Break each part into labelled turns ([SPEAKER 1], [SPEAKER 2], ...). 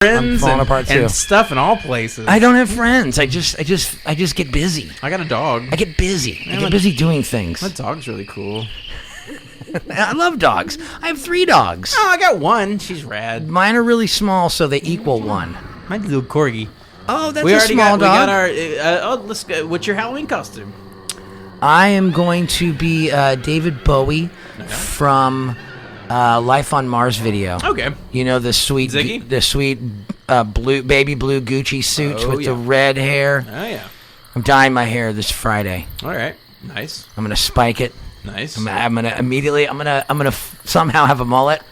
[SPEAKER 1] friends
[SPEAKER 2] falling apart too.
[SPEAKER 1] and stuff in all places.
[SPEAKER 2] I don't have friends. I just get busy.
[SPEAKER 1] I got a dog.
[SPEAKER 2] I get busy. I get busy doing things.
[SPEAKER 1] My dog's really cool.
[SPEAKER 2] I love dogs. I have 3 dogs.
[SPEAKER 1] Oh, I got one. She's rad.
[SPEAKER 2] Mine are really small, so they equal 1.
[SPEAKER 1] Mine's a little corgi.
[SPEAKER 2] Oh, that's a small dog.
[SPEAKER 1] We got our. Let's go. What's your Halloween costume?
[SPEAKER 2] I am going to be David Bowie from Life on Mars video.
[SPEAKER 1] Okay.
[SPEAKER 2] You know the sweet,
[SPEAKER 1] Ziggy?
[SPEAKER 2] baby blue Gucci suits with the red hair.
[SPEAKER 1] Oh yeah.
[SPEAKER 2] I'm dyeing my hair this Friday.
[SPEAKER 1] All right. Nice.
[SPEAKER 2] I'm gonna spike it.
[SPEAKER 1] Nice.
[SPEAKER 2] I'm gonna somehow have a mullet.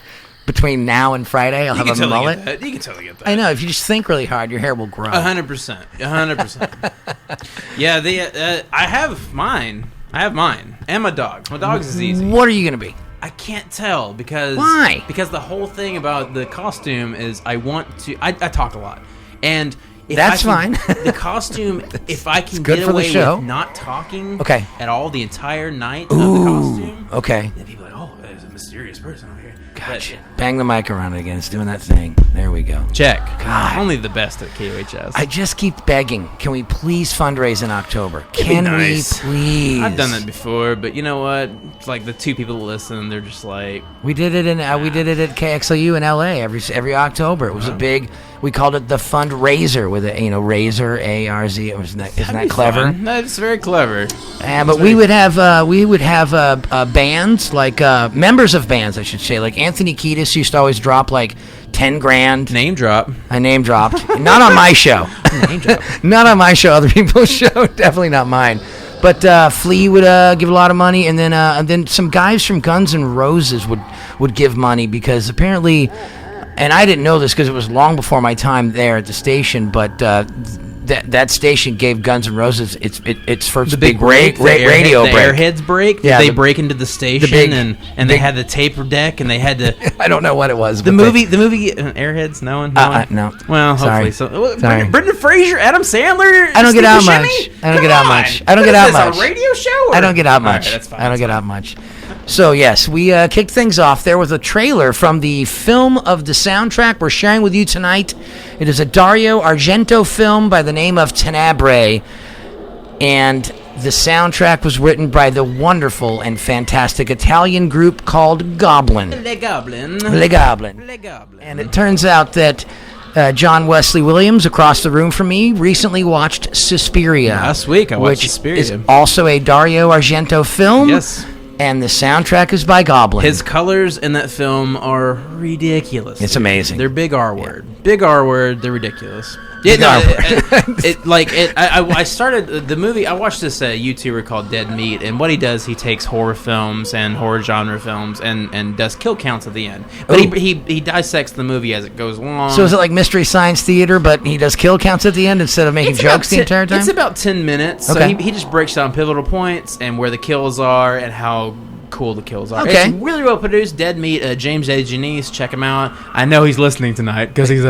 [SPEAKER 2] Between now and Friday, I'll have a mullet.
[SPEAKER 1] You can totally get that.
[SPEAKER 2] I know. If you just think really hard, your hair will grow.
[SPEAKER 1] 100%. 100%. Yeah, I have mine. And my dog. My dog's is easy.
[SPEAKER 2] What are you going to be?
[SPEAKER 1] I can't tell because...
[SPEAKER 2] Why?
[SPEAKER 1] Because the whole thing about the costume is I talk a lot. And...
[SPEAKER 2] That's fine.
[SPEAKER 1] The costume, if I can
[SPEAKER 2] good
[SPEAKER 1] get
[SPEAKER 2] for the
[SPEAKER 1] away
[SPEAKER 2] show.
[SPEAKER 1] with not talking
[SPEAKER 2] at
[SPEAKER 1] all the entire night of the costume,
[SPEAKER 2] then
[SPEAKER 1] people are like, oh, there's a mysterious person over here.
[SPEAKER 2] Gotcha. Bang the mic around it again. It's doing that thing. There we go.
[SPEAKER 1] Check.
[SPEAKER 2] God.
[SPEAKER 1] Only the best at KOHS.
[SPEAKER 2] I just keep begging. Can we please fundraise in October?
[SPEAKER 1] Can
[SPEAKER 2] we please?
[SPEAKER 1] I've done that before, but you know what? It's like the 2 people that listen, they're just like...
[SPEAKER 2] We did it at KXLU in LA every October. It was a big... We called it the fundraiser with a Razor A-R-Z. Isn't that clever?
[SPEAKER 1] Fun. That's very clever.
[SPEAKER 2] But we would have bands like members of bands, I should say, like Anthony Kiedis used to always drop like $10,000.
[SPEAKER 1] Name drop.
[SPEAKER 2] I name dropped. Not on my show.
[SPEAKER 1] Name drop.
[SPEAKER 2] Not on my show. Other people's show. Definitely not mine. But Flea would give a lot of money, and then some guys from Guns N' Roses would give money because apparently. And I didn't know this because it was long before my time there at the station, but that station gave Guns N' Roses its first big radio break.
[SPEAKER 1] The airheads break?
[SPEAKER 2] Yeah,
[SPEAKER 1] they break into the station and they had the tape deck and they had to...
[SPEAKER 2] I don't know what it was.
[SPEAKER 1] The movie Airheads? No one?
[SPEAKER 2] No.
[SPEAKER 1] Well, hopefully.
[SPEAKER 2] Sorry.
[SPEAKER 1] Brendan Fraser, Adam Sandler,
[SPEAKER 2] I don't get out
[SPEAKER 1] Steve
[SPEAKER 2] much.
[SPEAKER 1] Buscemi?
[SPEAKER 2] I don't get out much. I don't
[SPEAKER 1] What
[SPEAKER 2] get
[SPEAKER 1] is
[SPEAKER 2] out
[SPEAKER 1] this,
[SPEAKER 2] much.
[SPEAKER 1] a radio show? Or?
[SPEAKER 2] I don't get out much.
[SPEAKER 1] Right, that's fine.
[SPEAKER 2] I don't get out much. So, yes, we kicked things off there with a trailer from the film of the soundtrack we're sharing with you tonight. It is a Dario Argento film by the name of Tenebrae, and the soundtrack was written by the wonderful and fantastic Italian group called Goblin.
[SPEAKER 1] Le Goblin.
[SPEAKER 2] And it turns out that John Wesley Williams, across the room from me, recently watched Suspiria.
[SPEAKER 1] Last week I watched Suspiria.
[SPEAKER 2] Which is also a Dario Argento film.
[SPEAKER 1] Yes.
[SPEAKER 2] And the soundtrack is by Goblin.
[SPEAKER 1] His colors in that film are ridiculous.
[SPEAKER 2] It's amazing.
[SPEAKER 1] They're big R word. Yeah. Big R word. They're ridiculous. I started the movie. I watched this YouTuber called Dead Meat, and what he does, he takes horror films and horror genre films and does kill counts at the end. But he dissects the movie as it goes along.
[SPEAKER 2] So is it like Mystery Science Theater, but he does kill counts at the end instead of making jokes the entire time?
[SPEAKER 1] It's about 10 minutes.
[SPEAKER 2] Okay.
[SPEAKER 1] So he just breaks down pivotal points and where the kills are and how cool the kills are.
[SPEAKER 2] Okay.
[SPEAKER 1] It's really well produced. Dead Meat, James A. Janice, check him out. I know he's listening tonight because he's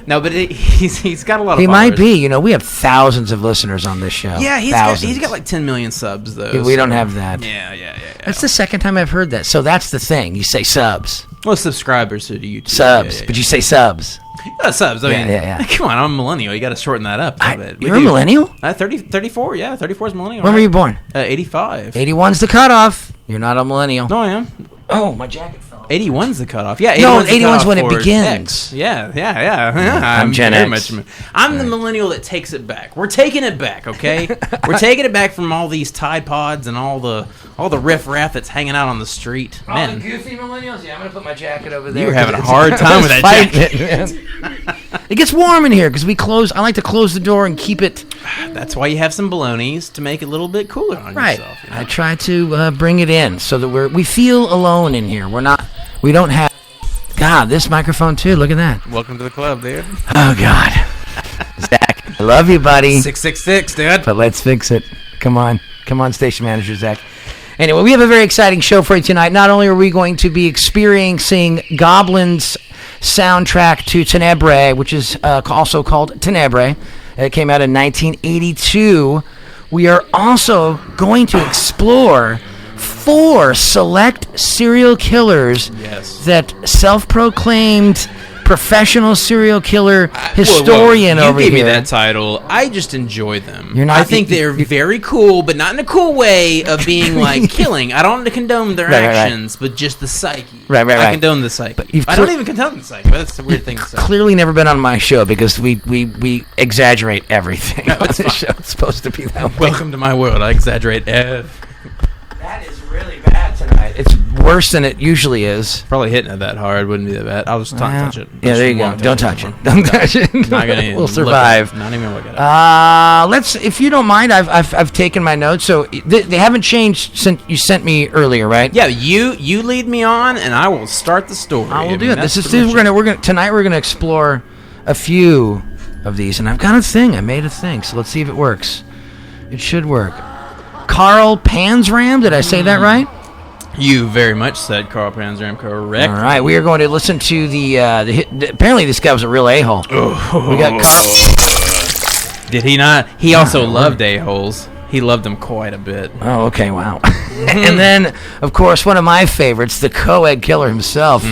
[SPEAKER 1] no, but he's got a lot of.
[SPEAKER 2] He
[SPEAKER 1] followers.
[SPEAKER 2] might be. We have thousands of listeners on this show.
[SPEAKER 1] Yeah, he's got like 10 million subs though.
[SPEAKER 2] We don't have that.
[SPEAKER 1] Yeah.
[SPEAKER 2] That's the second time I've heard that. So that's the thing. You say subs.
[SPEAKER 1] Well, subscribers to YouTube.
[SPEAKER 2] Subs,
[SPEAKER 1] yeah.
[SPEAKER 2] But you say subs.
[SPEAKER 1] Subs. I mean,
[SPEAKER 2] yeah.
[SPEAKER 1] Come on, I'm a millennial. You got to shorten that up a bit.
[SPEAKER 2] You're a millennial?
[SPEAKER 1] 34. Yeah, 34 is millennial.
[SPEAKER 2] When were you born?
[SPEAKER 1] 85.
[SPEAKER 2] 81's the cutoff. You're not a millennial.
[SPEAKER 1] No, I am.
[SPEAKER 2] Oh, my jacket fell.
[SPEAKER 1] 81's the cutoff. Yeah,
[SPEAKER 2] 81's when it begins.
[SPEAKER 1] X. Yeah.
[SPEAKER 2] I'm Gen X.
[SPEAKER 1] I'm the millennial that takes it back. We're taking it back, okay? We're taking it back from all these Tide Pods and all the riff-raff that's hanging out on the street.
[SPEAKER 2] All the goofy millennials? Yeah, I'm going to put my jacket over there.
[SPEAKER 1] You're having a hard time with that jacket.
[SPEAKER 2] It gets warm in here because I like to close the door and keep it.
[SPEAKER 1] That's why you have some balonies to make it a little bit cooler on yourself.
[SPEAKER 2] I try to bring it in so that we feel alone in here. We don't have. God, this microphone too. Look at that.
[SPEAKER 1] Welcome to the club, dude.
[SPEAKER 2] Oh God, Zach, I love you, buddy.
[SPEAKER 1] 666, dude.
[SPEAKER 2] But let's fix it. Come on, station manager Zach. Anyway, we have a very exciting show for you tonight. Not only are we going to be experiencing Goblin's soundtrack to Tenebrae, which is also called Tenebrae. It came out in 1982. We are also going to explore 4 select serial killers that self-proclaimed professional serial killer historian
[SPEAKER 1] you
[SPEAKER 2] over
[SPEAKER 1] gave
[SPEAKER 2] here.
[SPEAKER 1] me that title. I just enjoy them.
[SPEAKER 2] You're not-
[SPEAKER 1] I think they're very cool, but not in a cool way of being like killing. I don't condone their actions, but just the psyche.
[SPEAKER 2] Right.
[SPEAKER 1] I condone the psyche. I don't even condone the psyche. But that's a weird thing to say.
[SPEAKER 2] Clearly never been on my show because we exaggerate everything on
[SPEAKER 1] it's
[SPEAKER 2] this
[SPEAKER 1] fine.
[SPEAKER 2] show. It's supposed to be that way.
[SPEAKER 1] Welcome to my world. I exaggerate everything.
[SPEAKER 2] That is really bad tonight. It's worse than it usually is.
[SPEAKER 1] Probably hitting it that hard wouldn't be that bad. I'll just touch it.
[SPEAKER 2] Yeah, there you go. Don't touch it. Don't touch it.
[SPEAKER 1] Not gonna even
[SPEAKER 2] We'll
[SPEAKER 1] look
[SPEAKER 2] survive.
[SPEAKER 1] at it. Not even look at it.
[SPEAKER 2] Let's, if you don't mind, I've taken my notes. So they haven't changed since you sent me earlier, right?
[SPEAKER 1] Yeah, you lead me on, and I will start the story.
[SPEAKER 2] I will do it. Tonight we're gonna explore a few of these, and I've got a thing. I made a thing, so let's see if it works. It should work. Carl Panzram, did I say that right?
[SPEAKER 1] You very much said Carl Panzram correct.
[SPEAKER 2] All right, we are going to listen to the hit. Apparently, this guy was a real a-hole. We got Carl.
[SPEAKER 1] Did he not? He also loved a-holes. He loved them quite a bit.
[SPEAKER 2] Oh, okay, wow. And then, of course, one of my favorites, the co-ed killer himself,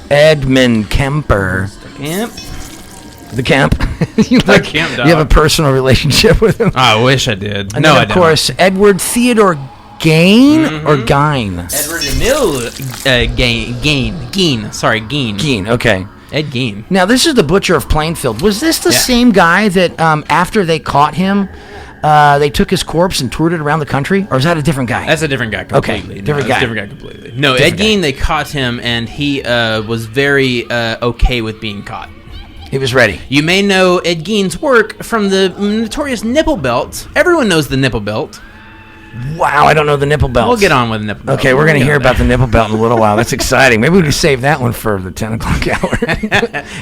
[SPEAKER 2] Edmund Kemper.
[SPEAKER 1] Yep.
[SPEAKER 2] The Kemp. You
[SPEAKER 1] Kemp dog.
[SPEAKER 2] You have a personal relationship with him.
[SPEAKER 1] I wish I did.
[SPEAKER 2] And
[SPEAKER 1] no,
[SPEAKER 2] then,
[SPEAKER 1] I
[SPEAKER 2] of
[SPEAKER 1] don't.
[SPEAKER 2] course, Edward Theodore Gein or Gein?
[SPEAKER 1] Edward Emil Gein. Sorry, Gein.
[SPEAKER 2] Gein, okay.
[SPEAKER 1] Ed Gein.
[SPEAKER 2] Now, this is the Butcher of Plainfield. Was this the same guy that after they caught him, they took his corpse and toured it around the country? Or is that a different guy?
[SPEAKER 1] That's a different guy completely.
[SPEAKER 2] Okay, different guy.
[SPEAKER 1] Different guy completely. No, Ed Gein, they caught him, and he was very okay with being caught.
[SPEAKER 2] He was ready.
[SPEAKER 1] You may know Ed Gein's work from the notorious nipple belt. Everyone knows the nipple belt.
[SPEAKER 2] Wow, I don't know the nipple belt.
[SPEAKER 1] We'll get on with the nipple belt.
[SPEAKER 2] Okay, we're going to hear about the nipple belt in a little while. That's exciting. Maybe we can save that one for the 10 o'clock hour.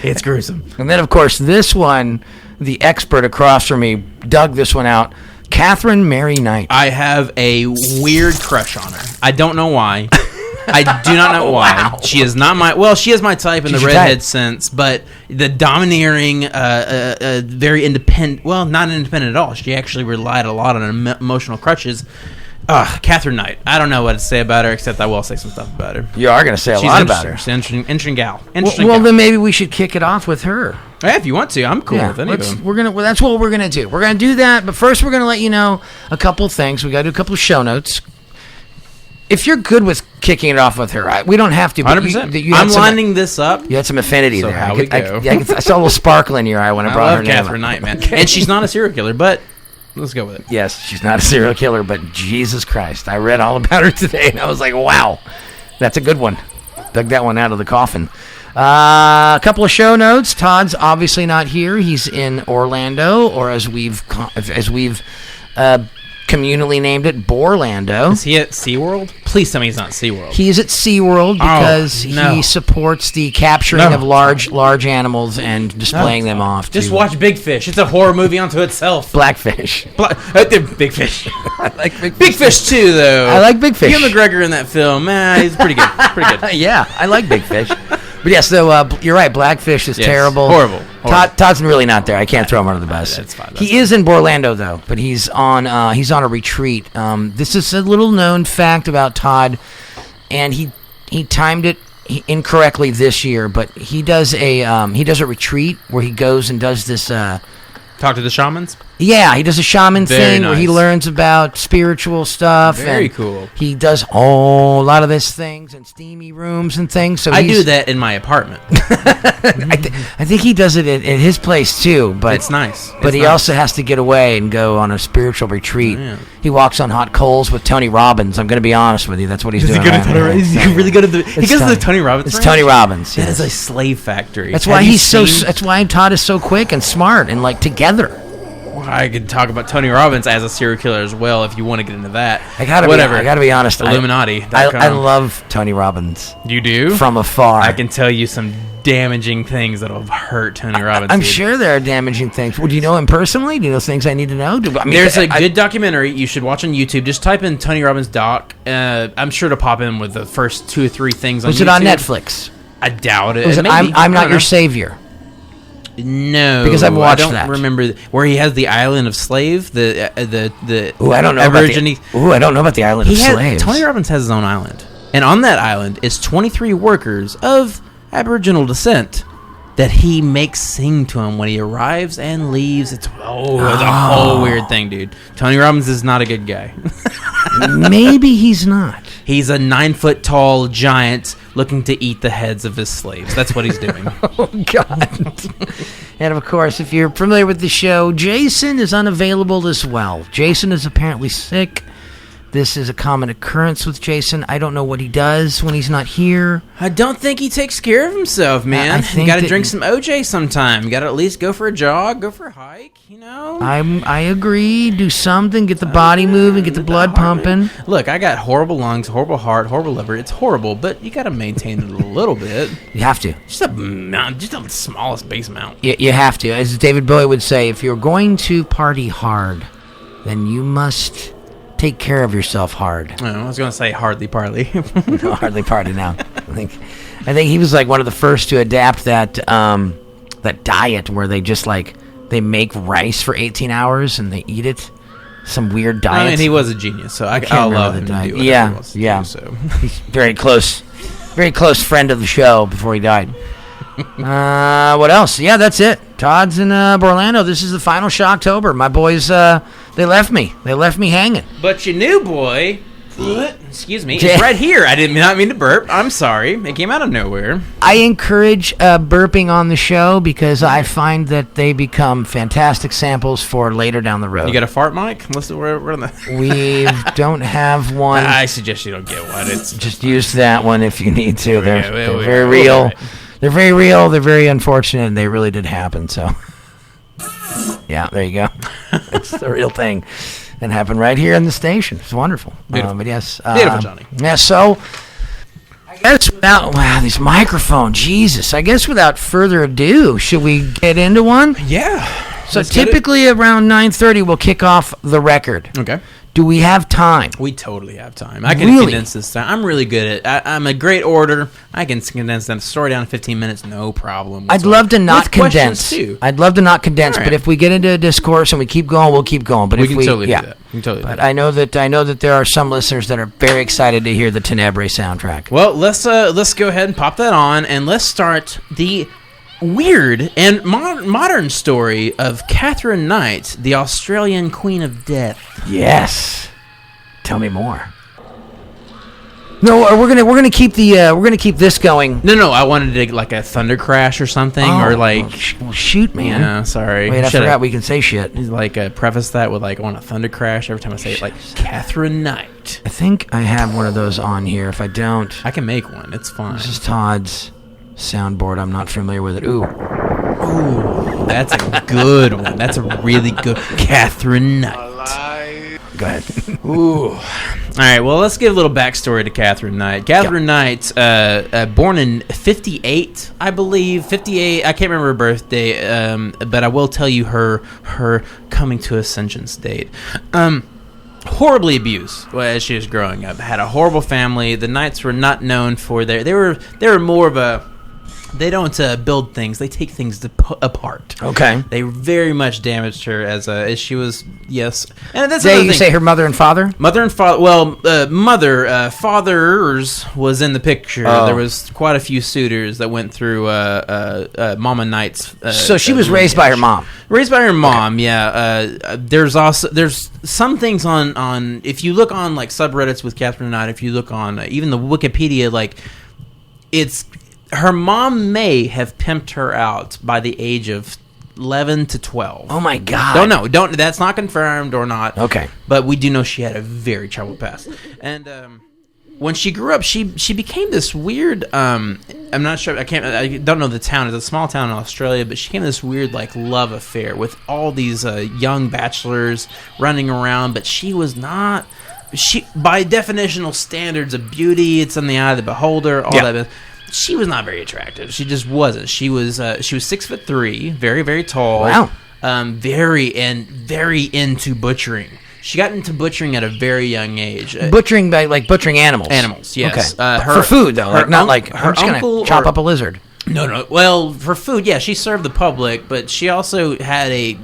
[SPEAKER 1] It's gruesome.
[SPEAKER 2] And then, of course, this one, the expert across from me dug this one out. Katherine Knight.
[SPEAKER 1] I have a weird crush on her. I don't know why. I do not know why.
[SPEAKER 2] Wow.
[SPEAKER 1] She is not my... Well, she is my type in
[SPEAKER 2] She's
[SPEAKER 1] the
[SPEAKER 2] your
[SPEAKER 1] redhead
[SPEAKER 2] type.
[SPEAKER 1] sense, but the domineering, very independent... Well, not independent at all. She actually relied a lot on emotional crutches. Katherine Knight. I don't know what to say about her, except I will say some stuff about her.
[SPEAKER 2] You are going to say a lot about her.
[SPEAKER 1] She's an interesting gal.
[SPEAKER 2] Well, then maybe we should kick it off with her.
[SPEAKER 1] Yeah, if you want to. I'm cool with any of them.
[SPEAKER 2] That's what we're going to do. We're going to do that, but first we're going to let you know a couple things. We got to do a couple of show notes. If you're good with kicking it off with her, we don't have to.
[SPEAKER 1] 100%. I'm lining this up.
[SPEAKER 2] You had some affinity there.
[SPEAKER 1] How we go.
[SPEAKER 2] I saw a little sparkle in your eye when I brought her name up.
[SPEAKER 1] Katherine Knight, man. And she's not a serial killer, but let's go with it.
[SPEAKER 2] Yes, she's not a serial killer, but Jesus Christ. I read all about her today, and I was like, wow, that's a good one. Dug that one out of the coffin. A couple of show notes. Todd's obviously not here. He's in Orlando, or as we've communally named it, Borlando.
[SPEAKER 1] Is he at SeaWorld? Please tell me he's not at SeaWorld.
[SPEAKER 2] He's at SeaWorld because he supports the capturing of large animals and displaying them off.
[SPEAKER 1] Just watch Big Fish. It's a horror movie unto itself.
[SPEAKER 2] Blackfish.
[SPEAKER 1] Big Fish.
[SPEAKER 2] I like
[SPEAKER 1] Big Fish too, though.
[SPEAKER 2] I like Big Fish.
[SPEAKER 1] Ian McGregor in that film, he's pretty good. Pretty good.
[SPEAKER 2] Yeah, I like Big Fish. But yes, so you're right. Blackfish is terrible.
[SPEAKER 1] Horrible.
[SPEAKER 2] Todd's really not there. I can't throw him under the bus.
[SPEAKER 1] That's fine.
[SPEAKER 2] He is in Borlando though, but he's on a retreat. This is a little known fact about Todd, and he timed it incorrectly this year. But he does a retreat where he goes and does this.
[SPEAKER 1] Talk to the shamans?
[SPEAKER 2] Yeah, he does a shaman thing
[SPEAKER 1] nice.
[SPEAKER 2] where he learns about spiritual stuff.
[SPEAKER 1] Very
[SPEAKER 2] and
[SPEAKER 1] cool.
[SPEAKER 2] He does a lot of these things in steamy rooms and things. So
[SPEAKER 1] I do that in my apartment.
[SPEAKER 2] I think he does it at his place too. But
[SPEAKER 1] it's nice.
[SPEAKER 2] But he also has to get away and go on a spiritual retreat.
[SPEAKER 1] Yeah.
[SPEAKER 2] He walks on hot coals with Tony Robbins. I'm going to be honest with you. That's what he's doing.
[SPEAKER 1] Is he really good at the? He goes to the Tony Robbins.
[SPEAKER 2] It's Tony Robbins.
[SPEAKER 1] That
[SPEAKER 2] yes.
[SPEAKER 1] is a slave factory.
[SPEAKER 2] That's why That's why Todd is so quick and smart and like together.
[SPEAKER 1] I could talk about Tony Robbins as a serial killer as well if you want to get into that.
[SPEAKER 2] I gotta be honest.
[SPEAKER 1] Illuminati.
[SPEAKER 2] I love Tony Robbins.
[SPEAKER 1] You do?
[SPEAKER 2] From afar.
[SPEAKER 1] I can tell you some damaging things that'll hurt Tony Robbins.
[SPEAKER 2] I'm sure there are damaging things. Well, do you know him personally? Do you know things I need to know?
[SPEAKER 1] There's a good documentary you should watch on YouTube. Just type in Tony Robbins doc. I'm sure to pop in with the first 2 or 3 things on YouTube.
[SPEAKER 2] Was it on Netflix?
[SPEAKER 1] I doubt it.
[SPEAKER 2] Was it I'm Not Your Savior?
[SPEAKER 1] No,
[SPEAKER 2] because I've watched that.
[SPEAKER 1] I don't remember where he has the island of slave. The
[SPEAKER 2] I don't know
[SPEAKER 1] Aborigine.
[SPEAKER 2] I don't know about the island of slaves.
[SPEAKER 1] Tony Robbins has his own island, and on that island is 23 workers of Aboriginal descent that he makes sing to him when he arrives and leaves. It's a whole weird thing, dude. Tony Robbins is not a good guy.
[SPEAKER 2] Maybe he's not.
[SPEAKER 1] He's a 9-foot-tall giant looking to eat the heads of his slaves. That's what he's doing.
[SPEAKER 2] Oh, God. And, of course, if you're familiar with the show, Jason is unavailable as well. Jason is apparently sick. This is a common occurrence with Jason. I don't know what he does when he's not here.
[SPEAKER 1] I don't think he takes care of himself, man. You got to drink some OJ sometime. You got to at least go for a jog, go for a hike, you know?
[SPEAKER 2] I agree. Do something. Get the body moving, get the blood pumping.
[SPEAKER 1] Look, I got horrible lungs, horrible heart, horrible liver. It's horrible, but you got to maintain it a little bit.
[SPEAKER 2] You have to.
[SPEAKER 1] Just the smallest base amount.
[SPEAKER 2] You have to. As David Bowie would say, if you're going to party hard, then you must take care of yourself hard.
[SPEAKER 1] Oh, I was going to say hardly party.
[SPEAKER 2] No, hardly party now. I think he was like one of the first to adapt that diet where they just they make rice for 18 hours and they eat it. Some weird diet.
[SPEAKER 1] I mean, he was a genius, so I'll allow him to do whatever he wants to do, so.
[SPEAKER 2] He's very close friend of the show before he died. What else? Yeah, that's it. Todd's in Orlando. This is the final Shocktober. My boys, they left me. They left me hanging.
[SPEAKER 1] But your new boy, excuse me, is right here. I did not mean to burp. I'm sorry. It came out of nowhere.
[SPEAKER 2] I encourage burping on the show because I find that they become fantastic samples for later down the road.
[SPEAKER 1] You got a fart mic?
[SPEAKER 2] We don't have one.
[SPEAKER 1] I suggest you don't get one. It's
[SPEAKER 2] just use that one if you need to. They're very real.
[SPEAKER 1] Right.
[SPEAKER 2] They're very real. They're very unfortunate, and they really did happen. So, yeah, there you go. It's the real thing, and happened right here in the station. It's wonderful. But yes,
[SPEAKER 1] beautiful, Johnny.
[SPEAKER 2] Yeah. So, I guess these microphones, Jesus. I guess without further ado, should we get into one?
[SPEAKER 1] Yeah.
[SPEAKER 2] So typically around 9:30, we'll kick off the record.
[SPEAKER 1] Okay.
[SPEAKER 2] Do we have time?
[SPEAKER 1] We totally have time. I can condense this time. I'm really good at I'm a great orator. I can condense that story down in 15 minutes, no problem.
[SPEAKER 2] I'd love to not condense.
[SPEAKER 1] Too.
[SPEAKER 2] I'd love to not condense,
[SPEAKER 1] right.
[SPEAKER 2] But if we get into a discourse and we keep going, we'll keep going. But
[SPEAKER 1] we can totally do that. We can totally do that.
[SPEAKER 2] I know that there are some listeners that are very excited to hear the Tenebrae soundtrack.
[SPEAKER 1] Well, let's go ahead and pop that on, and let's start the weird and modern story of Katherine Knight, the Australian Queen of Death.
[SPEAKER 2] Yes, tell me more. No, we're gonna keep this going.
[SPEAKER 1] No, I wanted to like a thunder crash or something, or like.
[SPEAKER 2] Well, shoot, man.
[SPEAKER 1] Yeah, sorry.
[SPEAKER 2] Wait, I forgot we can say shit.
[SPEAKER 1] Like preface that with like I want a thunder crash every time I say it, like Katherine Knight.
[SPEAKER 2] I think I have one of those on here. If I don't,
[SPEAKER 1] I can make one. It's fine.
[SPEAKER 2] This is Todd's soundboard. I'm not familiar with it. Ooh,
[SPEAKER 1] that's a good one. That's a really good Katherine Knight.
[SPEAKER 2] Go ahead.
[SPEAKER 1] Ooh. All right, well, let's give a little backstory to Katherine Knight. Katherine Knight, born in 58, I believe. 58, I can't remember her birthday, but I will tell you her coming to ascension date. Horribly abused as she was growing up. Had a horrible family. The Knights were not known for they were more of a. They don't build things; they take things apart.
[SPEAKER 2] Okay.
[SPEAKER 1] They very much damaged her as she was. Yes, and that's
[SPEAKER 2] you say her mother and father.
[SPEAKER 1] Mother and father. Well, fathers was in the picture.
[SPEAKER 2] Oh.
[SPEAKER 1] There was quite a few suitors that went through Mama Knight's.
[SPEAKER 2] So she was raised by her mom.
[SPEAKER 1] Raised by her mom, okay. Yeah. There's some things on if you look on like subreddits with Katherine Knight. If you look on even the Wikipedia, like it's. Her mom may have pimped her out by the age of 11 to 12.
[SPEAKER 2] Oh my God!
[SPEAKER 1] Don't know. That's not confirmed or not.
[SPEAKER 2] Okay,
[SPEAKER 1] but we do know she had a very troubled past. And when she grew up, she became this weird. I'm not sure. I don't know the town. It's a small town in Australia, but she became this weird like love affair with all these young bachelors running around. But she was not. She by definitional standards of beauty, it's in the eye of the beholder. All that. She was not very attractive. She just wasn't. She was 6'3", very, very tall.
[SPEAKER 2] Wow.
[SPEAKER 1] Very into butchering. She got into butchering at a very young age.
[SPEAKER 2] Butchering by like butchering animals.
[SPEAKER 1] Animals, yes.
[SPEAKER 2] Okay. For food though, like not like her I'm just gonna chop up a lizard.
[SPEAKER 1] No. Well, for food, yeah, she served the public, but she also had a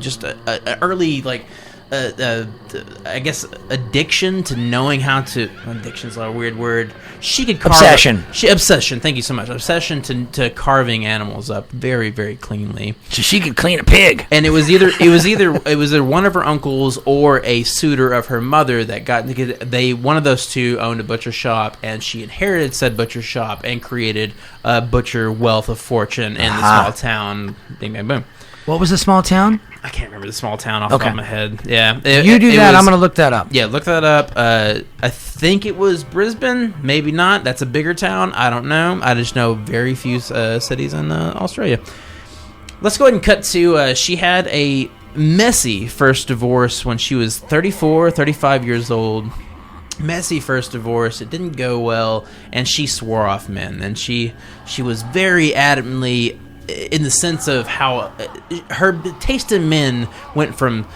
[SPEAKER 1] early like. I guess, addiction to knowing how to. Addiction's a weird word. She could carve
[SPEAKER 2] obsession.
[SPEAKER 1] Obsession. Thank you so much. Obsession to carving animals up very, very cleanly.
[SPEAKER 2] So she could clean a pig.
[SPEAKER 1] And it was either one of her uncles or a suitor of her mother that got one of those two owned a butcher shop, and she inherited said butcher shop and created a butcher wealth of fortune in the small town. Bing bang boom.
[SPEAKER 2] What was the small town?
[SPEAKER 1] I can't remember the small town off the top of my head. Yeah.
[SPEAKER 2] You do that. I'm going to look that up.
[SPEAKER 1] Yeah, look that up. I think it was Brisbane. Maybe not. That's a bigger town. I don't know. I just know very few cities in Australia. Let's go ahead and cut to she had a messy first divorce when she was 35 years old. Messy first divorce. It didn't go well, and she swore off men. And she was very adamantly, in the sense of how her taste in men went from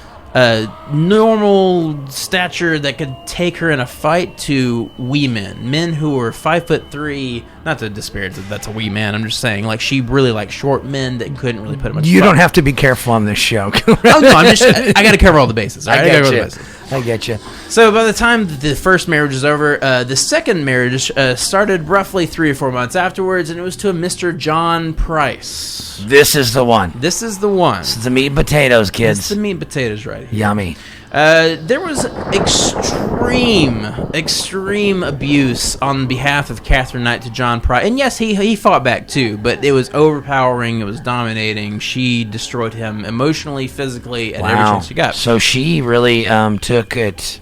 [SPEAKER 1] normal stature that could take her in a fight to wee men who were 5'3". Not to disparage that that's a wee man. I'm just saying, like, she really liked short men that couldn't really put much.
[SPEAKER 2] You don't have to be careful on this show.
[SPEAKER 1] Oh no, I got to cover all the bases. All right?
[SPEAKER 2] I get you.
[SPEAKER 1] So by the time the first marriage was over, the second marriage started roughly 3 or 4 months afterwards, and it was to a Mr. John Price.
[SPEAKER 2] This is the one.
[SPEAKER 1] This is the one.
[SPEAKER 2] This is the meat and potatoes, kids.
[SPEAKER 1] It's the meat and potatoes right here.
[SPEAKER 2] Yummy.
[SPEAKER 1] There was extreme abuse on behalf of Katherine Knight to John Price. And yes, he fought back too, but it was overpowering, it was dominating. She destroyed him emotionally, physically, and everything she got.
[SPEAKER 2] So she really took it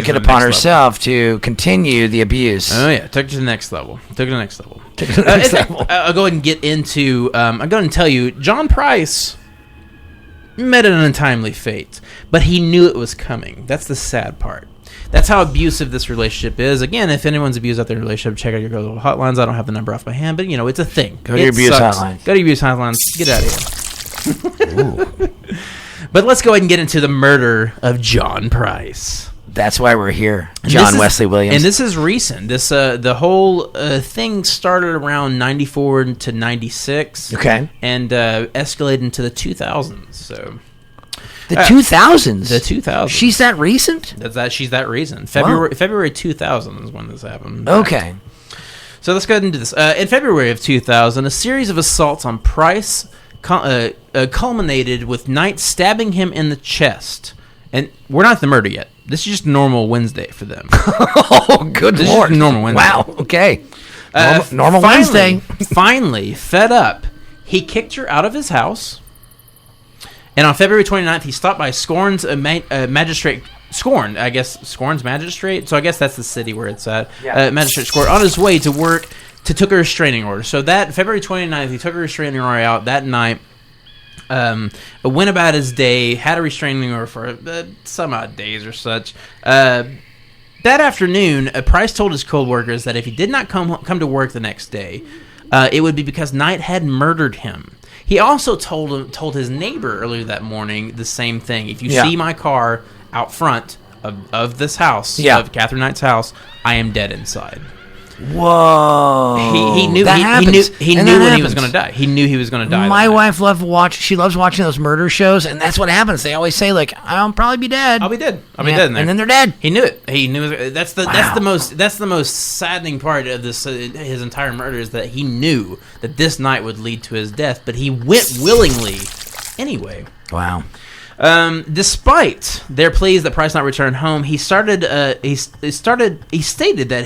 [SPEAKER 2] upon herself to continue the abuse.
[SPEAKER 1] Oh yeah, took it to the next level. I'll go ahead and get into, I'll go ahead and tell you, John Price met an untimely fate, but he knew it was coming. That's the sad part. That's how abusive this relationship is. Again, if anyone's abused out their relationship, check out your little hotlines. I don't have the number off my hand, but it's a thing.
[SPEAKER 2] Go to your abuse hotline.
[SPEAKER 1] Go to your abuse hotlines. Get out of here. But let's go ahead and get into the murder of John Price.
[SPEAKER 2] That's why we're here, John Wesley Williams.
[SPEAKER 1] And this is recent. This the whole thing started around 94 to 96.
[SPEAKER 2] Okay.
[SPEAKER 1] And escalated into the 2000s. So
[SPEAKER 2] the 2000s?
[SPEAKER 1] The 2000s.
[SPEAKER 2] She's that recent?
[SPEAKER 1] She's that recent. February 2000 is when this happened.
[SPEAKER 2] Okay.
[SPEAKER 1] So let's go ahead and do this. In February of 2000, a series of assaults on Price culminated with Knight stabbing him in the chest. And we're not at the murder yet. This is just normal Wednesday for them.
[SPEAKER 2] Oh, good Lord.
[SPEAKER 1] Normal Wednesday.
[SPEAKER 2] Wow, okay. Normal Wednesday.
[SPEAKER 1] Finally, fed up, he kicked her out of his house. And on February 29th, he stopped by Scorn's magistrate. Scorn, I guess. Scorn's magistrate? So I guess that's the city where it's at. Yeah. Magistrate Scorn. On his way to work, took a restraining order. So that February 29th, he took a restraining order out that night. Went about his day, had a restraining order for some odd days or such. That afternoon, Price told his co-workers that if he did not come to work the next day, it would be because Knight had murdered him. He also told his neighbor earlier that morning the same thing. If you see my car out front of this house, of Katherine Knight's house, I am dead inside.
[SPEAKER 2] Whoa!
[SPEAKER 1] He knew when he was going to die. He knew he was going to die.
[SPEAKER 2] My wife loves watching those murder shows, and that's what happens. They always say, like, "I'll probably be dead.
[SPEAKER 1] I'll be dead. I'll be dead."
[SPEAKER 2] And then they're dead.
[SPEAKER 1] He knew it. He knew that's the most saddening part of this. His entire murder is that he knew that this night would lead to his death, but he went willingly anyway.
[SPEAKER 2] Wow.
[SPEAKER 1] Despite their pleas that Price not return home, he stated that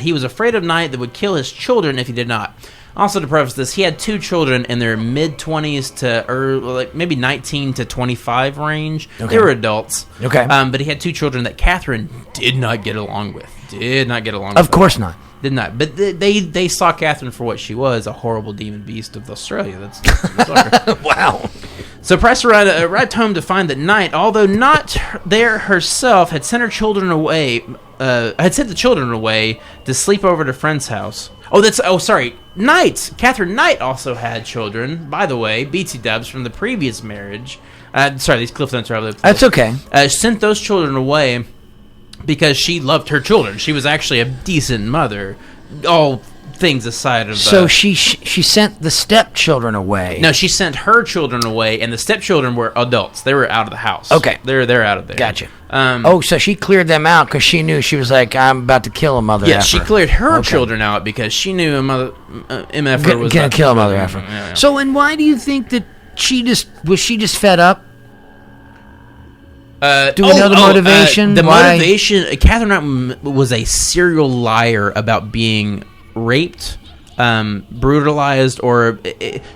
[SPEAKER 1] he was afraid of Knight that would kill his children if he did not. Also, to preface this, he had 2 children in their mid-20s to maybe 19 to 25 range. Okay. They were adults.
[SPEAKER 2] Okay.
[SPEAKER 1] But he had 2 children that Katherine did not get along with.
[SPEAKER 2] Of course not.
[SPEAKER 1] Did not. But they saw Katherine for what she was, a horrible demon beast of Australia. That's
[SPEAKER 2] wow.
[SPEAKER 1] So Price arrived home to find that Knight, although not there herself, had sent the children away to sleep over at a friend's house. Katherine Knight also had children, by the way, BT dubs from the previous marriage. These cliff notes are all over the place.
[SPEAKER 2] That's okay.
[SPEAKER 1] Sent those children away because she loved her children. She was actually a decent mother. All things aside of...
[SPEAKER 2] So she sent the stepchildren away.
[SPEAKER 1] No, she sent her children away, and the stepchildren were adults. They were out of the house.
[SPEAKER 2] Okay.
[SPEAKER 1] They're out of there.
[SPEAKER 2] Gotcha. So she cleared them out because she knew, she was like, I'm about to kill a mother effer.
[SPEAKER 1] Yeah, she cleared her children out because she knew a mother MFer was
[SPEAKER 2] going to kill a mother effer.
[SPEAKER 1] Yeah.
[SPEAKER 2] So, and why do you think that was she just fed up? Do we know the motivation?
[SPEAKER 1] Motivation, Katherine Knight was a serial liar about being raped, brutalized, or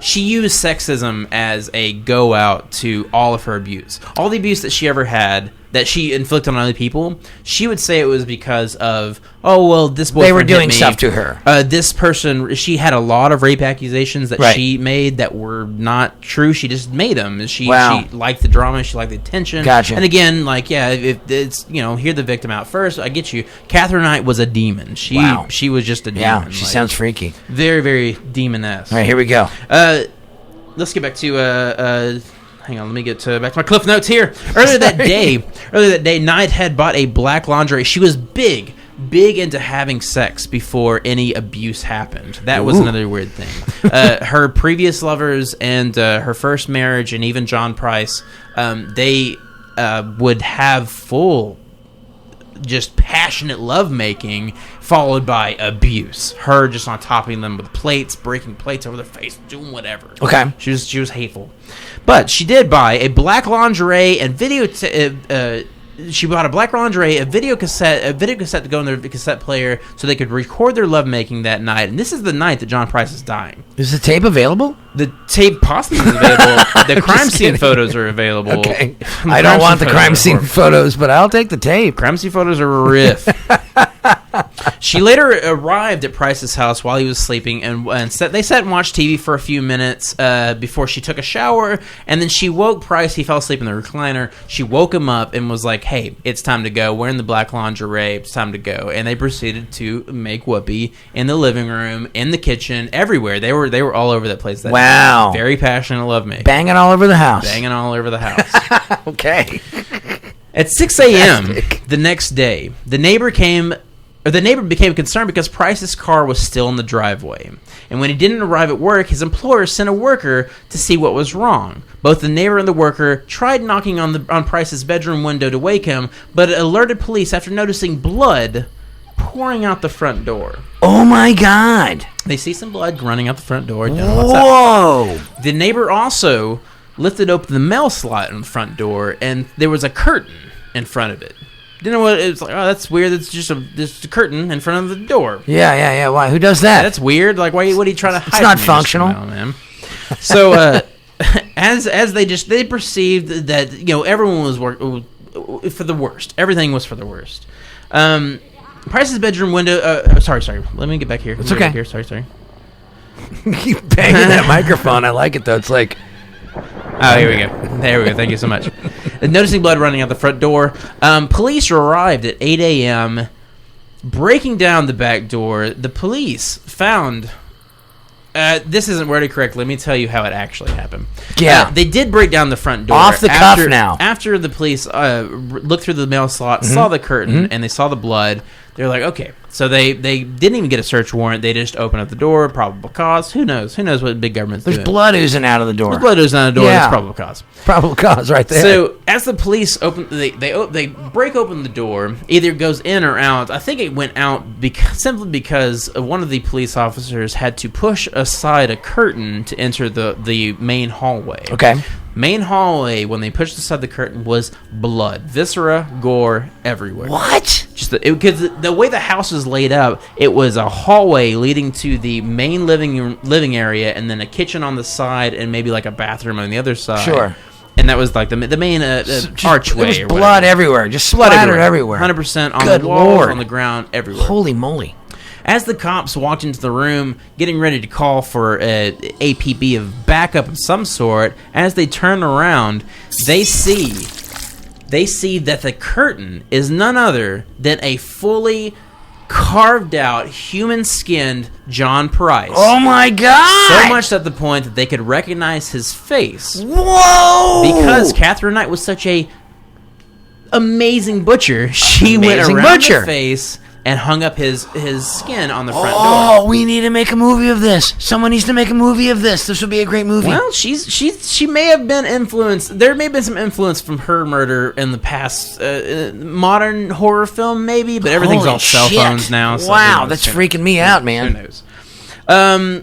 [SPEAKER 1] she used sexism as a go out to all of her abuse. All the abuse that she ever had, that she inflicted on other people, she would say it was because of, this boyfriend
[SPEAKER 2] they were doing
[SPEAKER 1] hit me.
[SPEAKER 2] Stuff to her.
[SPEAKER 1] This person, she had a lot of rape accusations that she made that were not true. She just made them. She liked the drama. She liked the attention.
[SPEAKER 2] Gotcha.
[SPEAKER 1] And again, if it's, hear the victim out first. I get you. Katherine Knight was a demon. She was just a demon.
[SPEAKER 2] Yeah, she sounds freaky.
[SPEAKER 1] Very, very demon-esque.
[SPEAKER 2] All right, here we go.
[SPEAKER 1] Let's get back to... hang on, let me get back to my cliff notes here. Earlier that day, Knight had bought a black lingerie. She was big into having sex before any abuse happened. That was another weird thing. Her previous lovers and her first marriage, and even John Price, they would have full, just passionate lovemaking followed by abuse. Her just on topping them with plates, breaking plates over their face, doing whatever.
[SPEAKER 2] Okay.
[SPEAKER 1] She was hateful. But she did buy a black lingerie and video. She bought a black lingerie, a video cassette to go in their cassette player so they could record their lovemaking that night. And this is the night that John Price is dying.
[SPEAKER 2] Is the tape available?
[SPEAKER 1] The tape possibly is available. The crime scene photos are available.
[SPEAKER 2] Okay. I don't want the crime scene photos, but I'll take the tape.
[SPEAKER 1] Crime scene photos are riff. She later arrived at Price's house while he was sleeping, and they sat and watched TV for a few minutes before she took a shower, and then she woke Price. He fell asleep in the recliner. She woke him up and was like, hey, it's time to go. We're in the black lingerie. It's time to go. And they proceeded to make whoopee in the living room, in the kitchen, everywhere. They were all over that place that
[SPEAKER 2] wow.
[SPEAKER 1] night. Very passionate lovemaking.
[SPEAKER 2] Banging all over the house.
[SPEAKER 1] Okay. At 6 a.m. the next day, the neighbor became concerned because Price's car was still in the driveway. And when he didn't arrive at work, his employer sent a worker to see what was wrong. Both the neighbor and the worker tried knocking on Price's bedroom window to wake him, but alerted police after noticing blood pouring out the front door.
[SPEAKER 2] Oh my God.
[SPEAKER 1] They see some blood running out the front door.
[SPEAKER 2] Whoa.
[SPEAKER 1] The neighbor also lifted open the mail slot on the front door, and there was a curtain in front of it. You know what? It was like, oh, that's weird. It's just a curtain in front of the door.
[SPEAKER 2] Yeah. Why? Who does that?
[SPEAKER 1] That's weird. Like, why? What are you trying to hide?
[SPEAKER 2] It's not functional,
[SPEAKER 1] man. So, as they perceived that everyone was for the worst. Everything was for the worst. Price's bedroom window. Sorry. Let me get back here.
[SPEAKER 2] It's okay.
[SPEAKER 1] Here. Sorry.
[SPEAKER 2] Keep banging that microphone. I like it though. It's like.
[SPEAKER 1] Oh, here we go. There we go. Thank you so much. Noticing blood running out the front door, police arrived at 8 a.m. Breaking down the back door, the police found... this isn't worded correctly. Let me tell you how it actually happened.
[SPEAKER 2] Yeah.
[SPEAKER 1] They did break down the front door.
[SPEAKER 2] Off the cuff now.
[SPEAKER 1] After the police looked through the mail slot, saw the curtain, and they saw the blood, they're like, okay. So they didn't even get a search warrant. They just opened up the door. Probable cause. Who knows? Who knows what big government's doing?
[SPEAKER 2] There's blood oozing out of the door.
[SPEAKER 1] There's blood oozing out of the door. That's probable cause.
[SPEAKER 2] Probable cause right there.
[SPEAKER 1] So as the police open, they break open the door. Either it goes in or out. I think it went out simply because one of the police officers had to push aside a curtain to enter the main hallway.
[SPEAKER 2] Okay.
[SPEAKER 1] Main hallway, when they pushed aside the curtain, was blood, viscera, gore everywhere.
[SPEAKER 2] What?
[SPEAKER 1] Just because the way the house was laid up, it was a hallway leading to the main living area, and then a kitchen on the side, and maybe like a bathroom on the other side.
[SPEAKER 2] Sure.
[SPEAKER 1] And that was like the main archway.
[SPEAKER 2] There was blood everywhere, just splattered everywhere.
[SPEAKER 1] 100% on the walls, on the ground, everywhere.
[SPEAKER 2] Holy moly.
[SPEAKER 1] As the cops walked into the room, getting ready to call for APB of backup of some sort, as they turn around, they see that the curtain is none other than a fully carved out, human-skinned John Price.
[SPEAKER 2] Oh my God!
[SPEAKER 1] So much at the point that they could recognize his face.
[SPEAKER 2] Whoa!
[SPEAKER 1] Because Katherine Knight was such a amazing butcher, she went around the face and hung up his skin on the front door.
[SPEAKER 2] Oh, we need to make a movie of this. Someone needs to make a movie of this. This would be a great movie.
[SPEAKER 1] Well, she may have been influenced. There may have been some influence from her murder in the past modern horror film, maybe, but everything's
[SPEAKER 2] Holy
[SPEAKER 1] on cell
[SPEAKER 2] shit.
[SPEAKER 1] phones now. So
[SPEAKER 2] wow, that's freaking me out, man.
[SPEAKER 1] Who knows?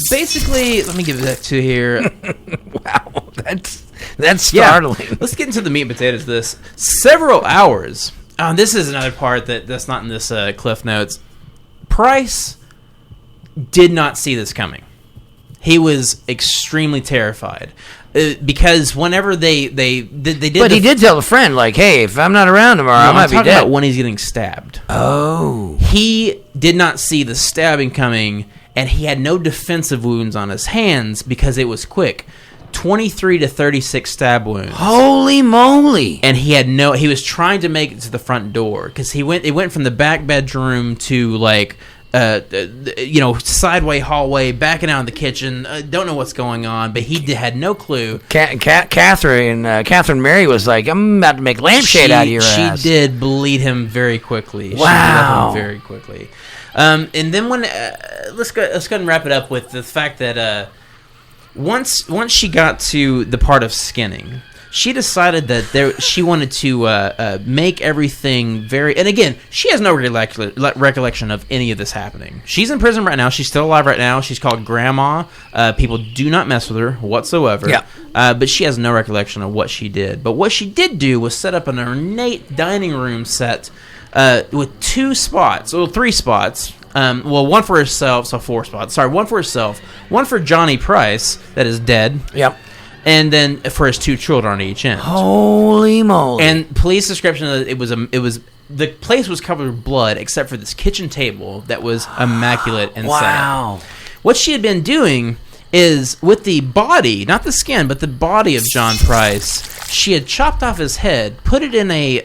[SPEAKER 1] Basically, let me give that to here.
[SPEAKER 2] Wow, that's startling.
[SPEAKER 1] Yeah. Let's get into the meat and potatoes of this. Several hours. This is another part that's not in this Cliff Notes. Price did not see this coming. He was extremely terrified. Because whenever they did...
[SPEAKER 2] But he did tell a friend, like, hey, if I'm not around tomorrow, I might be dead.
[SPEAKER 1] About when he's getting stabbed.
[SPEAKER 2] Oh.
[SPEAKER 1] He did not see the stabbing coming, and he had no defensive wounds on his hands because it was quick. 23 to 36 stab wounds.
[SPEAKER 2] Holy moly.
[SPEAKER 1] And he was trying to make it to the front door because it went from the back bedroom to like sideway hallway, backing out in the kitchen. Don't know what's going on, but he had no clue.
[SPEAKER 2] Katherine Mary was like, I'm about to make lampshade out of your ass.
[SPEAKER 1] She did bleed him very quickly.
[SPEAKER 2] Wow.
[SPEAKER 1] She blew him very quickly. And then when let's go ahead and wrap it up with the fact that once she got to the part of skinning, she decided that she wanted to make everything very... And again, she has no recollection of any of this happening. She's in prison right now. She's still alive right now. She's called Grandma. People do not mess with her whatsoever. Yeah. But she has no recollection of what she did. But what she did do was set up an ornate dining room set with 2 spots, or 3 spots. One for herself, so 4 spots. Sorry, 1 for herself, 1 for Johnny Price, that is dead.
[SPEAKER 2] Yep.
[SPEAKER 1] And then for his 2 children on each end.
[SPEAKER 2] Holy moly!
[SPEAKER 1] And police description of it was the place was covered with blood except for this kitchen table that was immaculate and set up. What she had been doing is with the body, not the skin, but the body of John Price. She had chopped off his head, put it in a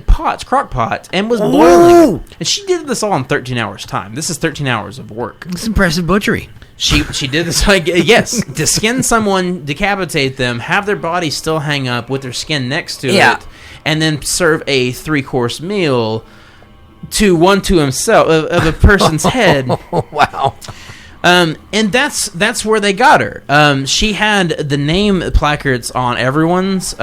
[SPEAKER 1] crock pot, and was boiling it. And she did this all in 13 hours' time. This is 13 hours of work.
[SPEAKER 2] It's impressive butchery.
[SPEAKER 1] She did this, yes, to skin someone, decapitate them, have their body still hang up with their skin next to it, and then serve a 3-course meal to himself of a person's head.
[SPEAKER 2] Wow.
[SPEAKER 1] And that's where they got her. She had the name placards on everyone's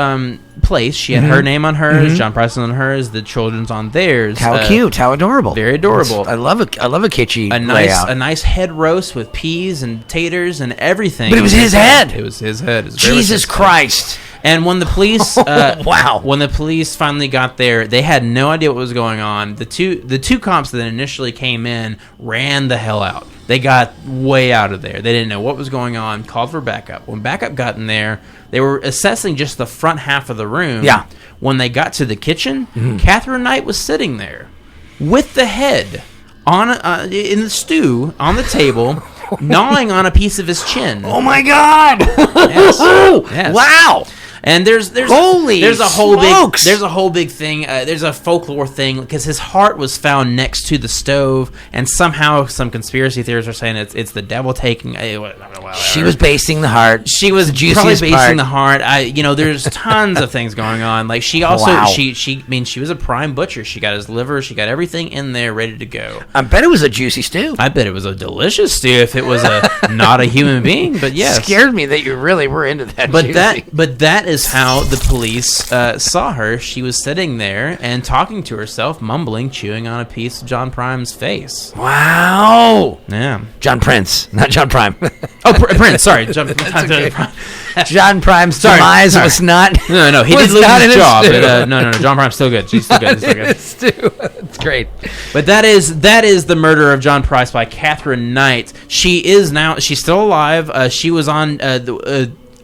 [SPEAKER 1] place. She had her name on hers, John Price on hers, the children's on theirs.
[SPEAKER 2] How cute! How adorable!
[SPEAKER 1] Very adorable.
[SPEAKER 2] I love a kitschy layout.
[SPEAKER 1] A nice head roast with peas and taters and everything.
[SPEAKER 2] But it was his head.
[SPEAKER 1] It was his head.
[SPEAKER 2] Jesus Christ!
[SPEAKER 1] And when the police,
[SPEAKER 2] wow!
[SPEAKER 1] When the police finally got there, they had no idea what was going on. The two cops that initially came in ran the hell out. They got way out of there. They didn't know what was going on. Called for backup. When backup got in there, they were assessing just the front half of the room.
[SPEAKER 2] Yeah.
[SPEAKER 1] When they got to the kitchen, Katherine Knight was sitting there with the head on in the stew on the table, gnawing on a piece of his chin.
[SPEAKER 2] Oh my God!
[SPEAKER 1] Yes. Yes.
[SPEAKER 2] Wow!
[SPEAKER 1] And there's a whole big thing. There's a folklore thing because his heart was found next to the stove, and somehow some conspiracy theorists are saying it's the devil taking.
[SPEAKER 2] She was basting the heart.
[SPEAKER 1] She was probably basting the heart. There's tons of things going on. Like she also she was a prime butcher. She got his liver. She got everything in there ready to go.
[SPEAKER 2] I bet it was a juicy stew.
[SPEAKER 1] I bet it was a delicious stew if it was not a human being. But yes,
[SPEAKER 2] it scared me that you really were into that.
[SPEAKER 1] But that is how the police saw her. She was sitting there and talking to herself, mumbling, chewing on a piece of John Prime's face.
[SPEAKER 2] Wow.
[SPEAKER 1] Yeah.
[SPEAKER 2] John Prince, not John Prime.
[SPEAKER 1] Prince. Sorry, John
[SPEAKER 2] Prime's demise was not.
[SPEAKER 1] No. He did lose his job. But, no. John Prime's still good. She's still good.
[SPEAKER 2] That's great.
[SPEAKER 1] But that is the murder of John Price by Katherine Knight. She's still alive. She was on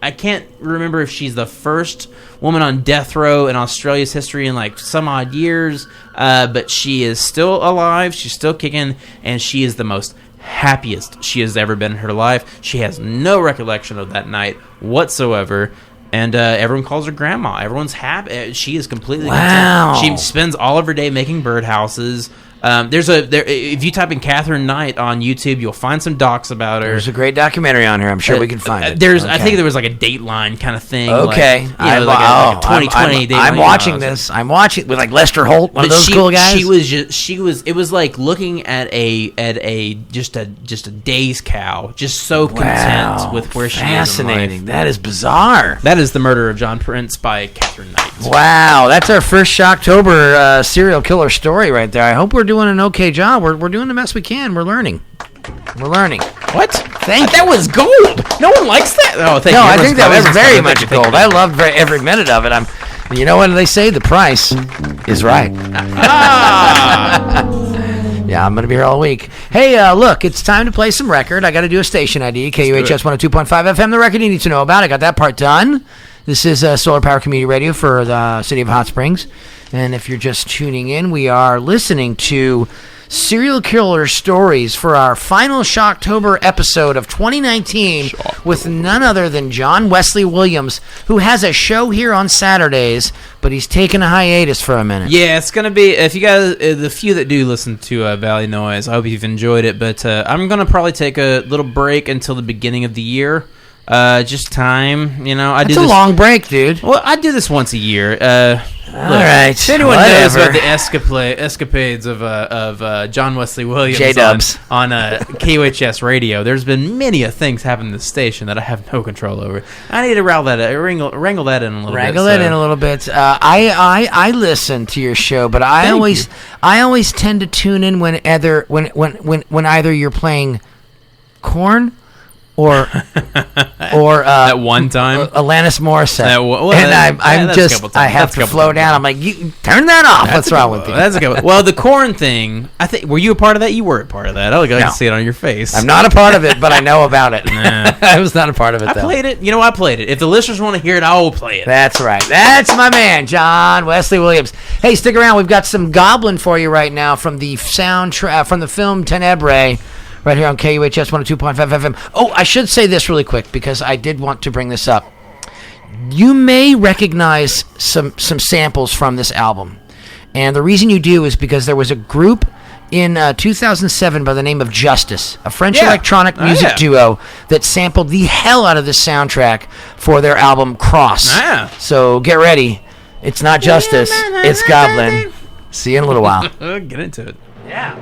[SPEAKER 1] I can't remember if she's the first woman on death row in Australia's history in like some odd years, but she is still alive. She's still kicking, and she is the most happiest she has ever been in her life. She has no recollection of that night whatsoever, and everyone calls her Grandma. Everyone's happy. She is completely content. She spends all of her day making birdhouses. If you type in Katherine Knight on YouTube, you'll find some docs about her.
[SPEAKER 2] There's a great documentary on her. I'm sure we can find it.
[SPEAKER 1] I think there was like a Dateline kind of thing.
[SPEAKER 2] Okay,
[SPEAKER 1] like a 2020.
[SPEAKER 2] I'm watching this. I'm watching with like Lester Holt, one of those cool guys.
[SPEAKER 1] It was like looking at a just a day's cow, just so content with where she is in life.
[SPEAKER 2] Fascinating. That is bizarre.
[SPEAKER 1] That is The Murder of John Prince by Katherine Knight.
[SPEAKER 2] Wow, that's our first Shocktober serial killer story right there. I hope we're doing an okay job. We're doing the best we can. We're learning.
[SPEAKER 1] What?
[SPEAKER 2] Thank you.
[SPEAKER 1] That was gold. No one likes that. Oh, thank you.
[SPEAKER 2] No, I think that was very much gold. I loved every minute of it. You know what they say? The price is right. Yeah, I'm going to be here all week. Hey, look, it's time to play some record. I got to do a station ID, KUHS 102.5 FM. The record you need to know about. I got that part done. This is Solar Power Community Radio for the city of Hot Springs. And if you're just tuning in, we are listening to serial killer stories for our final Shocktober episode of 2019 with none other than John Wesley Williams, who has a show here on Saturdays, but he's taking a hiatus for a minute.
[SPEAKER 1] Yeah, it's going to be, if you guys, the few that do listen to Valley Noise, I hope you've enjoyed it, but I'm going to probably take a little break until the beginning of the year. Just time, you know.
[SPEAKER 2] It's a long break, dude.
[SPEAKER 1] Well, I do this once a year.
[SPEAKER 2] All right.
[SPEAKER 1] If anyone knows about the escapades of John Wesley Williams
[SPEAKER 2] J-dubs
[SPEAKER 1] on KUHS radio, there's been many a things happen in this station that I have no control over. I need to wrangle that in a little bit.
[SPEAKER 2] Wrangle that in a little bit. I listen to your show, but I always tend to tune in when either you're playing Korn or
[SPEAKER 1] at one time
[SPEAKER 2] Alanis Morissette, I have to slow down. I'm like, you turn that off. What's wrong with you?
[SPEAKER 1] That's a good one. Well, the Korn thing, I think, were you a part of that? You were a part of that. I can see it on your face.
[SPEAKER 2] I'm not a part of it, but I know about it. I was not a part of it.
[SPEAKER 1] I played it. You know, I played it. If the listeners want to hear it, I will play it.
[SPEAKER 2] That's right. That's my man, John Wesley Williams. Hey, stick around. We've got some Goblin for you right now from the soundtrack from the film Tenebrae. Right here on KUHS 102.5 FM. Oh, I should say this really quick because I did want to bring this up. You may recognize some samples from this album. And the reason you do is because there was a group in 2007 by the name of Justice, a French electronic music duo that sampled the hell out of this soundtrack for their album Cross. So get ready. It's not Justice. It's Goblin. See you in a little while.
[SPEAKER 1] Get into it.
[SPEAKER 2] Yeah.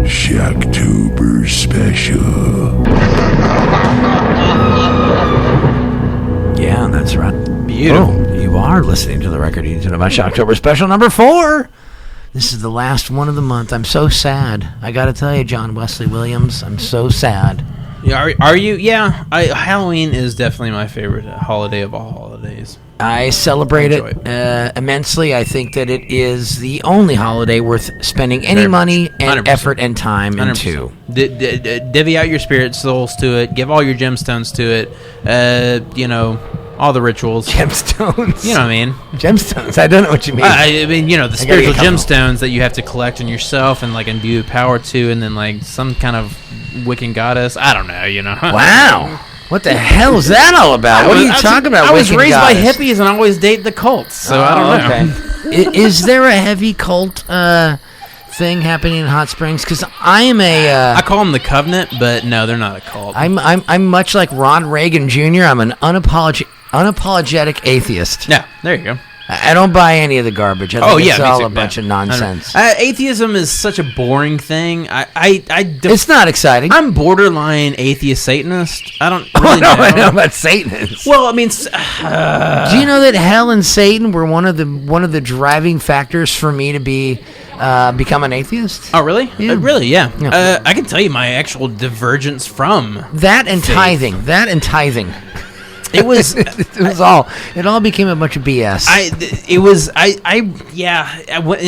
[SPEAKER 3] Shocktober special.
[SPEAKER 2] Yeah, that's right.
[SPEAKER 1] Beautiful.
[SPEAKER 2] Oh, you are listening to the record you need to know about Shocktober special number 4. This is the last one of the month. I'm so sad. I got to tell you, John Wesley Williams, I'm so sad.
[SPEAKER 1] Yeah, are you? Yeah, Halloween is definitely my favorite holiday of all holidays.
[SPEAKER 2] I celebrate it immensely. I think that it is the only holiday worth spending any money and
[SPEAKER 1] 100%.
[SPEAKER 2] effort and time
[SPEAKER 1] 100%.
[SPEAKER 2] into.
[SPEAKER 1] Divvy out your spirit souls to it. Give all your gemstones to it. All the rituals.
[SPEAKER 2] Gemstones.
[SPEAKER 1] You know what I mean?
[SPEAKER 2] Gemstones. I don't know what you mean.
[SPEAKER 1] I mean, the spiritual gemstones that you have to collect on yourself and like imbue power to, and then like some kind of Wiccan goddess. I don't know.
[SPEAKER 2] Wow. What the hell is that all about? What are you talking about?
[SPEAKER 1] I was
[SPEAKER 2] Wiccan
[SPEAKER 1] raised
[SPEAKER 2] goddess?
[SPEAKER 1] by hippies and always date the cults, so I don't know.
[SPEAKER 2] Okay. Is there a heavy cult thing happening in Hot Springs? Because I am
[SPEAKER 1] I call them the Covenant, but no, they're not a cult.
[SPEAKER 2] I'm much like Ron Reagan Jr. I'm an unapologetic atheist.
[SPEAKER 1] Yeah, there you go.
[SPEAKER 2] I don't buy any of the garbage. I think it's all a bunch of nonsense.
[SPEAKER 1] Atheism is such a boring thing.
[SPEAKER 2] It's not exciting.
[SPEAKER 1] I'm borderline atheist Satanist. I don't
[SPEAKER 2] Oh,
[SPEAKER 1] really
[SPEAKER 2] no,
[SPEAKER 1] know.
[SPEAKER 2] I know about Satanists.
[SPEAKER 1] Well, I mean,
[SPEAKER 2] Do you know that hell and Satan were one of the driving factors for me to become an atheist?
[SPEAKER 1] oh, really?
[SPEAKER 2] Yeah.
[SPEAKER 1] Really? Yeah.
[SPEAKER 2] Yeah.
[SPEAKER 1] I can tell you my actual divergence from
[SPEAKER 2] That and
[SPEAKER 1] faith.
[SPEAKER 2] tithing.
[SPEAKER 1] It was.
[SPEAKER 2] It all became a bunch of BS.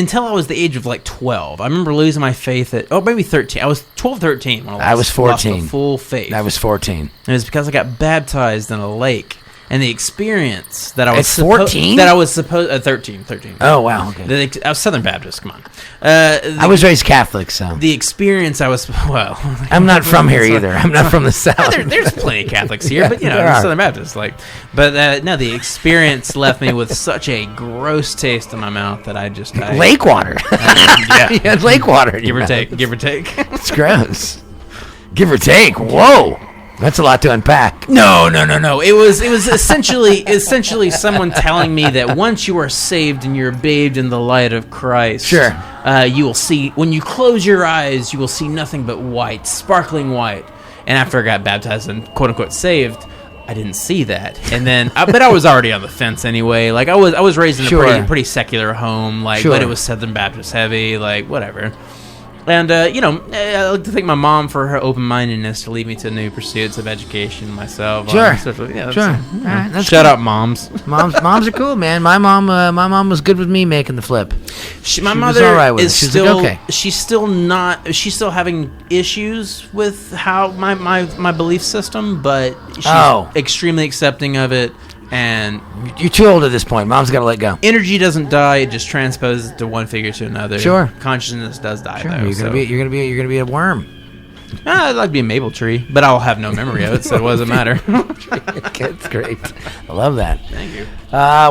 [SPEAKER 1] Until I was the age of like 12. I remember losing my faith at maybe 13. I was 12, 13 when
[SPEAKER 2] I was 14.
[SPEAKER 1] Lost the full faith.
[SPEAKER 2] I was 14.
[SPEAKER 1] And it was because I got baptized in a lake. And the experience that I was
[SPEAKER 2] At 14?
[SPEAKER 1] that I was supposed 13.
[SPEAKER 2] Oh, wow. Okay.
[SPEAKER 1] I was Southern Baptist. Come on.
[SPEAKER 2] I was raised Catholic, so
[SPEAKER 1] The experience I was
[SPEAKER 2] I'm not from here either. I'm not from the South.
[SPEAKER 1] There's plenty of Catholics here, but
[SPEAKER 2] there
[SPEAKER 1] I'm
[SPEAKER 2] are.
[SPEAKER 1] Southern Baptist. No, the experience left me with such a gross taste in my mouth that I
[SPEAKER 2] Lake water.
[SPEAKER 1] yeah,
[SPEAKER 2] You had lake water. in
[SPEAKER 1] give
[SPEAKER 2] your
[SPEAKER 1] or
[SPEAKER 2] mouth.
[SPEAKER 1] take, give or take.
[SPEAKER 2] It's gross. Give or take. Whoa. That's a lot to unpack.
[SPEAKER 1] No. It was essentially someone telling me that once you are saved and you're bathed in the light of Christ,
[SPEAKER 2] Sure.
[SPEAKER 1] You will see, when you close your eyes, you will see nothing but white, sparkling white. And after I got baptized and quote unquote saved, I didn't see that. And then, but I was already on the fence anyway. Like I was raised in a
[SPEAKER 2] Sure.
[SPEAKER 1] pretty secular home,
[SPEAKER 2] Sure.
[SPEAKER 1] but it was Southern Baptist heavy, whatever. And, I like to thank my mom for her open-mindedness to lead me to new pursuits of education myself.
[SPEAKER 2] Sure.
[SPEAKER 1] Sure.
[SPEAKER 2] All right, that's
[SPEAKER 1] Shut up, moms.
[SPEAKER 2] Moms are cool, man. My mom was good with me making the flip.
[SPEAKER 1] My
[SPEAKER 2] was
[SPEAKER 1] mother
[SPEAKER 2] all right with
[SPEAKER 1] is
[SPEAKER 2] it. She was
[SPEAKER 1] still,
[SPEAKER 2] like, okay.
[SPEAKER 1] she's still having issues with how my belief system, but she's extremely accepting of it. And
[SPEAKER 2] You're too old at this point. Mom's got to let go.
[SPEAKER 1] energy doesn't die; it just transposes to one figure to another.
[SPEAKER 2] Sure.
[SPEAKER 1] Consciousness does die,
[SPEAKER 2] Sure,
[SPEAKER 1] though.
[SPEAKER 2] you're gonna be a worm.
[SPEAKER 1] I'd like to be a maple tree, but I'll have no memory of it, so it doesn't matter.
[SPEAKER 2] That's great. I love that.
[SPEAKER 1] Thank you.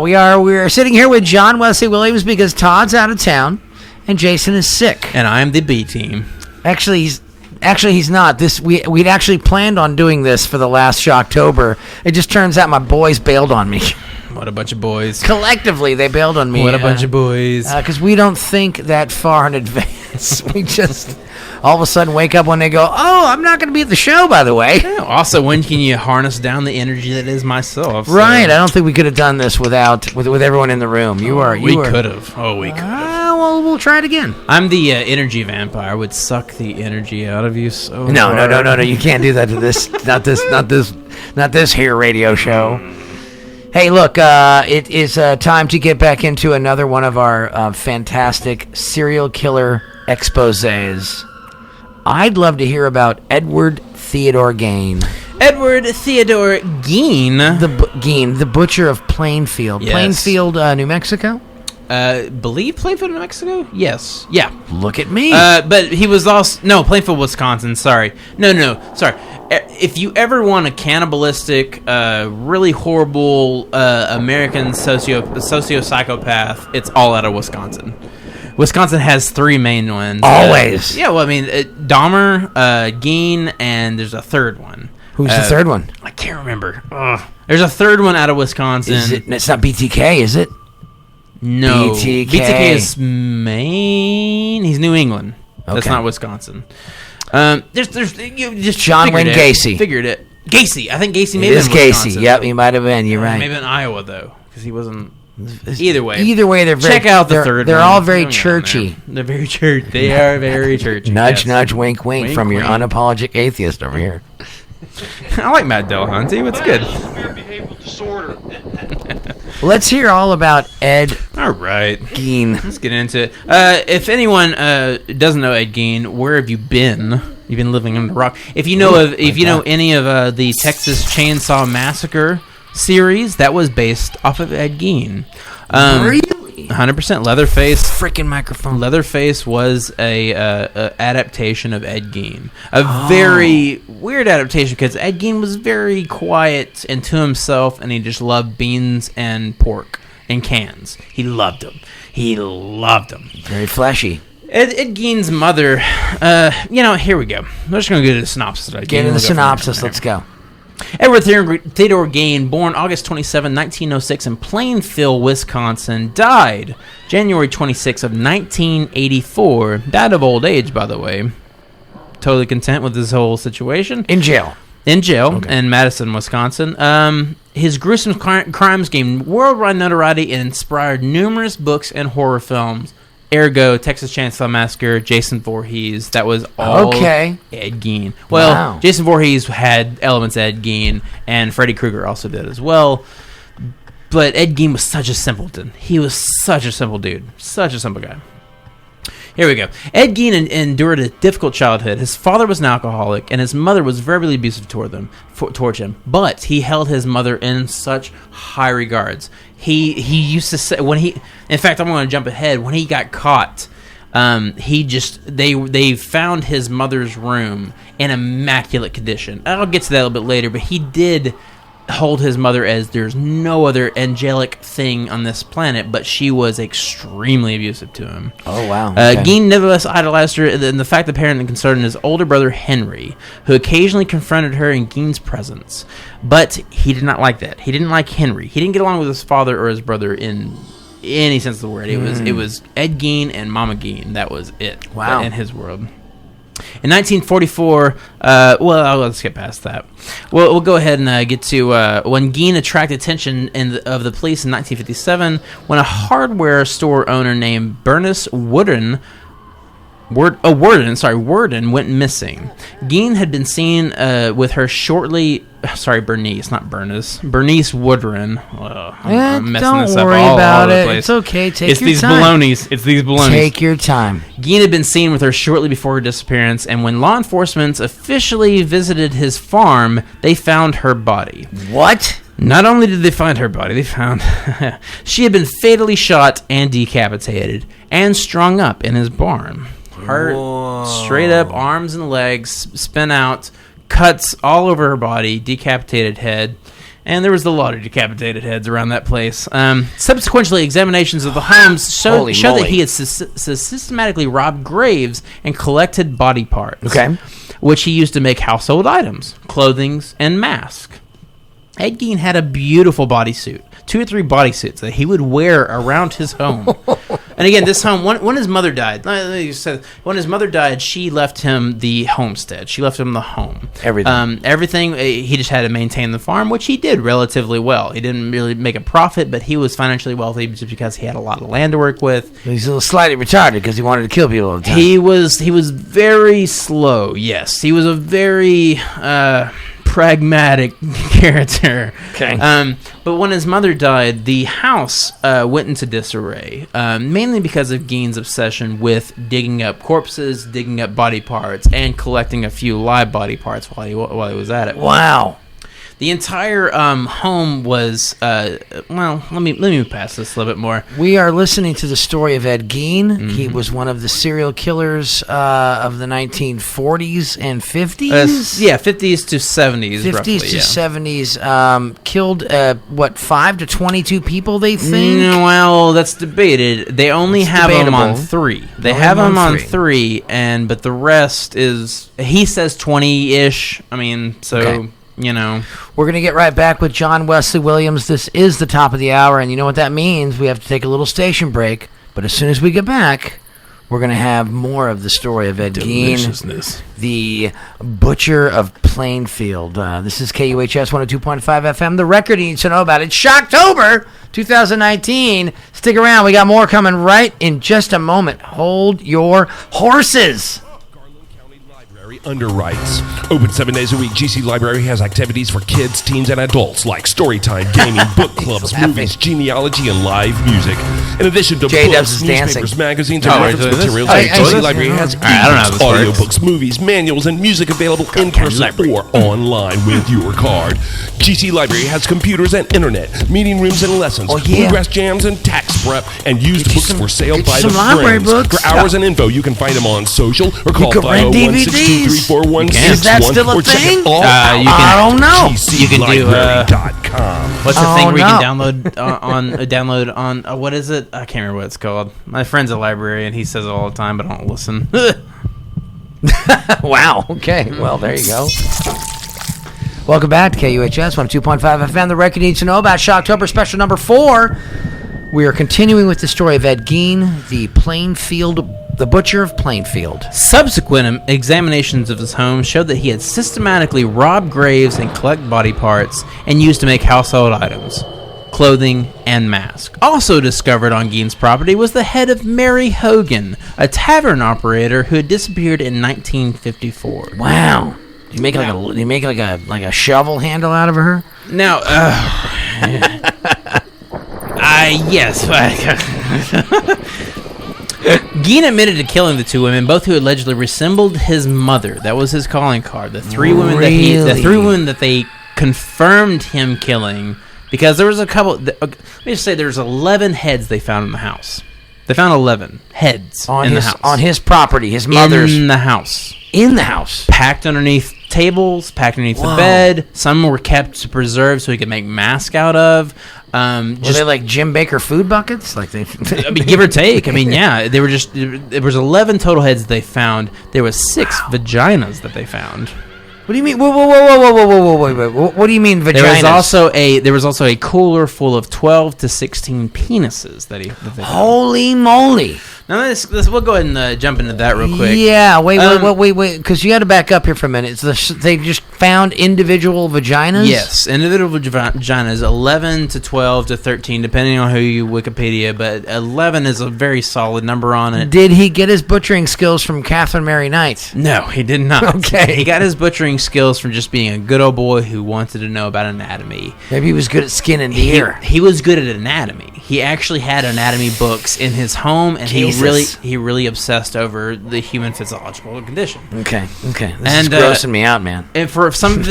[SPEAKER 2] We are sitting here with John Wesley Williams because Todd's out of town and Jason is sick.
[SPEAKER 1] And I'm the B team.
[SPEAKER 2] Actually, he's not. We'd actually planned on doing this for the last Shocktober. It just turns out my boys bailed on me.
[SPEAKER 1] What a bunch of boys.
[SPEAKER 2] Collectively, they bailed on me.
[SPEAKER 1] What a bunch of boys.
[SPEAKER 2] Because we don't think that far in advance. We just all of a sudden wake up when they go, "Oh, I'm not going to be at the show, by the way."
[SPEAKER 1] Yeah, also, when can you harness down the energy that is myself? So.
[SPEAKER 2] Right. I don't think we could have done this with everyone in the room. We
[SPEAKER 1] could have. Oh, we could have.
[SPEAKER 2] Well, we'll try it again.
[SPEAKER 1] I'm the energy vampire. I would suck the energy out of you so
[SPEAKER 2] No.
[SPEAKER 1] hard.
[SPEAKER 2] You can't do that to this. Not this here radio show. Hey, look, it is time to get back into another one of our fantastic serial killer exposés. I'd love to hear about Edward Theodore Gein.
[SPEAKER 1] Edward Theodore Gein.
[SPEAKER 2] Gein, the butcher of Plainfield.
[SPEAKER 1] Yes.
[SPEAKER 2] Plainfield, New Mexico?
[SPEAKER 1] Believe Plainfield, New Mexico? Yes. Yeah.
[SPEAKER 2] Look at me.
[SPEAKER 1] But he was also... No, Plainfield, Wisconsin. Sorry. No. Sorry. If you ever want a cannibalistic, really horrible American socio-psychopath, it's all out of Wisconsin. Wisconsin has three main ones.
[SPEAKER 2] Always.
[SPEAKER 1] Yeah, well, I mean, Dahmer, Gein, and there's a third one.
[SPEAKER 2] Who's the third one?
[SPEAKER 1] I can't remember. There's a third one out of Wisconsin.
[SPEAKER 2] It's not BTK, is it?
[SPEAKER 1] No.
[SPEAKER 2] BTK.
[SPEAKER 1] BTK is Maine. He's New England. That's
[SPEAKER 2] Okay.
[SPEAKER 1] not Wisconsin. There's you just
[SPEAKER 2] John
[SPEAKER 1] figured
[SPEAKER 2] Wayne
[SPEAKER 1] it.
[SPEAKER 2] Gacy.
[SPEAKER 1] Figured it. Gacy. I think Gacy
[SPEAKER 2] It
[SPEAKER 1] maybe
[SPEAKER 2] is
[SPEAKER 1] in
[SPEAKER 2] Gacy.
[SPEAKER 1] Wisconsin.
[SPEAKER 2] Yep, he might have been. You're right.
[SPEAKER 1] Maybe in Iowa though, because he wasn't. Either way,
[SPEAKER 2] they're very,
[SPEAKER 1] check out the third.
[SPEAKER 2] They're
[SPEAKER 1] one.
[SPEAKER 2] all very
[SPEAKER 1] They're
[SPEAKER 2] churchy.
[SPEAKER 1] very church. They are very churchy.
[SPEAKER 2] Nudge,
[SPEAKER 1] yes.
[SPEAKER 2] nudge, wink, wink,
[SPEAKER 1] Wink,
[SPEAKER 2] from your
[SPEAKER 1] wink.
[SPEAKER 2] unapologetic atheist over here.
[SPEAKER 1] I like Matt Dillahunty. What's good?
[SPEAKER 4] Behavioral disorder.
[SPEAKER 2] Let's hear all about Ed
[SPEAKER 1] All right.
[SPEAKER 2] Gein.
[SPEAKER 1] Let's get into it. If anyone doesn't know Ed Gein, where have you been? You've been living under a rock. If you know any of the Texas Chainsaw Massacre series, that was based off of Ed Gein.
[SPEAKER 2] Really?
[SPEAKER 1] 100% Leatherface.
[SPEAKER 2] Freaking microphone.
[SPEAKER 1] Leatherface was a adaptation of Ed Gein. A very weird adaptation because Ed Gein was very quiet and to himself, and he just loved beans and pork in cans. He loved them.
[SPEAKER 2] Very flashy.
[SPEAKER 1] Ed Gein's mother, here we go. I'm just going to get a synopsis.
[SPEAKER 2] Get in the synopsis. Let's go.
[SPEAKER 1] Edward Theodore Gein, born August 27, 1906 in Plainfield, Wisconsin, died January 26 of 1984. Died of old age, by the way. Totally content with this whole situation.
[SPEAKER 2] In jail
[SPEAKER 1] in Madison, Wisconsin. His gruesome crimes gained worldwide notoriety and inspired numerous books and horror films. Ergo, Texas Chainsaw Massacre, Jason Voorhees. That was all Ed Gein. Well, wow. Jason Voorhees had elements of Ed Gein, and Freddy Krueger also did as well. But Ed Gein was such a simpleton. He was such a simple dude. Such a simple guy. Here we go. Ed Gein endured a difficult childhood. His father was an alcoholic, and his mother was very abusive towards him. But he held his mother in such high regards. He used to say in fact, I'm going to jump ahead. When he got caught, they found his mother's room in immaculate condition. I'll get to that a little bit later, but he did hold his mother as there's no other angelic thing on this planet, but she was extremely abusive to him.
[SPEAKER 2] Oh, wow. Okay.
[SPEAKER 1] Gein nevertheless idolized her, and the fact the parent concerned his older brother Henry, who occasionally confronted her in Gein's presence. But he did not like that. He didn't like Henry. He didn't get along with his father or his brother in any sense of the word. It was Ed Gein and Mama Gein. That was it.
[SPEAKER 2] Wow.
[SPEAKER 1] In his world. In 1944, let's get past that. We'll go ahead and get to when Gein attracted attention of the police in 1957 when a hardware store owner named Bernice Worden went missing. Gein had been seen with her shortly. Sorry, Bernice, not Bernice. Bernice Woodron. I'm messing this up all over the place. Don't worry about it.
[SPEAKER 2] It's okay. Take your time.
[SPEAKER 1] It's these balonies.
[SPEAKER 2] Take your time.
[SPEAKER 1] Gein had been seen with her shortly before her disappearance, and when law enforcement officially visited his farm, they found her body.
[SPEAKER 2] What?
[SPEAKER 1] Not only did they find her body, they found she had been fatally shot and decapitated and strung up in his barn. Her straight up arms and legs spin out, cuts all over her body, decapitated head, and there was a lot of decapitated heads around that place. Subsequently, examinations of the homes show that he had systematically robbed graves and collected body parts, which he used to make household items, clothing, and masks. Ed Gein had a beautiful bodysuit, 2 or 3 bodysuits that he would wear around his home. And again, this home, when his mother died, she left him the homestead. She left him the home. Everything. He just had to maintain the farm, which he did relatively well. He didn't really make a profit, but he was financially wealthy just because he had a lot of land to work with.
[SPEAKER 2] He's a little slightly retarded because he wanted to kill people all the time.
[SPEAKER 1] He was very slow, yes. He was a very pragmatic character.
[SPEAKER 2] Okay.
[SPEAKER 1] But when his mother died, the house went into disarray, mainly because of Gein's obsession with digging up corpses, digging up body parts, and collecting a few live body parts while he was at it.
[SPEAKER 2] Wow.
[SPEAKER 1] The entire home was, let me pass this a little bit more.
[SPEAKER 2] We are listening to the story of Ed Gein. Mm-hmm. He was one of the serial killers of the 1940s and 50s?
[SPEAKER 1] 50s to 70s,
[SPEAKER 2] 50s
[SPEAKER 1] roughly,
[SPEAKER 2] to 70s. Killed, 5 to 22 people, they think?
[SPEAKER 1] Well, that's debated. They only have him on 3. They have him on 3, but the rest is, he says 20-ish. I mean, so... Okay. You know,
[SPEAKER 2] we're going to get right back with John Wesley Williams. This is the top of the hour, and you know what that means. We have to take a little station break, but as soon as we get back, we're going to have more of the story of Ed Gein, the butcher of Plainfield. This is KUHS 102.5 FM. The record you need to know about it. Shocktober 2019. Stick around. We got more coming right in just a moment. Hold your horses.
[SPEAKER 5] Underwrites. Open 7 days a week, GC Library has activities for kids, teens, and adults like storytime, gaming, book clubs, movies, genealogy, and live music. In addition to books, newspapers, magazines, and reference materials, GC Library has ebooks, audiobooks, movies, manuals, and music available in person or online with your card. GC Library has computers and internet, meeting rooms and lessons, bluegrass jams and tax prep, and used books for sale by the friends. For hours and info, you can find them on social or call 501-623 833-416-1041.
[SPEAKER 2] Is that still a
[SPEAKER 5] Or check
[SPEAKER 2] thing?
[SPEAKER 5] it all out
[SPEAKER 1] you can-
[SPEAKER 2] I don't know.
[SPEAKER 1] You can do,
[SPEAKER 5] GClibrary.com.
[SPEAKER 1] What's the thing where you
[SPEAKER 2] no.
[SPEAKER 1] can download on what is it? I can't remember what it's called. My friend's a librarian. He says it all the time, but I don't listen.
[SPEAKER 2] Wow. Okay. Well, there you go. Welcome back to KUHS 102.5 FM. The record needs to know about Shocktober special number 4. We are continuing with the story of Ed Gein, the butcher of Plainfield.
[SPEAKER 1] Subsequent examinations of his home showed that he had systematically robbed graves and collect body parts and used to make household items, clothing, and masks. Also discovered on Gein's property was the head of Mary Hogan, a tavern operator who had disappeared in 1954.
[SPEAKER 2] Wow. You make like a shovel handle out of her?
[SPEAKER 1] Now, yes. Gein admitted to killing the two women, both who allegedly resembled his mother. That was his calling card. The three women that they confirmed him killing, because there was a couple. Let me just say, there's 11 heads they found in the house. They found 11 heads in the house
[SPEAKER 2] on his property, his mother's
[SPEAKER 1] in the house.
[SPEAKER 2] In the house,
[SPEAKER 1] packed underneath tables, packed underneath the bed. Some were kept to preserve so he could make masks out of.
[SPEAKER 2] Were they like Jim Baker food buckets? Like they,
[SPEAKER 1] I mean, give or take. I mean, yeah, they were just. There was 11 total heads that they found. There was 6 vaginas that they found.
[SPEAKER 2] What do you mean? Whoa! What do you mean vaginas?
[SPEAKER 1] There was also a cooler full of 12 to 16 penises that they found.
[SPEAKER 2] Holy moly!
[SPEAKER 1] Now we'll go ahead and jump into that real quick.
[SPEAKER 2] Yeah, wait, because you got to back up here for a minute. They just found individual vaginas?
[SPEAKER 1] Yes, individual vaginas, 11 to 12 to 13, depending on who you Wikipedia, but 11 is a very solid number on it.
[SPEAKER 2] Did he get his butchering skills from Katherine Knight?
[SPEAKER 1] No, he did not.
[SPEAKER 2] Okay.
[SPEAKER 1] He got his butchering skills from just being a good old boy who wanted to know about anatomy.
[SPEAKER 2] Maybe he was good at skin and deer.
[SPEAKER 1] He was good at anatomy. He actually had anatomy books in his home, and he really obsessed over the human physiological condition.
[SPEAKER 2] Okay. This is grossing me out, man.
[SPEAKER 1] And for some of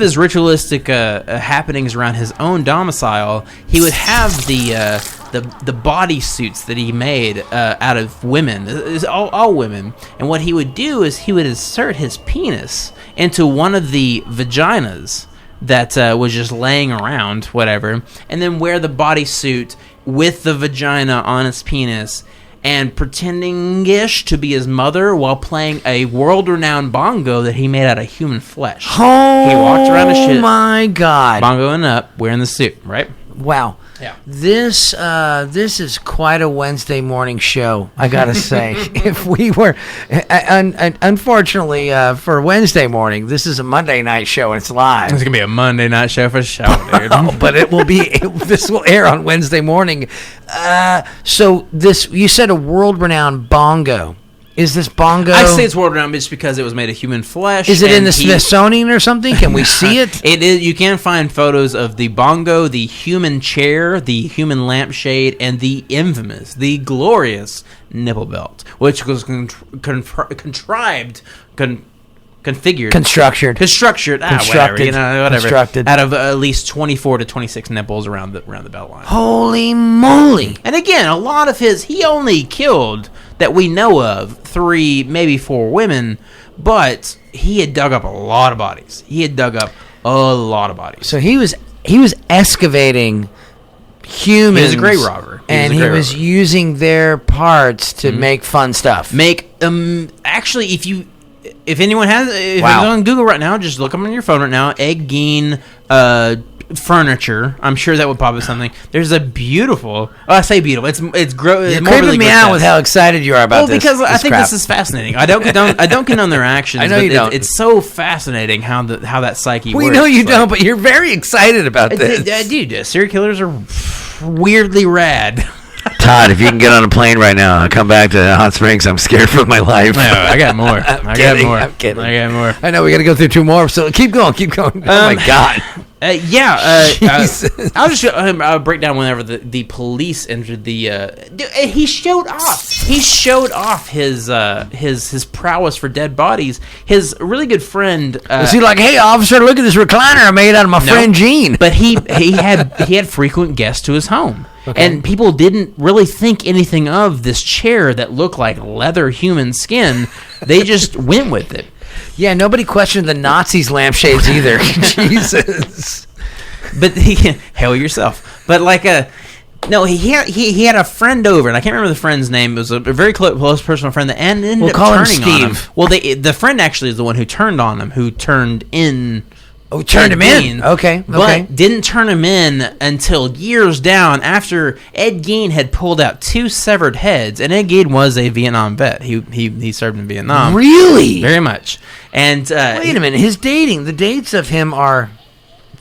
[SPEAKER 1] his ritualistic happenings around his own domicile, he would have the body suits that he made out of women, all women. And what he would do is he would insert his penis into one of the vaginas that was just laying around, whatever, and then wear the bodysuit with the vagina on his penis and pretending-ish to be his mother while playing a world-renowned bongo that he made out of human flesh.
[SPEAKER 2] Oh,
[SPEAKER 1] he walked around his shit.
[SPEAKER 2] My God.
[SPEAKER 1] Bongoing up, wearing the suit, right?
[SPEAKER 2] Wow.
[SPEAKER 1] Yeah.
[SPEAKER 2] This is quite a Wednesday morning show, I gotta say. If we were, unfortunately for Wednesday morning, this is a Monday night show and it's live.
[SPEAKER 1] It's gonna be a Monday night show for sure, dude.
[SPEAKER 2] But it will be. This will air on Wednesday morning. So you said a world-renowned bongo. Is this bongo?
[SPEAKER 1] I say it's world-renowned just because it was made of human flesh.
[SPEAKER 2] Is it in the Smithsonian or something? Can we see it?
[SPEAKER 1] It is. You can find photos of the bongo, the human chair, the human lampshade, and the infamous, the glorious nipple belt, which was configured.
[SPEAKER 2] Constructed.
[SPEAKER 1] Out of at least 24 to 26 nipples around the belt line.
[SPEAKER 2] Holy moly!
[SPEAKER 1] And again, a lot of he only killed, that we know of, 3, maybe 4 women, but he had dug up a lot of bodies. So
[SPEAKER 2] he was excavating humans.
[SPEAKER 1] He was a grave robber.
[SPEAKER 2] And he was using their parts to make fun stuff.
[SPEAKER 1] Actually, if anyone has, if it's on Google right now, just look up on your phone right now. Ed Gein furniture. I'm sure that would pop up something. There's a beautiful. Oh, I say beautiful. It's
[SPEAKER 2] You're creeping me out with how excited you are about this.
[SPEAKER 1] Well, because I think this is fascinating. I don't condone their actions.
[SPEAKER 2] I know you don't.
[SPEAKER 1] It's so fascinating how that psyche works.
[SPEAKER 2] We know you don't, but you're very excited about this.
[SPEAKER 1] Dude, serial killers are weirdly rad.
[SPEAKER 2] Todd, if you can get on a plane right now and come back to Hot Springs, I'm scared for my life.
[SPEAKER 1] No, I got more.
[SPEAKER 2] I'm kidding.
[SPEAKER 1] I got more.
[SPEAKER 2] I know, we got to go through 2 more, so keep going. Oh, my God.
[SPEAKER 1] I'll just break down whenever the police entered the. He showed off his prowess for dead bodies. His really good friend.
[SPEAKER 2] Was he like, "Hey, officer, look at this recliner I made out of my friend Gein"?
[SPEAKER 1] But he had frequent guests to his home. Okay. And people didn't really think anything of this chair that looked like leather human skin. They just went with it.
[SPEAKER 2] Yeah, nobody questioned the Nazis' lampshades either. Jesus.
[SPEAKER 1] But hell yourself. But no, he had a friend over, and I can't remember the friend's name. It was a very close personal friend that ended up turning on him. Well, the friend actually is the one who turned on him, who turned in.
[SPEAKER 2] Oh, turned him in. Okay.
[SPEAKER 1] But didn't turn him in until years down after Ed Gein had pulled out 2 severed heads, and Ed Gein was a Vietnam vet. He served in Vietnam.
[SPEAKER 2] Really?
[SPEAKER 1] Very much. And
[SPEAKER 2] wait a minute, the dates of him are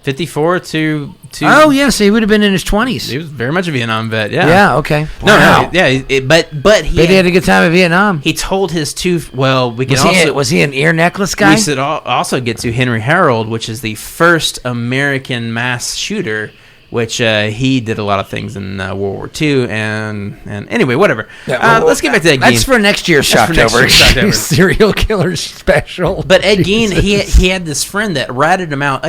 [SPEAKER 1] 54 to.
[SPEAKER 2] Oh yes, he would have been in his 20s.
[SPEAKER 1] He was very much a Vietnam vet. Yeah.
[SPEAKER 2] Yeah. Okay.
[SPEAKER 1] No. Yeah. But he
[SPEAKER 2] had a good time in Vietnam.
[SPEAKER 1] He told his 2. Well, we can
[SPEAKER 2] was he an ear necklace guy?
[SPEAKER 1] We should also get to Henry Harold, which is the first American mass shooter. Which he did a lot of things in World War II, and anyway, whatever. Yeah, let's get back to Ed Gein.
[SPEAKER 2] That's for next year's Shocktober. Serial killer special.
[SPEAKER 1] But Ed Gein, he had this friend that ratted him out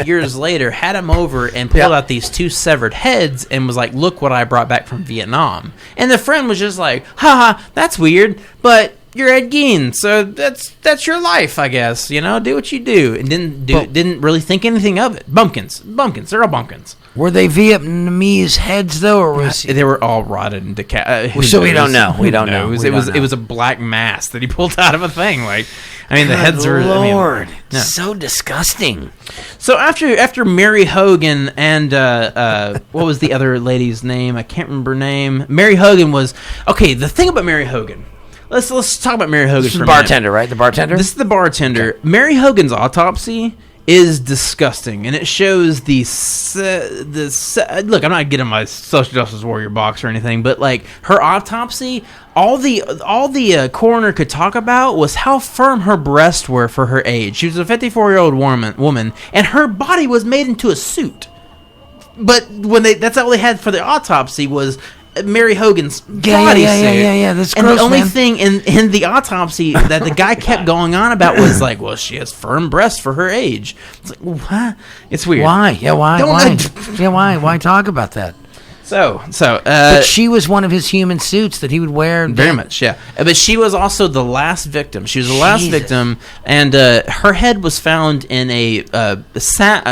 [SPEAKER 1] years later, had him over and pulled out these 2 severed heads and was like, "Look what I brought back from Vietnam." And the friend was just like, "Haha, that's weird, but you're Ed Gein, so that's your life, I guess. Do what you do," and didn't really think anything of it. Bumpkins, they're all bumpkins.
[SPEAKER 2] Were they Vietnamese heads though, or was
[SPEAKER 1] they were all rotted and decayed?
[SPEAKER 2] So we don't know. We don't know.
[SPEAKER 1] It was a black mass that he pulled out of a thing. The heads are.
[SPEAKER 2] Lord, so disgusting.
[SPEAKER 1] So after Mary Hogan and what was the other lady's name? I can't remember her name. Mary Hogan was okay. The thing about Mary Hogan. Let's talk about Mary Hogan for a minute.
[SPEAKER 2] The bartender, right? The bartender?
[SPEAKER 1] This is the bartender. Okay. Mary Hogan's autopsy is disgusting, and it shows look, I'm not getting my social justice warrior box or anything, but her autopsy, all the coroner could talk about was how firm her breasts were for her age. She was a 54-year-old woman, and her body was made into a suit. But that's all they had for the autopsy was Mary Hogan's body suit.
[SPEAKER 2] Yeah. That's gross,
[SPEAKER 1] and the only thing in the autopsy that the guy kept going on about was well, she has firm breasts for her age. It's what? It's weird.
[SPEAKER 2] Why? Yeah, why? Why talk about that?
[SPEAKER 1] But
[SPEAKER 2] she was one of his human suits that he would wear.
[SPEAKER 1] Very much, yeah. But she was also the last victim. She was the last victim, and her head was found in a sack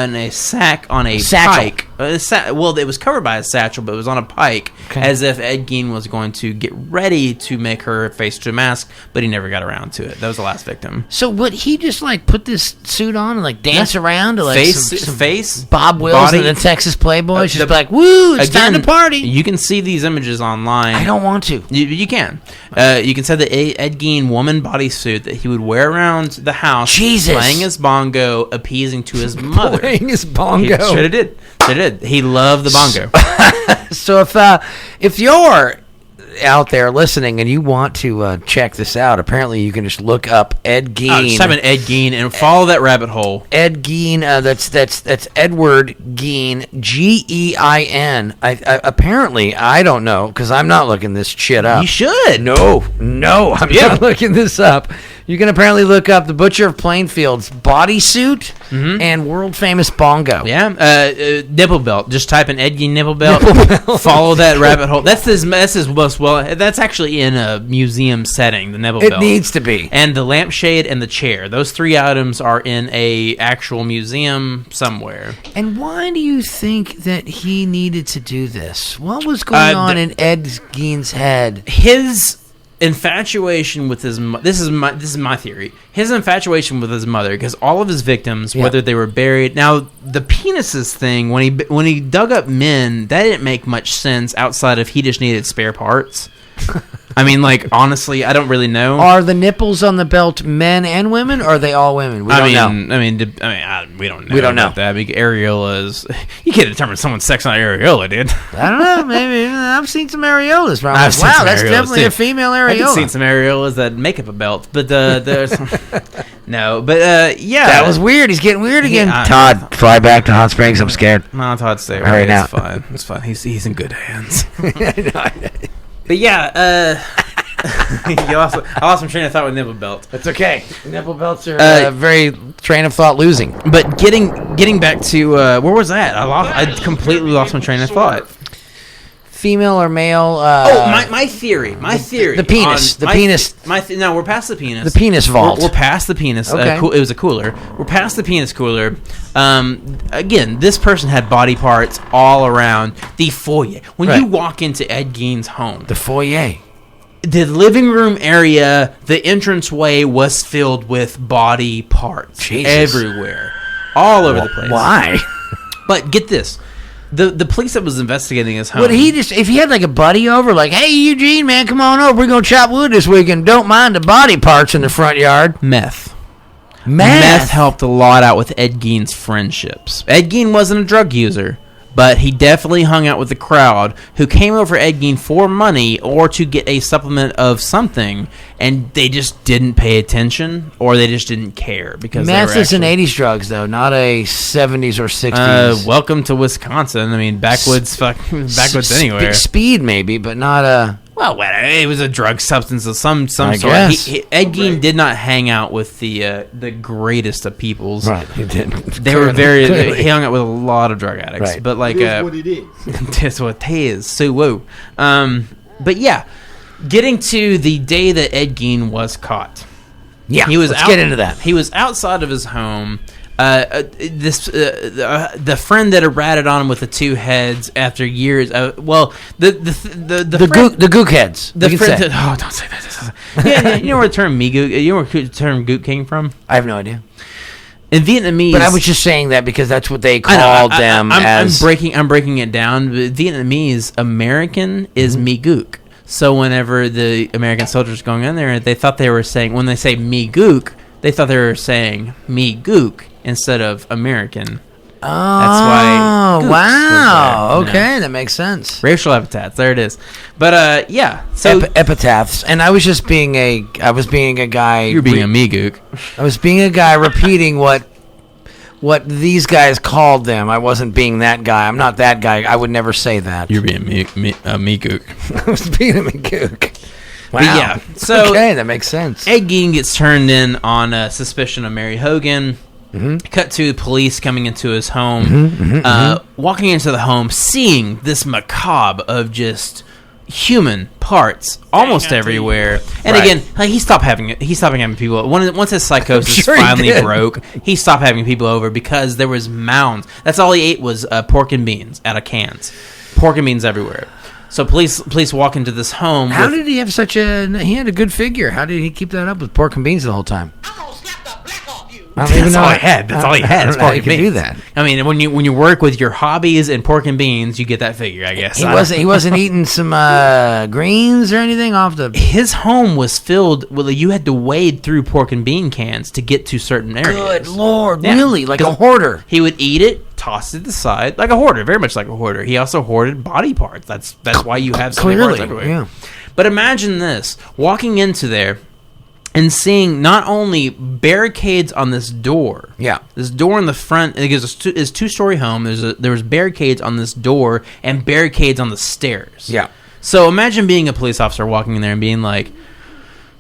[SPEAKER 1] on a pike. Well, it was covered by a satchel, but it was on a pike, as if Ed Gein was going to get ready to make her face to a mask, but he never got around to it. That was the last victim.
[SPEAKER 2] So would he just put this suit on and dance around to
[SPEAKER 1] face
[SPEAKER 2] Bob Wills and the Texas Playboy? Just woo, it's time to party.
[SPEAKER 1] You can see these images online.
[SPEAKER 2] I don't want to.
[SPEAKER 1] You can. You can see the Ed Gein woman bodysuit that he would wear around the house, playing his bongo, appeasing to his mother.
[SPEAKER 2] Playing his bongo.
[SPEAKER 1] He sure did. He loved the bongo.
[SPEAKER 2] So if you're out there listening and you want to check this out, apparently you can just look up Ed Gein.
[SPEAKER 1] Just type in Ed Gein and follow that rabbit hole.
[SPEAKER 2] Ed Gein. That's Edward Gein. Gein. Apparently, I don't know because I'm not looking this shit up.
[SPEAKER 1] You should.
[SPEAKER 2] No, I'm not looking this up. You can apparently look up the Butcher of Plainfield's bodysuit and world famous bongo.
[SPEAKER 1] Yeah, nipple belt. Just type in Ed Gein nipple belt. Follow that rabbit hole. That's his most well. That's actually in a museum setting. The nipple belt.
[SPEAKER 2] It needs to be.
[SPEAKER 1] And the lampshade and the chair. Those 3 items are in a actual museum somewhere.
[SPEAKER 2] And why do you think that he needed to do this? What was going on in Ed Gein's head?
[SPEAKER 1] His infatuation with his this is my theory. His infatuation with his mother, because all of his victims, whether they were buried, now the penises thing, when he dug up men, that didn't make much sense outside of he just needed spare parts. I mean, honestly, I don't really know.
[SPEAKER 2] Are the nipples on the belt men and women, or are they all women? We don't know.
[SPEAKER 1] We don't know. We don't know that. Areolas, you can't determine someone's sex on areola, dude.
[SPEAKER 2] I don't know. Maybe I've seen some areolas. Wow, that's definitely a female areola.
[SPEAKER 1] I've seen some areolas that make up a belt, but there's no. But yeah,
[SPEAKER 2] that was weird. He's getting weird again. Todd, fly back to Hot Springs. I'm scared.
[SPEAKER 1] No, Todd, stay right now. It's fine. It's fine. He's in good hands. But yeah, I lost my train of thought with nipple belt.
[SPEAKER 2] That's okay. Nipple belts are very train of thought losing.
[SPEAKER 1] But getting back to where was that? I completely lost my train of thought.
[SPEAKER 2] female or male?
[SPEAKER 1] My theory.
[SPEAKER 2] The penis.
[SPEAKER 1] No, we're past the penis.
[SPEAKER 2] The penis vault.
[SPEAKER 1] We're past the penis.
[SPEAKER 2] Okay.
[SPEAKER 1] It was a cooler. We're past the penis cooler. Again, this person had body parts all around the foyer. When you walk into Ed Gein's home,
[SPEAKER 2] the foyer,
[SPEAKER 1] the living room area, the entranceway was filled with body parts everywhere, all over the place.
[SPEAKER 2] Why?
[SPEAKER 1] But get this. The police that was investigating his home.
[SPEAKER 2] Would he just, if he had like a buddy over, like, hey, Eugene, man, come on over. We're going to chop wood this weekend. Don't mind the body parts in the front yard.
[SPEAKER 1] Meth helped a lot out with Ed Gein's friendships. Ed Gein wasn't a drug user, but he definitely hung out with the crowd who came over Ed Gein for money or to get a supplement of something, and they just didn't pay attention or they just didn't care because
[SPEAKER 2] meth is an 80s drugs, though, not a 70s or 60s.
[SPEAKER 1] Welcome to Wisconsin. I mean, backwoods anywhere.
[SPEAKER 2] Speed, maybe, but not a...
[SPEAKER 1] Well, it was a drug substance of some sort.
[SPEAKER 2] Guess.
[SPEAKER 1] Ed Gein did not hang out with the greatest of peoples.
[SPEAKER 2] Right, he didn't.
[SPEAKER 1] They were he hung out with a lot of drug addicts.
[SPEAKER 2] Right.
[SPEAKER 1] But like,
[SPEAKER 4] It is what it is.
[SPEAKER 1] that's what it is. So whoa. But yeah, getting to the day that Ed Gein was caught.
[SPEAKER 2] Yeah,
[SPEAKER 1] let's
[SPEAKER 2] get into that.
[SPEAKER 1] He was outside of his home. The friend that had ratted on him with the two heads after years. The
[SPEAKER 2] gook heads.
[SPEAKER 1] The friend. Don't say that. Yeah, you know where the term gook. You know where the term gook came from?
[SPEAKER 2] I have no idea.
[SPEAKER 1] In Vietnamese,
[SPEAKER 2] but I was just saying that because that's what they called them.
[SPEAKER 1] I'm breaking it down. But Vietnamese American is me gook. So whenever the American soldiers going in there, they thought they were saying, when they say me gook, they thought they were saying me gook instead of American.
[SPEAKER 2] Oh,
[SPEAKER 1] that's why.
[SPEAKER 2] Wow. Okay, that makes sense.
[SPEAKER 1] Racial epithets. There it is. But yeah. So
[SPEAKER 2] epitaphs. And I was just being a guy.
[SPEAKER 1] You're being a me gook.
[SPEAKER 2] I was being a guy repeating what these guys called them. I wasn't being that guy. I'm not that guy. I would never say that.
[SPEAKER 1] You're being me gook.
[SPEAKER 2] I was being a me gook. Wow.
[SPEAKER 1] But yeah. So
[SPEAKER 2] okay, that makes sense.
[SPEAKER 1] Ed Gein gets turned in on suspicion of Mary Hogan. Mm-hmm. Cut to police coming into his home, walking into the home, seeing this macabre of just human parts almost everywhere. And again, like, he stopped having people. Once his psychosis finally broke, he stopped having people over because there was mounds. That's all he ate was pork and beans out of cans. Pork and beans everywhere. So police walk into this home.
[SPEAKER 2] How did he have he had a good figure. How did he keep that up with pork and beans the whole time?
[SPEAKER 1] That's all I had. That's all he had.
[SPEAKER 2] That's all you can do that.
[SPEAKER 1] I mean, when you work with your hobbies and pork and beans, you get that figure, I guess.
[SPEAKER 2] He wasn't eating some greens or anything off the.
[SPEAKER 1] His home was filled. Well, you had to wade through pork and bean cans to get to certain areas.
[SPEAKER 2] Good Lord, really? Like a hoarder.
[SPEAKER 1] He would eat it, toss it to the side, like a hoarder, very much like a hoarder. He also hoarded body parts. That's why you have so many parts everywhere.
[SPEAKER 2] Yeah.
[SPEAKER 1] But imagine this: walking into there and seeing not only barricades on this door.
[SPEAKER 2] Yeah.
[SPEAKER 1] This door in the front, it's a two-story home. There was barricades on this door and barricades on the stairs.
[SPEAKER 2] Yeah.
[SPEAKER 1] So imagine being a police officer walking in there and being like,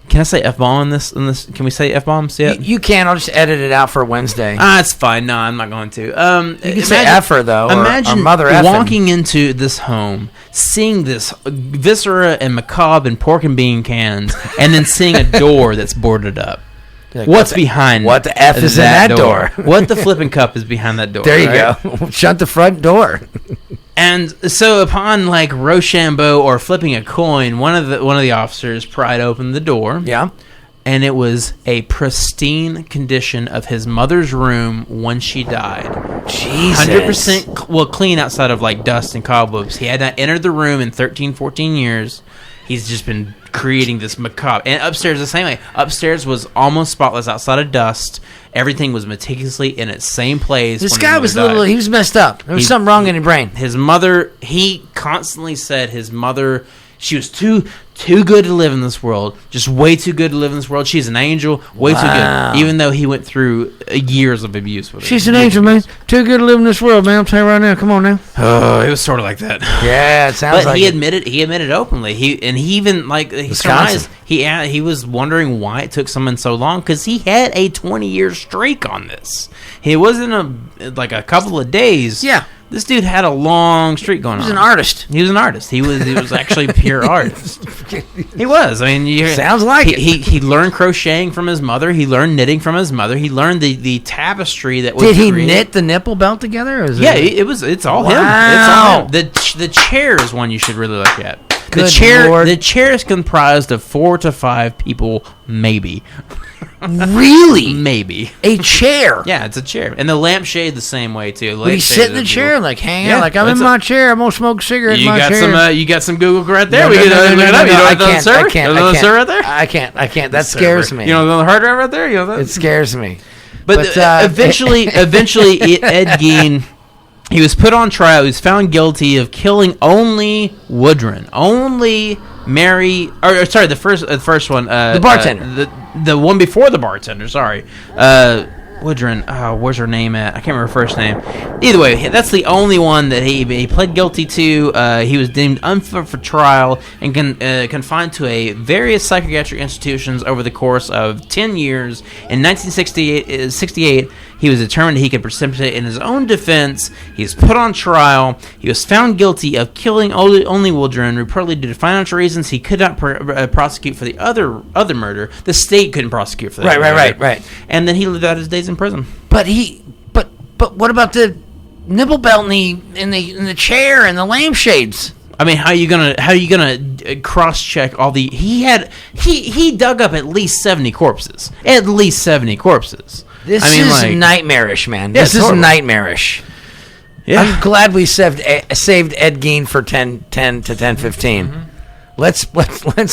[SPEAKER 1] can I say F-bomb in this? Can we say F-bombs yet?
[SPEAKER 2] You can. I'll just edit it out for Wednesday.
[SPEAKER 1] It's fine. No, I'm not going to.
[SPEAKER 2] You can say F-er, though,
[SPEAKER 1] imagine
[SPEAKER 2] or mother F-ing.
[SPEAKER 1] Walking into this home, seeing this viscera and macabre and pork and bean cans, and then seeing a door that's boarded up.
[SPEAKER 2] Like,
[SPEAKER 1] what's behind?
[SPEAKER 2] What the F is in that door?
[SPEAKER 1] What the flipping cup is behind that door?
[SPEAKER 2] There you go. Shut the front door.
[SPEAKER 1] And so, upon like Rochambeau or flipping a coin, one of the officers pried open the door.
[SPEAKER 2] Yeah,
[SPEAKER 1] and it was a pristine condition of his mother's room when she died.
[SPEAKER 2] Jesus.
[SPEAKER 1] 100% clean outside of like dust and cobwebs. He had not entered the room in 13, 14 years. He's just been creating this macabre. And upstairs the same way. Upstairs was almost spotless outside of dust. Everything was meticulously in its same place.
[SPEAKER 2] This guy was he was messed up. There was something wrong in his brain.
[SPEAKER 1] His mother, he constantly said his mother, she was too good to live in this world. Just way too good to live in this world. She's an angel. Way too good. Even though he went through years of abuse with her.
[SPEAKER 2] She's an angel, man. Too good to live in this world, man. I'm telling you right now. Come on now.
[SPEAKER 1] Oh, it was sort of like that.
[SPEAKER 2] Yeah, it sounds like
[SPEAKER 1] it. He admitted openly. He even like he surmised he was wondering why it took someone so long because he had a 20-year streak on this. It wasn't a couple of days.
[SPEAKER 2] Yeah.
[SPEAKER 1] This dude had a long streak going on.
[SPEAKER 2] He was an artist.
[SPEAKER 1] He was actually pure artist. He was. I mean,
[SPEAKER 2] sounds like it.
[SPEAKER 1] He learned crocheting from his mother. He learned knitting from his mother. He learned the tapestry that was.
[SPEAKER 2] Did he knit the nipple belt together?
[SPEAKER 1] It's all him. It's all him. The chair is one you should really look at. The chair is comprised of 4 to 5 people, maybe.
[SPEAKER 2] Really?
[SPEAKER 1] Maybe.
[SPEAKER 2] A chair?
[SPEAKER 1] Yeah, it's a chair. And the lampshade the same way, too.
[SPEAKER 2] Would he sit in the chair, like hang out, like I'm in my chair, I'm going to smoke a cigarette in my chair?
[SPEAKER 1] You got some Google right there?
[SPEAKER 2] No,
[SPEAKER 1] we can look it up. You don't have the
[SPEAKER 2] I can't.
[SPEAKER 1] right there?
[SPEAKER 2] I can't. That scares me.
[SPEAKER 1] You know the hard drive right there? You know that?
[SPEAKER 2] It scares me.
[SPEAKER 1] But eventually, Ed Gein... He was put on trial. He was found guilty of killing only Woodron, only Mary. The first one.
[SPEAKER 2] The bartender.
[SPEAKER 1] The one before the bartender. Sorry, Woodron. Oh, where's her name at? I can't remember her first name. Either way, that's the only one that he pled guilty to. He was deemed unfit for trial and confined to various psychiatric institutions over the course of 10 years. In 1968, he was determined he could precipitate in his own defense. He was put on trial. He was found guilty of killing only Woodron, reportedly due to financial reasons. He could not prosecute for the other murder. The state couldn't prosecute for that.
[SPEAKER 2] Right.
[SPEAKER 1] And then he lived out his days in prison.
[SPEAKER 2] But what about the nipple belt in the chair and the lampshades?
[SPEAKER 1] I mean, how are you gonna cross check all the? He dug up at least 70 corpses.
[SPEAKER 2] This is nightmarish, man.
[SPEAKER 1] Yeah,
[SPEAKER 2] this is nightmarish.
[SPEAKER 1] Yeah.
[SPEAKER 2] I'm glad we saved Ed Gein for 10 to 10:15. Mm-hmm. Let's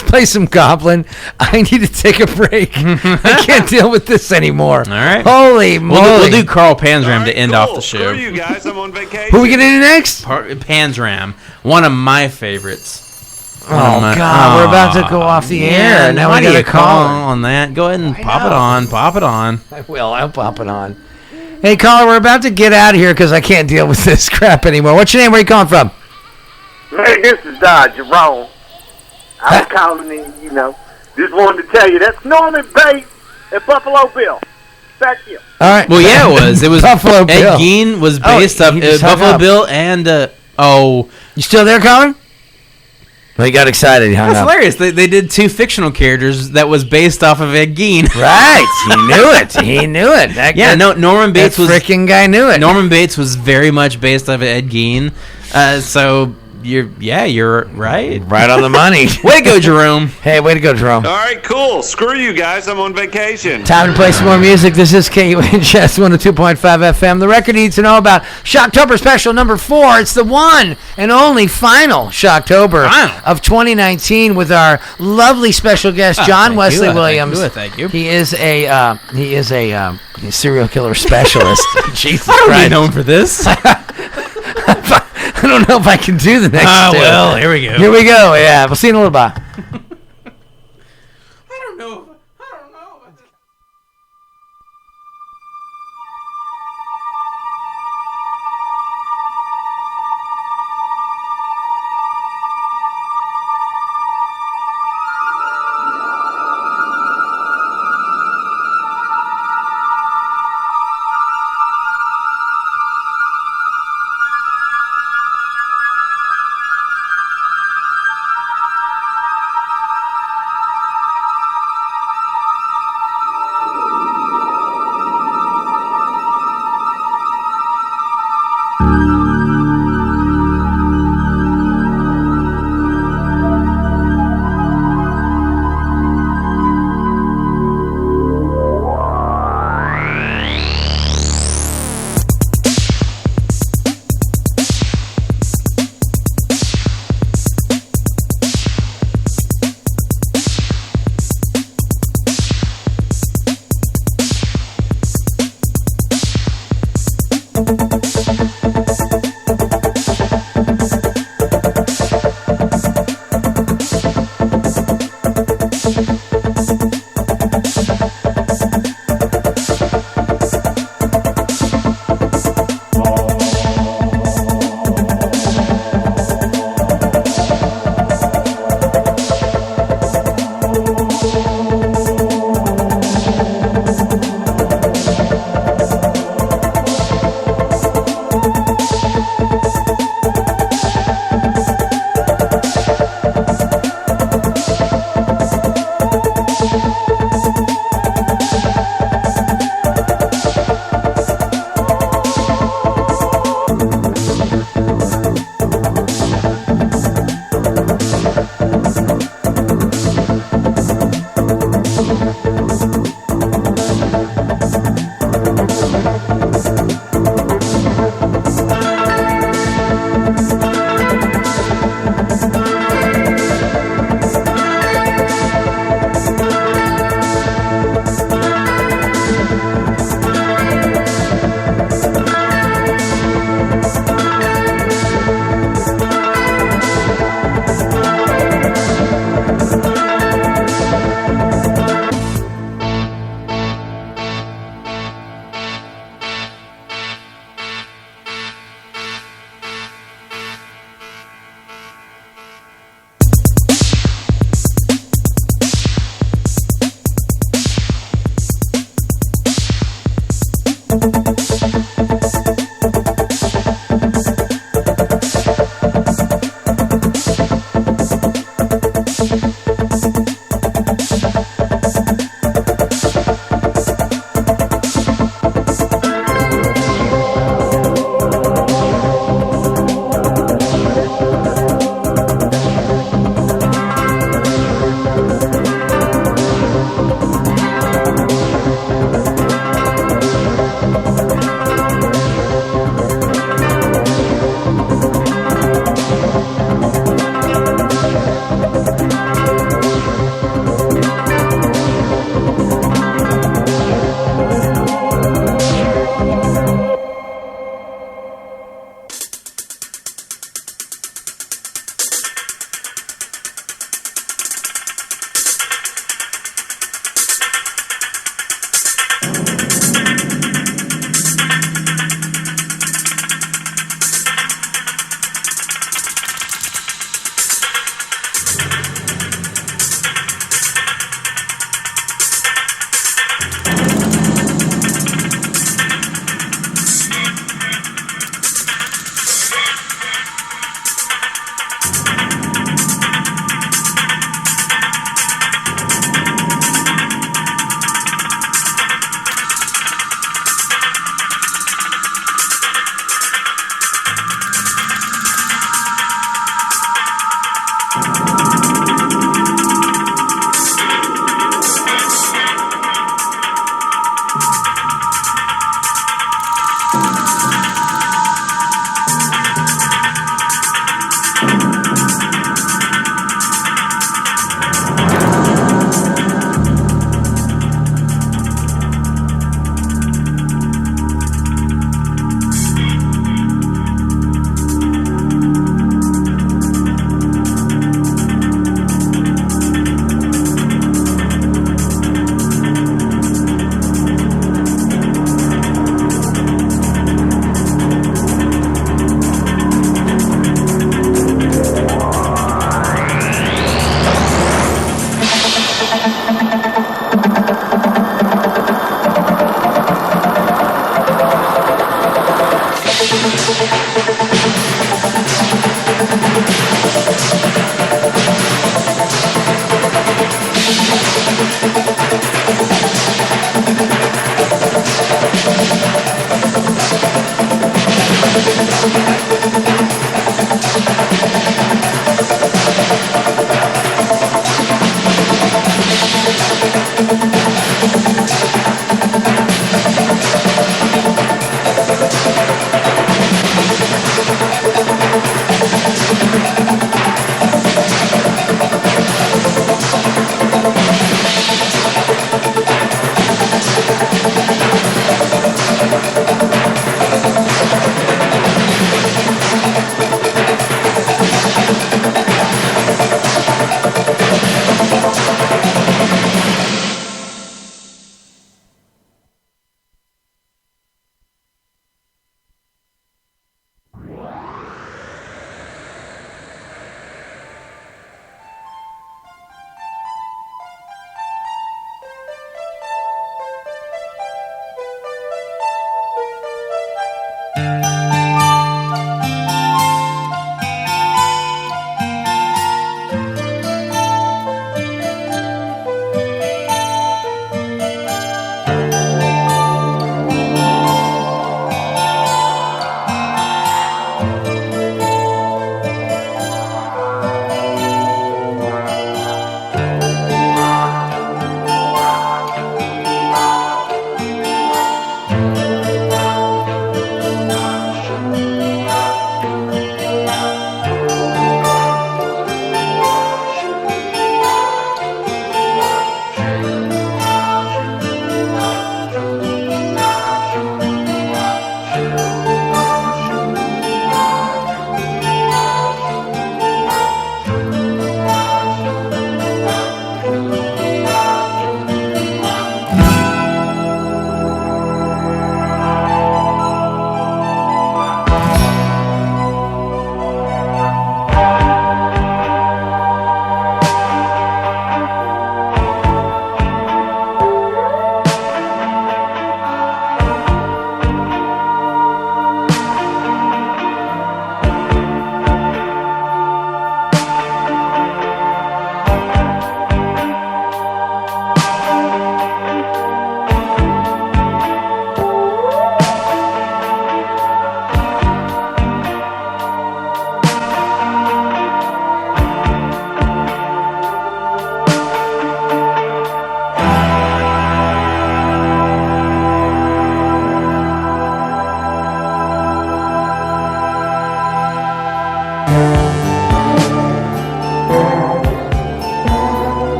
[SPEAKER 2] play some Goblin. I need to take a break. I can't deal with this anymore. All
[SPEAKER 1] right.
[SPEAKER 2] Holy moly.
[SPEAKER 1] We'll do Carl Panzram to end off the show.
[SPEAKER 4] Screw you guys. I'm on vacation.
[SPEAKER 2] Who are we going to do next?
[SPEAKER 1] Panzram. One of my favorites.
[SPEAKER 2] God, we're about to go off the air. Now we got to call
[SPEAKER 1] on that. Go ahead and pop it on.
[SPEAKER 2] I will. I'll pop it on. Hey, caller, we're about to get out of here because I can't deal with this crap anymore. What's your name? Where are you calling from?
[SPEAKER 6] Hey, this is Jerome. I was calling in, just wanted to tell you that's Norman Bates and Buffalo Bill. Thank you.
[SPEAKER 2] All right.
[SPEAKER 1] Well, yeah, it was
[SPEAKER 2] Buffalo Bill.
[SPEAKER 1] Ed Gein was based off Buffalo Bill and
[SPEAKER 2] You still there, Colin? Well, he got excited. He hung
[SPEAKER 1] That's
[SPEAKER 2] up.
[SPEAKER 1] hilarious. They did 2 fictional characters that was based off of Ed Gein.
[SPEAKER 2] Right. He knew it.
[SPEAKER 1] Norman Bates was
[SPEAKER 2] freaking guy knew it.
[SPEAKER 1] Norman Bates was very much based off of Ed Gein. So you're right.
[SPEAKER 2] Right on the money.
[SPEAKER 1] Way to go, Jerome.
[SPEAKER 2] Hey, way to go, Jerome.
[SPEAKER 4] All right, cool. Screw you guys. I'm on vacation.
[SPEAKER 2] Time to play some more music. This is KUHS 102.5 FM. The record you need to know about Shocktober special number 4. It's the one and only final Shocktober of 2019 with our lovely special guest, John Wesley Williams.
[SPEAKER 1] Thank you.
[SPEAKER 2] He is a serial killer specialist. Jesus
[SPEAKER 1] I don't
[SPEAKER 2] Christ.
[SPEAKER 1] need known for this.
[SPEAKER 2] I don't know if I can do the next two.
[SPEAKER 1] Well, here we go.
[SPEAKER 2] Here we go. Yeah, we'll see you in a little while.
[SPEAKER 1] I don't know.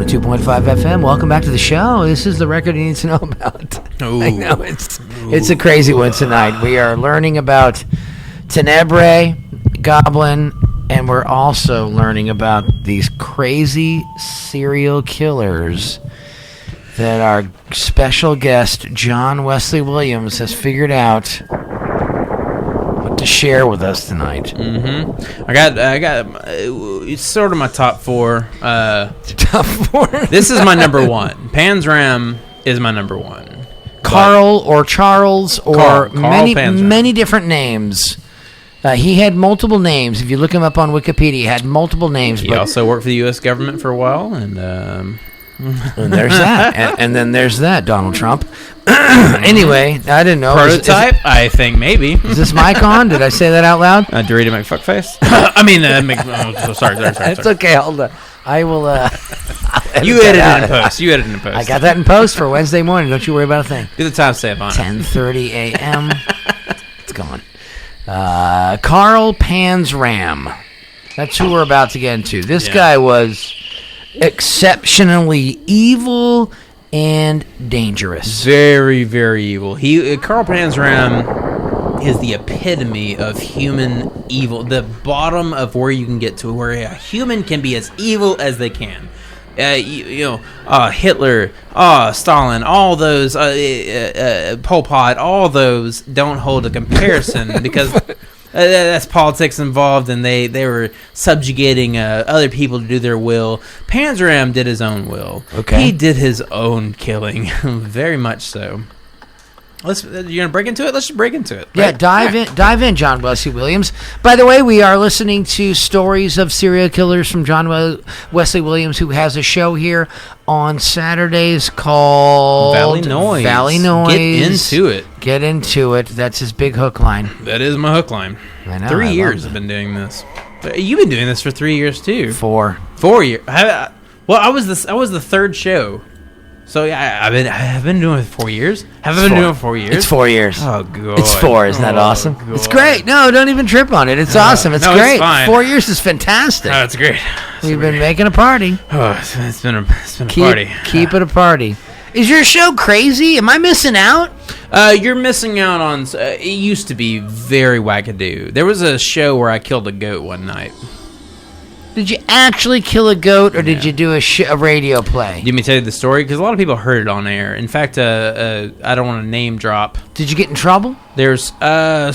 [SPEAKER 2] 102.5 FM. Welcome back to the show. This is the record you need to know about. I know it's a crazy one tonight. We are learning about Tenebrae, Goblin, and we're also learning about these crazy serial killers that our special guest, John Wesley Williams, has figured out what to share with us tonight.
[SPEAKER 1] I got it's sort of my top four.
[SPEAKER 2] Top four?
[SPEAKER 1] This is my number one. Panzram is my number one.
[SPEAKER 2] Carl or Charles or
[SPEAKER 1] Carl
[SPEAKER 2] many different names. He had multiple names. If you look him up on Wikipedia, he had multiple names.
[SPEAKER 1] He also worked for the U.S. government for a while, and
[SPEAKER 2] there's that. And then there's that, Donald Trump. Anyway, I didn't know.
[SPEAKER 1] Prototype? I think maybe.
[SPEAKER 2] Is this mic on? Did I say that out loud?
[SPEAKER 1] Dorita McFuckface? I mean, sorry.
[SPEAKER 2] It's okay. Hold on. I will.
[SPEAKER 1] You edit it in post.
[SPEAKER 2] I got that in post for Wednesday morning. Don't you worry about a thing.
[SPEAKER 1] Do the timestamp on it.
[SPEAKER 2] 10:30 a.m. It's gone. Carl Panzram. That's who we're about to get into. This guy was exceptionally evil and dangerous.
[SPEAKER 1] Very, very evil. Carl Panzram is the epitome of human evil. The bottom of where you can get to, where a human can be as evil as they can. Hitler, Stalin, all those, Pol Pot, all those don't hold a comparison because that's politics involved, and they were subjugating other people to do their will. Panzram did his own will.
[SPEAKER 2] Okay,
[SPEAKER 1] he did his own killing, very much so. You're gonna break into it? Let's just break into it.
[SPEAKER 2] Yeah,
[SPEAKER 1] right?
[SPEAKER 2] dive in, John Wesley Williams. By the way, we are listening to stories of serial killers from John Wesley Williams, who has a show here on Saturdays called
[SPEAKER 1] Valley Noise. Get into it.
[SPEAKER 2] That's his big hook line.
[SPEAKER 1] That is my hook line.
[SPEAKER 2] I know.
[SPEAKER 1] 3 years I've been doing this. You've been doing this for 3 years too.
[SPEAKER 2] 4
[SPEAKER 1] years. Well, I was the third show. So yeah, I've been doing it for 4 years. Have I been doing it for 4 years?
[SPEAKER 2] It's 4 years.
[SPEAKER 1] Oh god,
[SPEAKER 2] it's 4. Isn't that awesome?
[SPEAKER 1] God.
[SPEAKER 2] It's great. No, don't even trip on it. It's awesome. It's great.
[SPEAKER 1] It's fine.
[SPEAKER 2] 4 years is fantastic.
[SPEAKER 1] Oh, it's great.
[SPEAKER 2] We've been making a party.
[SPEAKER 1] Oh, it's been a party.
[SPEAKER 2] Keep it a party. Is your show crazy? Am I missing out?
[SPEAKER 1] You're missing out on. It used to be very wackadoo. There was a show where I killed a goat one night.
[SPEAKER 2] Did you actually kill a goat, or did you do a radio play?
[SPEAKER 1] You want me to tell you the story? Because a lot of people heard it on air. In fact, I don't want to name drop.
[SPEAKER 2] Did you get in trouble?
[SPEAKER 1] There's,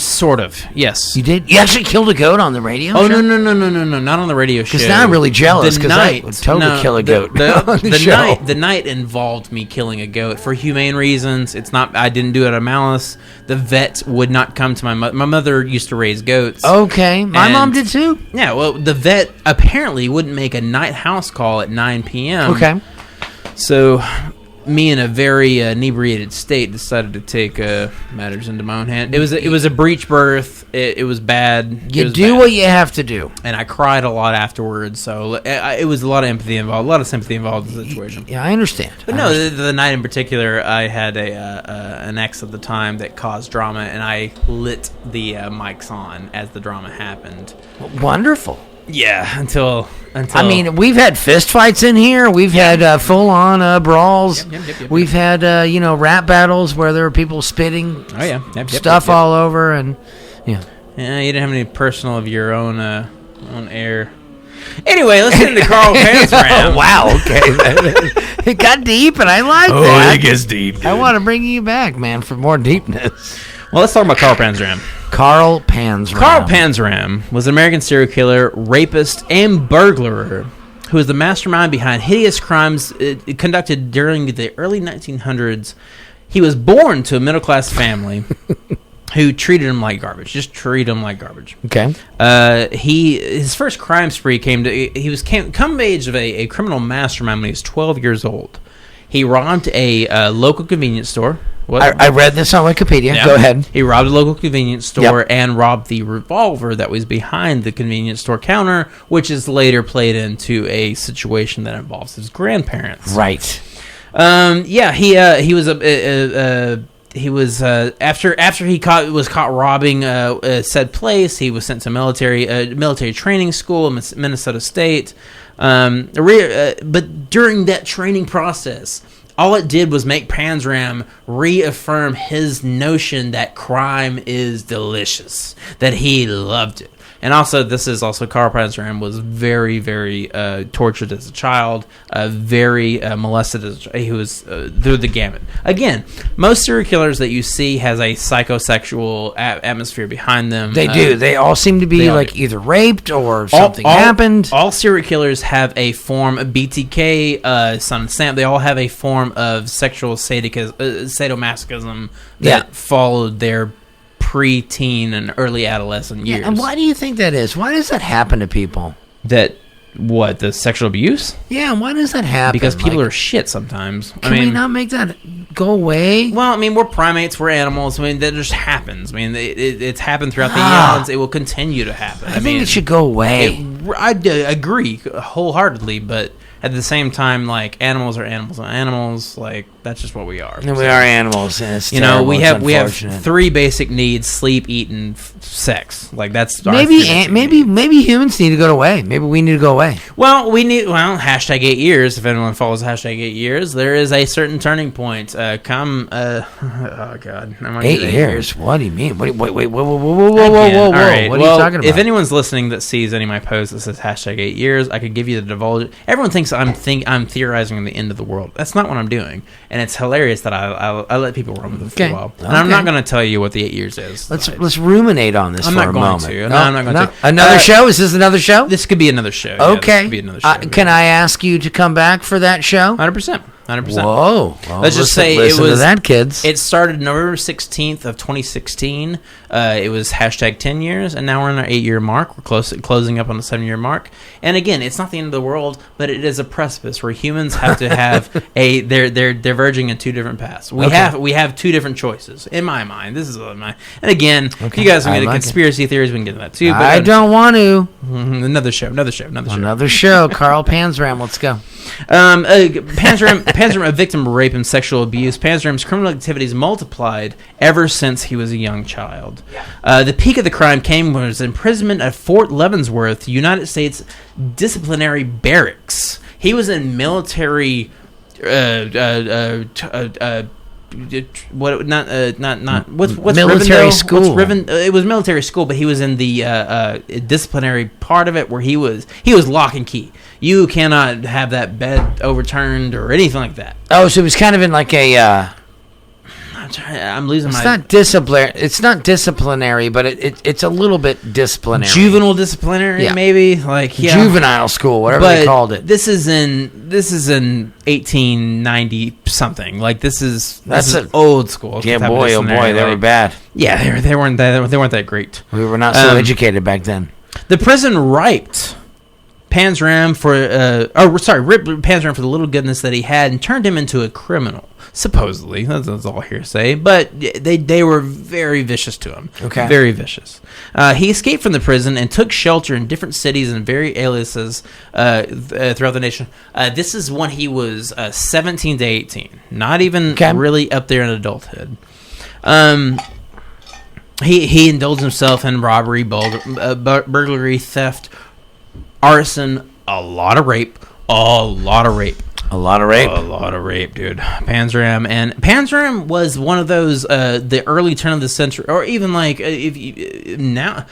[SPEAKER 1] sort of, yes.
[SPEAKER 2] You did? You actually killed a goat on the radio show?
[SPEAKER 1] Oh, no, not on the radio show.
[SPEAKER 2] Because now I'm really jealous, because I would totally kill a goat on the show.
[SPEAKER 1] The night involved me killing a goat for humane reasons. I didn't do it out of malice. The vet would not come to my mother. My mother used to raise goats.
[SPEAKER 2] Okay. My mom did too?
[SPEAKER 1] Yeah, well, the vet apparently wouldn't make a night house call at 9 p.m.
[SPEAKER 2] Okay.
[SPEAKER 1] So me in a very inebriated state decided to take matters into my own hand. It was a breech birth. It was bad.
[SPEAKER 2] You do what you have to do.
[SPEAKER 1] And I cried a lot afterwards, so it was a lot of empathy involved, a lot of sympathy involved in the situation.
[SPEAKER 2] Yeah, I understand.
[SPEAKER 1] But the night in particular, I had an ex at the time that caused drama, and I lit the mics on as the drama happened.
[SPEAKER 2] Wonderful.
[SPEAKER 1] Yeah, until
[SPEAKER 2] I mean, we've had fist fights in here. We've had full-on brawls. Yep. We've had rap battles where there were people spitting stuff all over, and yeah, you
[SPEAKER 1] didn't have any personal of your own air. Anyway, let's get into Carl Panzram.
[SPEAKER 2] Wow, okay. It got deep, and I like that.
[SPEAKER 5] Oh, it gets deep, dude.
[SPEAKER 2] I want to bring you back, man, for more deepness.
[SPEAKER 1] Well, let's talk about Carl Panzram.
[SPEAKER 2] Carl Panzram
[SPEAKER 1] was an American serial killer, rapist, and burglar who was the mastermind behind hideous crimes conducted during the early 1900s. He was born to a middle-class family who treated him like garbage. Just treat him like garbage.
[SPEAKER 2] Okay.
[SPEAKER 1] His first crime spree come of age of a criminal mastermind when he was 12 years old. He robbed a local convenience store.
[SPEAKER 2] I read this on Wikipedia. Yeah. Go ahead.
[SPEAKER 1] He robbed a local convenience store and robbed the revolver that was behind the convenience store counter, which is later played into a situation that involves his grandparents.
[SPEAKER 2] Right.
[SPEAKER 1] He was after he was caught robbing said place. He was sent to military training school in Minnesota State. But during that training process, all it did was make Panzram reaffirm his notion that crime is delicious, that he loved it. And also, Carl Panzram was very, very tortured as a child, very molested as a child. He was through the gamut. Again, most serial killers that you see has a psychosexual atmosphere behind them.
[SPEAKER 2] They do. They all seem to be either raped or something happened.
[SPEAKER 1] All serial killers have a form of BTK, Son of Sam. They all have a form of sexual sadomasochism that followed their pre-teen and early adolescent years.
[SPEAKER 2] And why do you think that is? Why does that happen to people?
[SPEAKER 1] The sexual abuse?
[SPEAKER 2] Yeah, and why does that happen?
[SPEAKER 1] Because people are shit sometimes.
[SPEAKER 2] Can we not make that go away?
[SPEAKER 1] Well, I mean, we're primates, we're animals. I mean, that just happens. I mean, it's happened throughout the eons. It will continue to happen.
[SPEAKER 2] I think it should go away.
[SPEAKER 1] I agree wholeheartedly, but at the same time, like, animals are animals, and animals, like, that's just what we are.
[SPEAKER 2] And we are animals, and it's
[SPEAKER 1] terrible. We have 3 basic needs: sleep, eat, and sex. Like, that's
[SPEAKER 2] maybe humans need to go away. Maybe we need to go away.
[SPEAKER 1] Well, hashtag 8 years. If anyone follows hashtag 8 years, there is a certain turning point. Oh God,
[SPEAKER 2] 8 years? What do you mean? Whoa!
[SPEAKER 1] All right.
[SPEAKER 2] What are you talking about?
[SPEAKER 1] If anyone's listening that sees any of my posts that says hashtag 8 years, I could give you the divulge. Everyone thinks I'm theorizing on the end of the world. That's not what I'm doing. And it's hilarious that I let people run with it for a while. And I'm not going to tell you what the 8 years is.
[SPEAKER 2] Let's ruminate on this for a moment.
[SPEAKER 1] I'm not going to.
[SPEAKER 2] Another show? Is this another show?
[SPEAKER 1] This could be another show.
[SPEAKER 2] Okay.
[SPEAKER 1] Yeah, this could be another show.
[SPEAKER 2] Can I ask you to come back for that show?
[SPEAKER 1] 100%. 100%.
[SPEAKER 2] Whoa. Well,
[SPEAKER 1] let's just say
[SPEAKER 2] listen to that, kids.
[SPEAKER 1] It started November 16th of 2016. It was hashtag 10 years, and now we're on our 8-year mark. We're closing up on the 7-year mark. And again, it's not the end of the world, but it is a precipice where humans have to have they're diverging in 2 different paths. We have 2 different choices in my mind. This is my. And again, if you guys want to get conspiracy theories, we can get into that too. But
[SPEAKER 2] I don't want to.
[SPEAKER 1] Another show. Another
[SPEAKER 2] show. Carl Panzram. Let's go.
[SPEAKER 1] Panzram, a victim of rape and sexual abuse. Panzram's criminal activities multiplied ever since he was a young child. The peak of the crime came when his imprisonment at Fort Leavenworth, United States Disciplinary Barracks. He was in military. What's
[SPEAKER 2] military school?
[SPEAKER 1] It was military school, but he was in the disciplinary part of it where he was lock and key. You cannot have that bed overturned or anything like that.
[SPEAKER 2] Oh, so it was kind of in like a.
[SPEAKER 1] I'm losing
[SPEAKER 2] my. It's not disciplinary, but it's a little bit disciplinary.
[SPEAKER 1] Juvenile disciplinary, maybe
[SPEAKER 2] juvenile school, whatever they called it.
[SPEAKER 1] This is in 1890 something. Like this is old school.
[SPEAKER 2] Yeah, boy, oh boy, they were bad.
[SPEAKER 1] Yeah, they weren't that great.
[SPEAKER 2] We were not so educated back then.
[SPEAKER 1] The prison ripped Panzram for the little goodness that he had and turned him into a criminal. Supposedly, that's all hearsay, but they were very vicious to him.
[SPEAKER 2] Okay,
[SPEAKER 1] very vicious. He escaped from the prison and took shelter in different cities and various aliases throughout the nation. This is when he was 17 to 18, not even really up there in adulthood. He indulged himself in robbery, burglary, theft, arson, a lot of rape, dude. Panzram was one of those the early turn of the century, or even like now.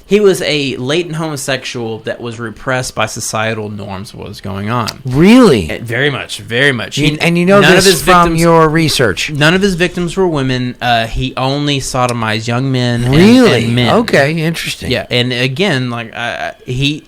[SPEAKER 1] He was a latent homosexual that was repressed by societal norms. What was going on?
[SPEAKER 2] Really?
[SPEAKER 1] Very much.
[SPEAKER 2] And you know this from your research.
[SPEAKER 1] None of his victims were women. He only sodomized young men.
[SPEAKER 2] Really?
[SPEAKER 1] And men.
[SPEAKER 2] Okay, interesting.
[SPEAKER 1] Yeah, and again, like he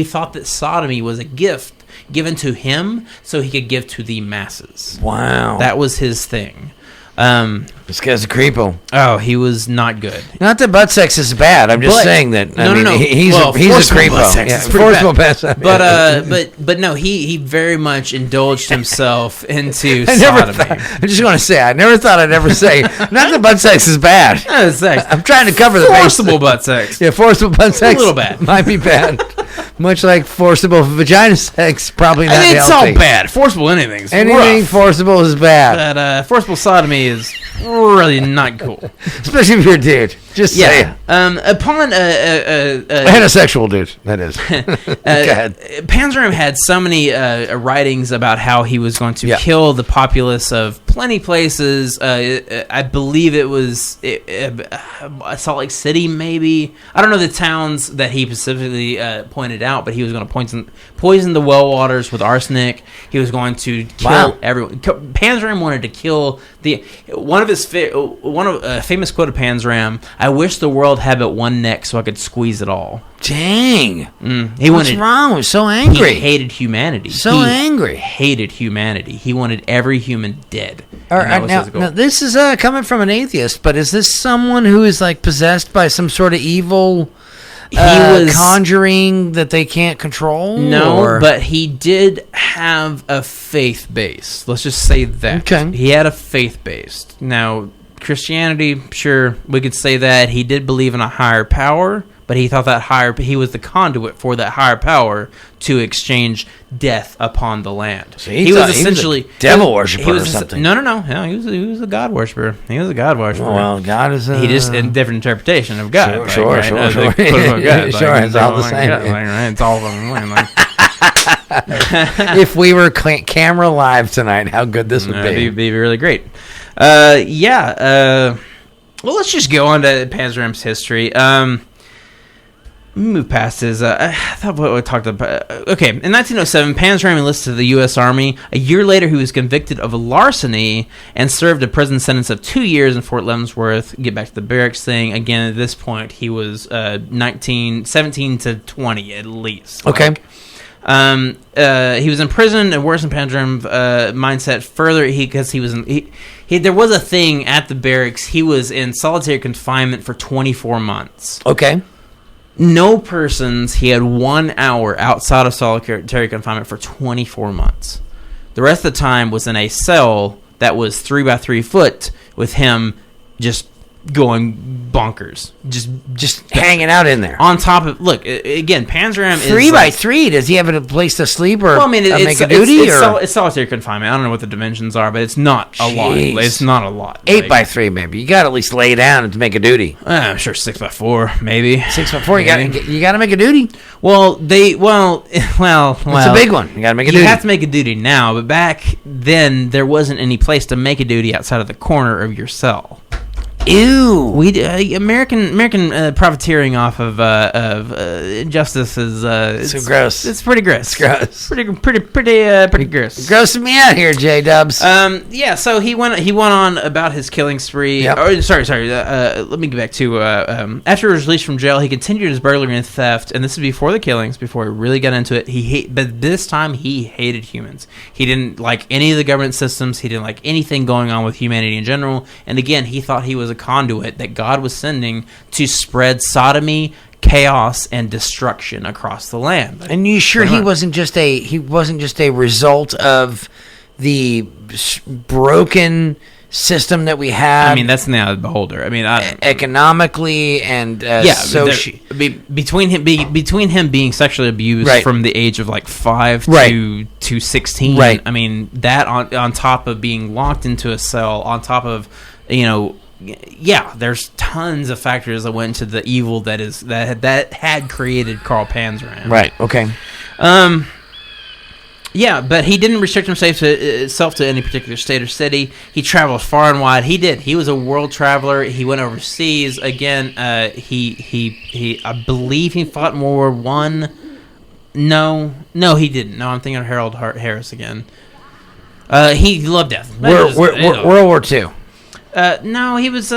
[SPEAKER 1] thought that sodomy was a gift given to him so he could give to the masses.
[SPEAKER 2] Wow.
[SPEAKER 1] That was his thing.
[SPEAKER 2] This guy's a creepo.
[SPEAKER 1] Oh, he was not good.
[SPEAKER 2] Not that butt sex is bad. I'm just saying that. He's a creepo. Forceful butt sex.
[SPEAKER 1] But no, he very much indulged himself into sodomy.
[SPEAKER 2] I just want to say, I never thought I'd ever say, not that butt sex is bad.
[SPEAKER 1] Sex.
[SPEAKER 2] I'm trying to cover the
[SPEAKER 1] forcible butt sex.
[SPEAKER 2] Yeah, forcible butt sex.
[SPEAKER 1] A little bad.
[SPEAKER 2] Might be bad. Much like forcible vagina sex, probably not
[SPEAKER 1] It's
[SPEAKER 2] healthy.
[SPEAKER 1] all bad. Forcible anything's
[SPEAKER 2] Anything
[SPEAKER 1] rough.
[SPEAKER 2] forcible is bad.
[SPEAKER 1] But forcible sodomy is really not cool.
[SPEAKER 2] Especially if you're a dude. Just saying.
[SPEAKER 1] Upon
[SPEAKER 2] A heterosexual dude, that is. Go ahead.
[SPEAKER 1] Panzram had so many writings about how he was going to kill the populace of plenty places. I believe it was Salt Lake City, maybe. I don't know the towns that he specifically pointed out, but he was going to poison the well waters with arsenic. He was going to kill everyone. Panzram wanted to kill one of his famous quote of Panzram: "I wish the world had but one neck so I could squeeze it all."
[SPEAKER 2] Dang.
[SPEAKER 1] What's
[SPEAKER 2] wrong? He was so angry.
[SPEAKER 1] He hated humanity.
[SPEAKER 2] Angry.
[SPEAKER 1] Hated humanity. He wanted every human dead.
[SPEAKER 2] All right, now, this is coming from an atheist, but is this someone who is like possessed by some sort of evil conjuring that they can't control?
[SPEAKER 1] No, but he did have a faith base. Let's just say that.
[SPEAKER 2] Okay.
[SPEAKER 1] He had a faith base. Now, Christianity, sure, we could say that. He did believe in a higher power, but he thought that he was the conduit for that higher power to exchange death upon the land.
[SPEAKER 2] So he was essentially a devil worshiper or something.
[SPEAKER 1] No. He was a God worshiper. He was a God worshiper.
[SPEAKER 2] Well, God is
[SPEAKER 1] he just a different interpretation of God.
[SPEAKER 2] Sure.
[SPEAKER 1] It's all the same. It's all
[SPEAKER 2] If we were camera live tonight, how good this would be.
[SPEAKER 1] It'd be really great. Well, let's just go on to Panzram's history. Move past his. I thought what we talked about. Okay, in 1907, Panzram enlisted to the U.S. Army. A year later, he was convicted of larceny and served a prison sentence of 2 years in Fort Leavenworth. Get back to the barracks thing. Again, at this point, he was 17 to 20 at least.
[SPEAKER 2] Okay.
[SPEAKER 1] He was in prison and worsened Panzram's mindset further because there was a thing at the barracks. He was in solitary confinement for 24 months.
[SPEAKER 2] Okay.
[SPEAKER 1] No persons. He had 1 hour outside of solitary confinement for 24 months. The rest of the time was in a cell that was 3 by 3 foot with him just going bonkers, just
[SPEAKER 2] hanging out in there.
[SPEAKER 1] On top of again, Panzram is
[SPEAKER 2] 3 by 3. Does he have a place to sleep or?
[SPEAKER 1] Well, I mean,
[SPEAKER 2] make a duty
[SPEAKER 1] it's solitary confinement. I don't know what the dimensions are, but it's not a lot. It's not a lot.
[SPEAKER 2] 8 by 3, maybe. You got to at least lay down to make a duty.
[SPEAKER 1] I'm sure 6 by 4, maybe.
[SPEAKER 2] 6 by 4. You got to make a duty.
[SPEAKER 1] Well, it's
[SPEAKER 2] a big one. You got to make a duty.
[SPEAKER 1] You have to make a duty now, but back then there wasn't any place to make a duty outside of the corner of your cell.
[SPEAKER 2] Ew.
[SPEAKER 1] We American profiteering off of injustice is
[SPEAKER 2] so gross.
[SPEAKER 1] It's pretty gross.
[SPEAKER 2] It's gross.
[SPEAKER 1] Pretty gross.
[SPEAKER 2] Grossing me out here, J-Dubs.
[SPEAKER 1] So he went on about his killing spree.
[SPEAKER 2] Yep.
[SPEAKER 1] Sorry. Let me get back to after he was released from jail, he continued his burglary and theft, and this is before the killings, before he really got into it. But this time he hated humans. He didn't like any of the government systems. He didn't like anything going on with humanity in general. And again, he thought he was a conduit that God was sending to spread sodomy, chaos, and destruction across the land.
[SPEAKER 2] And you sure he wasn't just a result of the broken system that we have?
[SPEAKER 1] I mean, that's now the beholder. I mean,
[SPEAKER 2] economically and
[SPEAKER 1] between him being sexually abused from the age of like 5 to 16.
[SPEAKER 2] Right.
[SPEAKER 1] I mean, that on top of being locked into a cell, on top of there's tons of factors that went into the evil that had created Carl Panzram.
[SPEAKER 2] Right. Okay.
[SPEAKER 1] But he didn't restrict himself to any particular state or city. He traveled far and wide. He did. He was a world traveler. He went overseas. Again, he I believe he fought in World War I. No, he didn't. No, I'm thinking of Harold Harris again. He loved death.
[SPEAKER 2] World War II.
[SPEAKER 1] No, he was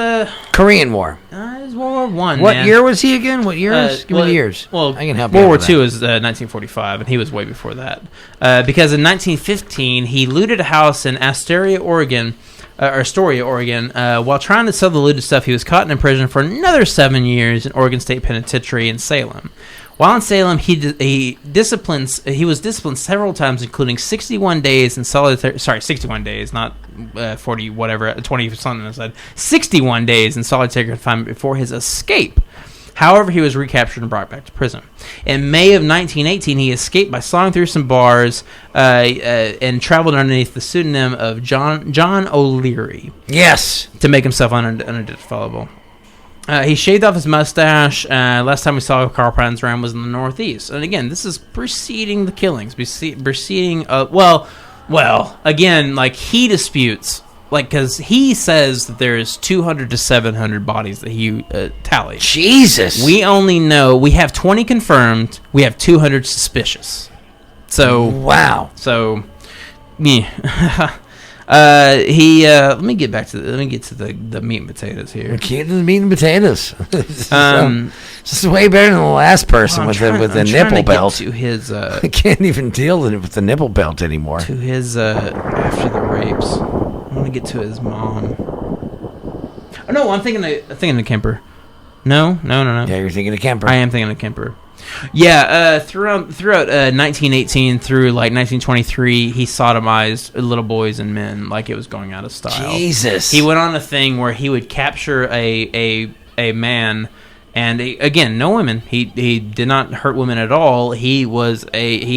[SPEAKER 2] Korean War.
[SPEAKER 1] It was World War I.
[SPEAKER 2] What year was he again? What years? Give me the years.
[SPEAKER 1] Well,
[SPEAKER 2] I can help you.
[SPEAKER 1] World War II is 1945, and he was way before that. Because in 1915, he looted a house in Astoria, Oregon. While trying to sell the looted stuff, he was caught and imprisoned for another 7 years in Oregon State Penitentiary in Salem. While in Salem, he was disciplined several times, including 61 days in solitary. Sorry, 61 days, not 40, whatever, 20 something. I said 61 days in solitary confinement before his escape. However, he was recaptured and brought back to prison. In May of 1918, he escaped by sawing through some bars and traveled underneath the pseudonym of John O'Leary.
[SPEAKER 2] Yes.
[SPEAKER 1] To make himself unidentifiable. He shaved off his mustache. Last time we saw Carl Panzram was in the Northeast. And again, this is preceding the killings. Preceding, again, like, he disputes, like, because he says that there's 200 to 700 bodies that he tallied.
[SPEAKER 2] Jesus.
[SPEAKER 1] We only know, we have 20 confirmed, we have 200 suspicious. So.
[SPEAKER 2] Wow.
[SPEAKER 1] So, yeah. Let me get to the meat and potatoes here.
[SPEAKER 2] Get to the meat and potatoes. This is way better than the last person with the nipple belt.
[SPEAKER 1] To his,
[SPEAKER 2] I can't even deal with the nipple belt anymore.
[SPEAKER 1] To his after the rapes. I want to get to his mom. Oh no, I'm thinking of Kemper. No.
[SPEAKER 2] Yeah, you're thinking of Kemper.
[SPEAKER 1] I am thinking of Kemper. Yeah, throughout 1918 through like 1923, he sodomized little boys and men like it was going out of style.
[SPEAKER 2] Jesus.
[SPEAKER 1] He went on a thing where he would capture a man, and again, no women. He did not hurt women at all. He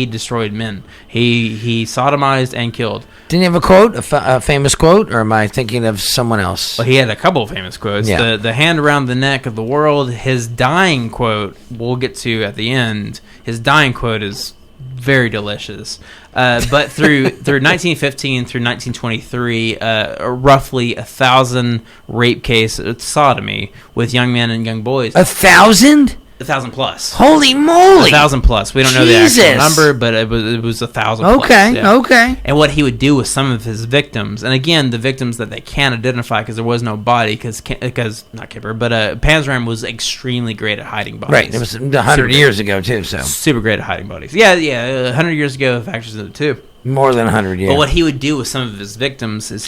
[SPEAKER 1] destroyed men. He sodomized and killed.
[SPEAKER 2] Didn't he have a quote, a famous quote, or am I thinking of someone else?
[SPEAKER 1] Well, he had a couple of famous quotes.
[SPEAKER 2] Yeah.
[SPEAKER 1] The hand around the neck of the world. His dying quote, we'll get to at the end. His dying quote is very delicious. But through 1915 through 1923, roughly 1,000 rape cases, sodomy with young men and young boys.
[SPEAKER 2] 1,000?
[SPEAKER 1] 1,000 plus.
[SPEAKER 2] Holy moly!
[SPEAKER 1] 1,000 plus. We don't know the actual number, but it was 1,000 plus.
[SPEAKER 2] Okay.
[SPEAKER 1] And what he would do with some of his victims, and again, the victims that they can't identify because there was no body, because not Kipper, but Panzram was extremely great at hiding bodies.
[SPEAKER 2] Right. It was 100 years ago too. So
[SPEAKER 1] super great at hiding bodies. Yeah. 100 years ago, factors in it too.
[SPEAKER 2] More than 100 years.
[SPEAKER 1] But what he would do with some of his victims is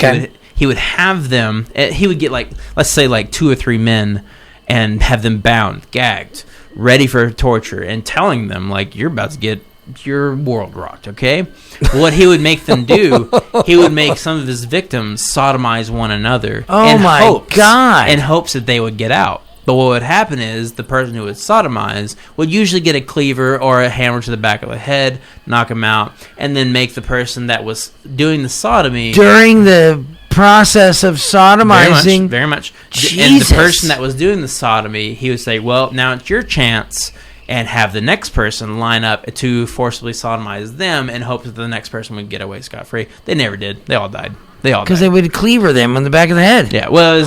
[SPEAKER 1] he would have them. He would get let's say 2 or 3 men, and have them bound, gagged, ready for torture, and telling them you're about to get your world rocked, okay? What he would make them do, he would make some of his victims sodomize one another.
[SPEAKER 2] God!
[SPEAKER 1] In hopes that they would get out. But what would happen is the person who would sodomize would usually get a cleaver or a hammer to the back of the head, knock him out, and then make the person that was doing the sodomy
[SPEAKER 2] during the process of sodomizing.
[SPEAKER 1] Very much.
[SPEAKER 2] Jesus.
[SPEAKER 1] And the person that was doing the sodomy, he would say, well, now it's your chance, and have the next person line up to forcibly sodomize them in hopes that the next person would get away scot-free. They never did. They all died. Because
[SPEAKER 2] they would cleaver them on the back of the head.
[SPEAKER 1] Yeah, well,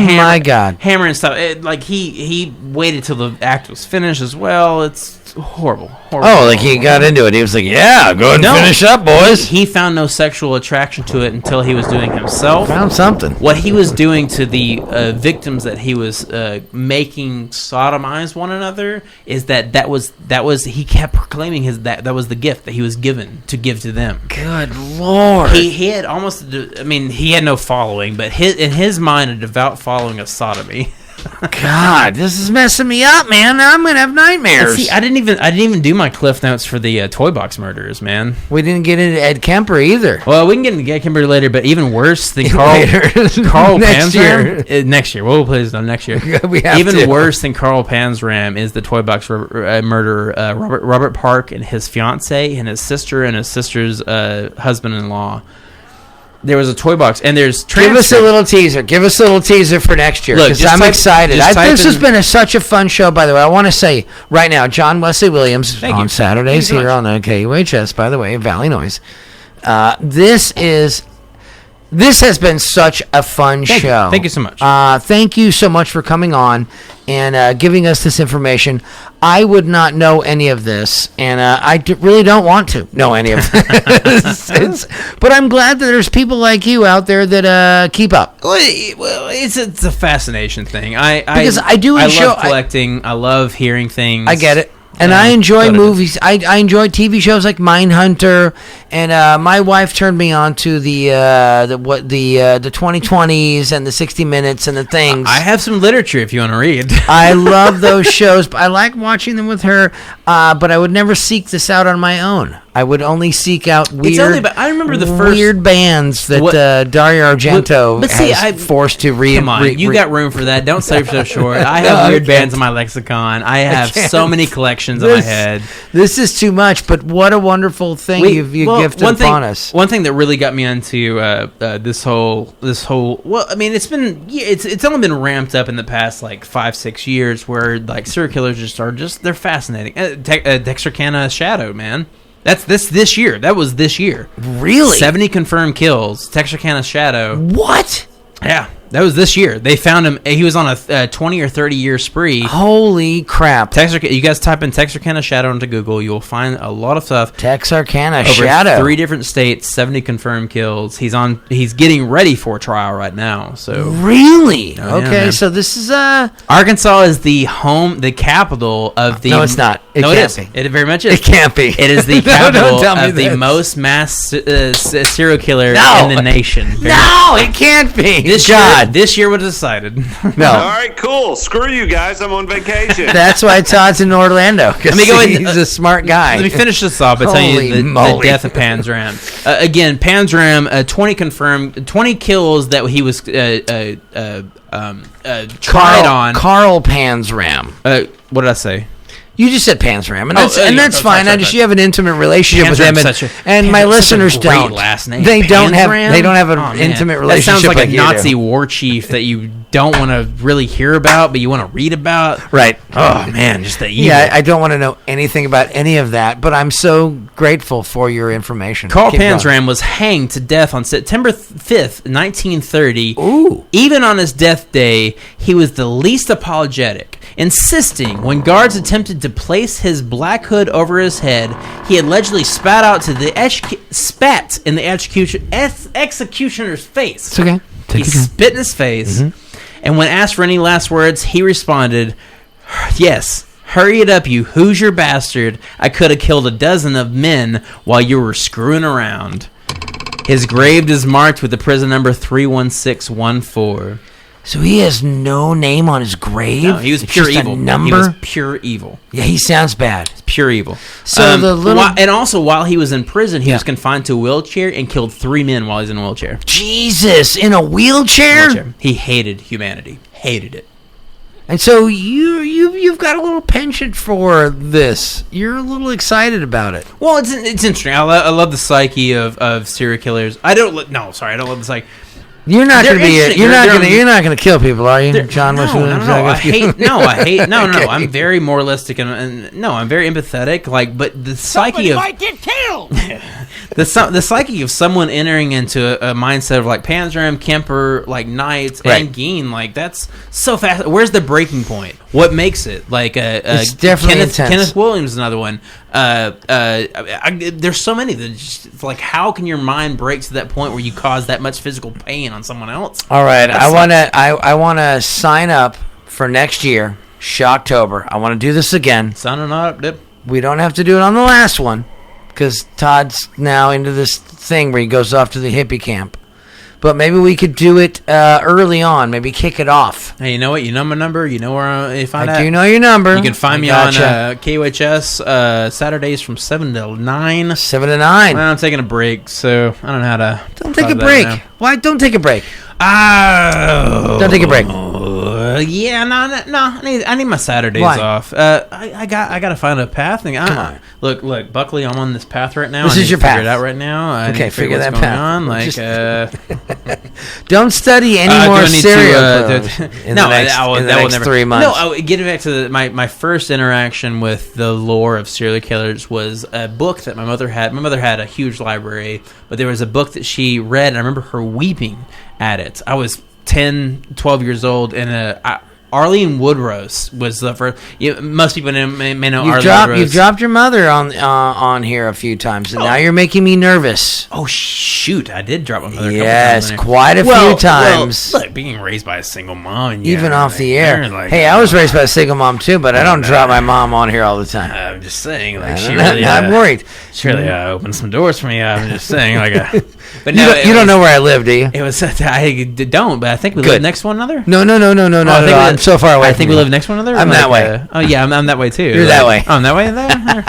[SPEAKER 2] my God,
[SPEAKER 1] hammer and stuff. He waited till the act was finished as well. It's horrible.
[SPEAKER 2] He got into it. He was like, "Yeah, go ahead and finish up, boys."
[SPEAKER 1] He found no sexual attraction to it until he was doing himself.
[SPEAKER 2] Found something.
[SPEAKER 1] What he was doing to the victims that he was making sodomize one another is that was he kept proclaiming that was the gift that he was given to give to them.
[SPEAKER 2] Good Lord.
[SPEAKER 1] He had almost. He had no following, but in his mind, a devout following of sodomy.
[SPEAKER 2] God, this is messing me up, man. Now I'm gonna have nightmares.
[SPEAKER 1] See, I didn't even do my cliff notes for the toy box murders, man.
[SPEAKER 2] We didn't get into Ed Kemper either.
[SPEAKER 1] Well, we can get into Ed Kemper later, but even worse than Carl Panzram. Next year. We'll play this on next year. Worse than Carl Panzram is the toy box murderer Robert Park and his fiance and his sister and his sister's husband-in-law. There was a toy box, and there's
[SPEAKER 2] Give us a little teaser for next year, because I'm excited. This has been such a fun show, by the way. I want to say right now, John Wesley Williams on Saturdays here on KUHS, by the way, Valley Noise. This has been such a fun show.
[SPEAKER 1] Thank you so much.
[SPEAKER 2] Thank you so much for coming on and giving us this information. I would not know any of this, and I really don't want to know any of this. But I'm glad that there's people like you out there that keep up.
[SPEAKER 1] Well, it's a fascination thing. I love collecting. I love hearing things.
[SPEAKER 2] I get it. And I enjoy movies. I enjoy TV shows like Mindhunter, and my wife turned me on to the 2020s and the 60 Minutes and the things.
[SPEAKER 1] I have some literature if you want to read.
[SPEAKER 2] I love those shows. I like watching them with her, but I would never seek this out on my own. I would only seek out
[SPEAKER 1] It's only about, I remember the first
[SPEAKER 2] weird bands that Dario Argento has forced to
[SPEAKER 1] Come on, you got room for that. Don't sell yourself short. I have weird bands in my lexicon. I have so many collections in my head.
[SPEAKER 2] This is too much, but what a wonderful thing you've gifted upon us.
[SPEAKER 1] One thing that really got me into this whole. Well, I mean, it's only been ramped up in the past like 5-6 years, where like serial killers they're fascinating. Texarkana Shadow, man. That's this year. That was this year.
[SPEAKER 2] Really?
[SPEAKER 1] 70 confirmed kills. Texarkana Shadow.
[SPEAKER 2] What?
[SPEAKER 1] Yeah, that was this year. They found him. He was on a 20 or 30 year spree.
[SPEAKER 2] Holy crap!
[SPEAKER 1] You guys type in Texarkana Shadow into Google. You will find a lot of stuff.
[SPEAKER 2] Texarkana
[SPEAKER 1] over
[SPEAKER 2] Shadow.
[SPEAKER 1] 3 different states. 70 confirmed kills. He's getting ready for a trial right now. So
[SPEAKER 2] really?
[SPEAKER 1] Oh,
[SPEAKER 2] okay,
[SPEAKER 1] yeah,
[SPEAKER 2] so this is
[SPEAKER 1] Arkansas is the capital of the.
[SPEAKER 2] No, it's not. It can't be.
[SPEAKER 1] It very much is.
[SPEAKER 2] It can't be.
[SPEAKER 1] It is the capital of the most mass serial killer in the nation.
[SPEAKER 2] No, it can't be.
[SPEAKER 1] This year was decided.
[SPEAKER 2] No.
[SPEAKER 4] All right, cool. Screw you guys. I'm on vacation.
[SPEAKER 2] That's why Todd's in Orlando. Let me go. He's a smart guy.
[SPEAKER 1] Let me finish this off by telling you the death of Panzram. Again, Panzram, 20 confirmed, 20 kills that he was tried on.
[SPEAKER 2] Carl Panzram.
[SPEAKER 1] What did I say?
[SPEAKER 2] You just said Panzram, and that's fine.
[SPEAKER 1] Sorry.
[SPEAKER 2] You have an intimate relationship with him, and my listeners don't.
[SPEAKER 1] Last name.
[SPEAKER 2] They don't have an intimate relationship.
[SPEAKER 1] That sounds like a Nazi
[SPEAKER 2] do.
[SPEAKER 1] war chief that you don't want to really hear about, but you want to read about.
[SPEAKER 2] Right.
[SPEAKER 1] Oh man, just the evil.
[SPEAKER 2] Yeah, I don't want to know anything about any of that, but I'm so grateful for your information.
[SPEAKER 1] Carl Panzram was hanged to death on September 5th, 1930.
[SPEAKER 2] Ooh.
[SPEAKER 1] Even on his death day, he was the least apologetic, insisting when guards attempted to place his black hood over his head, he allegedly spat in the executioner's face.
[SPEAKER 2] It's okay.
[SPEAKER 1] He spit in his face, and when asked for any last words, he responded, "Yes, hurry it up, you Hoosier bastard. I could have killed a dozen of men while you were screwing around." His grave is marked with the prison number 31614.
[SPEAKER 2] So he has no name on his grave?
[SPEAKER 1] No, he was pure evil.
[SPEAKER 2] Number?
[SPEAKER 1] He was pure evil.
[SPEAKER 2] Yeah, he sounds bad.
[SPEAKER 1] Pure evil.
[SPEAKER 2] So
[SPEAKER 1] and also while he was in prison, he was confined to a wheelchair and killed 3 men while he's in a wheelchair.
[SPEAKER 2] Jesus, in a wheelchair?
[SPEAKER 1] He hated humanity. Hated it.
[SPEAKER 2] And so you've got a little penchant for this. You're a little excited about it.
[SPEAKER 1] Well, it's interesting. I love the psyche of serial killers. I don't love the psyche.
[SPEAKER 2] You're not going to be. You're not going to kill people, are you, John?
[SPEAKER 1] No. I hate. No. I'm very moralistic and I'm very empathetic. But the psyche of
[SPEAKER 7] might get killed.
[SPEAKER 1] the psyche of someone entering into a mindset of like Panzram, Kemper, like Knight, and Gein, that's so fast. Where's the breaking point? What makes it?
[SPEAKER 2] It's definitely intense.
[SPEAKER 1] Kenneth Williams is another one. There's so many that just how can your mind break to that point where you cause that much physical pain on someone else?
[SPEAKER 2] All right, I want to sign up for next year, Shocktober. I want to do this again.
[SPEAKER 1] Signing up, Dip.
[SPEAKER 2] We don't have to do it on the last one because Todd's now into this thing where he goes off to the hippie camp. But maybe we could do it early on. Maybe kick it off.
[SPEAKER 1] Hey, you know what? You know my number. You know where you find
[SPEAKER 2] I do know your number.
[SPEAKER 1] You can find me on KUHS Saturdays from 7 to 9.
[SPEAKER 2] 7 to 9.
[SPEAKER 1] Well, I'm taking a break, so I don't know how to.
[SPEAKER 2] Don't take a break. Why? Don't take a break.
[SPEAKER 1] Don't
[SPEAKER 2] take a break.
[SPEAKER 1] Yeah, no. I need my Saturdays off. I got to find a path. Come
[SPEAKER 2] on.
[SPEAKER 1] Look, Buckley. I'm on this path right now.
[SPEAKER 2] This is your path.
[SPEAKER 1] Figure it out right now.
[SPEAKER 2] Okay, figure that path.
[SPEAKER 1] Don't
[SPEAKER 2] study any more serial in the next 3 months.
[SPEAKER 1] No, getting back to my first interaction with the lore of serial killers was a book that my mother had. My mother had a huge library, but there was a book that she read, and I remember her weeping at it. I was 10, 12 years old, and Arlene Woodrose was the first. Most people may know Arlene Woodrose.
[SPEAKER 2] You've dropped your mother on here a few times, and now you're making me nervous.
[SPEAKER 1] Oh, shoot. I did drop my mother
[SPEAKER 2] Yes, quite a few times.
[SPEAKER 1] Well, look, being raised by a single mom. And
[SPEAKER 2] even off the air. I was raised by a single mom, too, but I don't drop my mom on here all the time.
[SPEAKER 1] I'm just saying. She really,
[SPEAKER 2] I'm worried.
[SPEAKER 1] She really opened some doors for me. I'm just saying. But
[SPEAKER 2] you
[SPEAKER 1] no,
[SPEAKER 2] don't, you don't know where I live, do you?
[SPEAKER 1] It was I don't, but I think we live next to one another.
[SPEAKER 2] No. I'm so far away.
[SPEAKER 1] I think we live next to one another.
[SPEAKER 2] I'm that way.
[SPEAKER 1] Oh yeah, I'm that way too.
[SPEAKER 2] You're that way.
[SPEAKER 1] Oh, I'm that way there.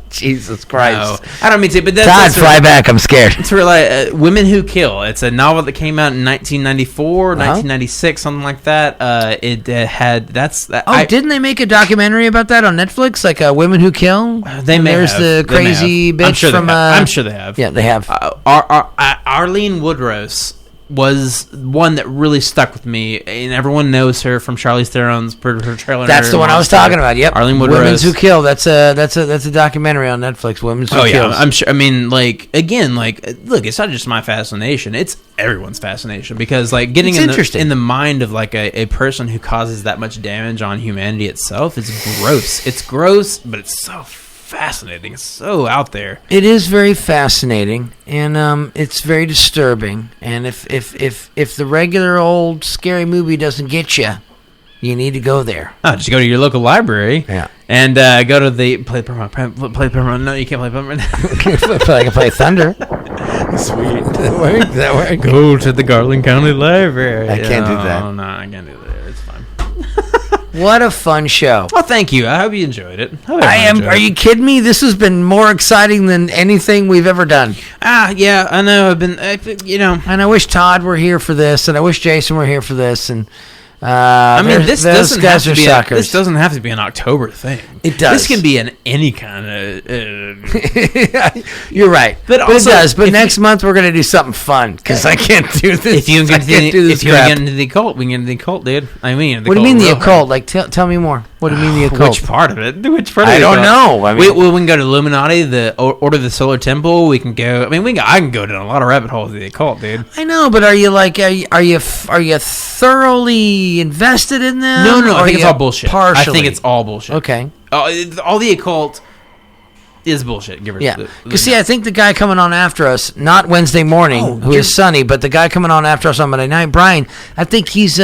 [SPEAKER 2] Jesus Christ!
[SPEAKER 1] No, I don't mean to. But
[SPEAKER 2] Todd, fly back. I'm scared.
[SPEAKER 1] It's really Women Who Kill. It's a novel that came out in 1994, 1996, something like that. It had
[SPEAKER 2] didn't they make a documentary about that on Netflix? Like Women Who Kill.
[SPEAKER 1] They may
[SPEAKER 2] There's
[SPEAKER 1] have.
[SPEAKER 2] the crazy bitch from.
[SPEAKER 1] I'm sure they have.
[SPEAKER 2] Yeah, they have.
[SPEAKER 1] Arlene Woodrose was one that really stuck with me, and everyone knows her from Charlize Theron's portrayal.
[SPEAKER 2] That's the one I was talking about. Yep,
[SPEAKER 1] Arlene Woodrose.
[SPEAKER 2] Women Who Kill. That's a documentary on Netflix. Women Who Kill.
[SPEAKER 1] I'm sure. I mean, look, it's not just my fascination; it's everyone's fascination because, getting in the mind of a person who causes that much damage on humanity itself is gross. It's gross, but it's so fascinating. It's so out there.
[SPEAKER 2] It is very fascinating, and it's very disturbing. And if the regular old scary movie doesn't get you, you need to go there.
[SPEAKER 1] Oh, just go to your local library.
[SPEAKER 2] Yeah.
[SPEAKER 1] And go to the play Paramount. No, you can't play Paramount.
[SPEAKER 2] I can play Thunder.
[SPEAKER 1] Sweet.
[SPEAKER 2] That worked.
[SPEAKER 1] Go to the Garland County Library.
[SPEAKER 2] I can't do that.
[SPEAKER 1] Oh no, I can't do that. It's fine.
[SPEAKER 2] What a fun show.
[SPEAKER 1] Well, thank you. I hope you enjoyed it.
[SPEAKER 2] I am. Are you kidding me? This has been more exciting than anything we've ever done.
[SPEAKER 1] Yeah, I know. I've been,
[SPEAKER 2] And I wish Todd were here for this, and I wish Jason were here for this, and
[SPEAKER 1] this doesn't have to be
[SPEAKER 2] suckers.
[SPEAKER 1] This doesn't have to be an October thing.
[SPEAKER 2] It does.
[SPEAKER 1] This can be in any kind of.
[SPEAKER 2] You're right, but
[SPEAKER 1] also,
[SPEAKER 2] it does. But next month we're gonna do something fun because I can't do this.
[SPEAKER 1] If you can get into the occult, we can get into the occult, dude. I mean,
[SPEAKER 2] what do you mean the occult? Like, tell me more. What do you mean the occult?
[SPEAKER 1] Which part of it?
[SPEAKER 2] I don't know. I mean,
[SPEAKER 1] we can go to Illuminati, the Order of the Solar Temple. We can go. I mean, I can go down a lot of rabbit holes of the occult, dude.
[SPEAKER 2] I know, but are you thoroughly invested in them?
[SPEAKER 1] No. I think it's all bullshit.
[SPEAKER 2] Partially.
[SPEAKER 1] I think it's all bullshit.
[SPEAKER 2] Okay.
[SPEAKER 1] All the occult is bullshit. Give her.
[SPEAKER 2] Yeah. Because see, I think the guy coming on after us, not Wednesday morning, who is Sonny, but the guy coming on after us on Monday night, Brian. I think he's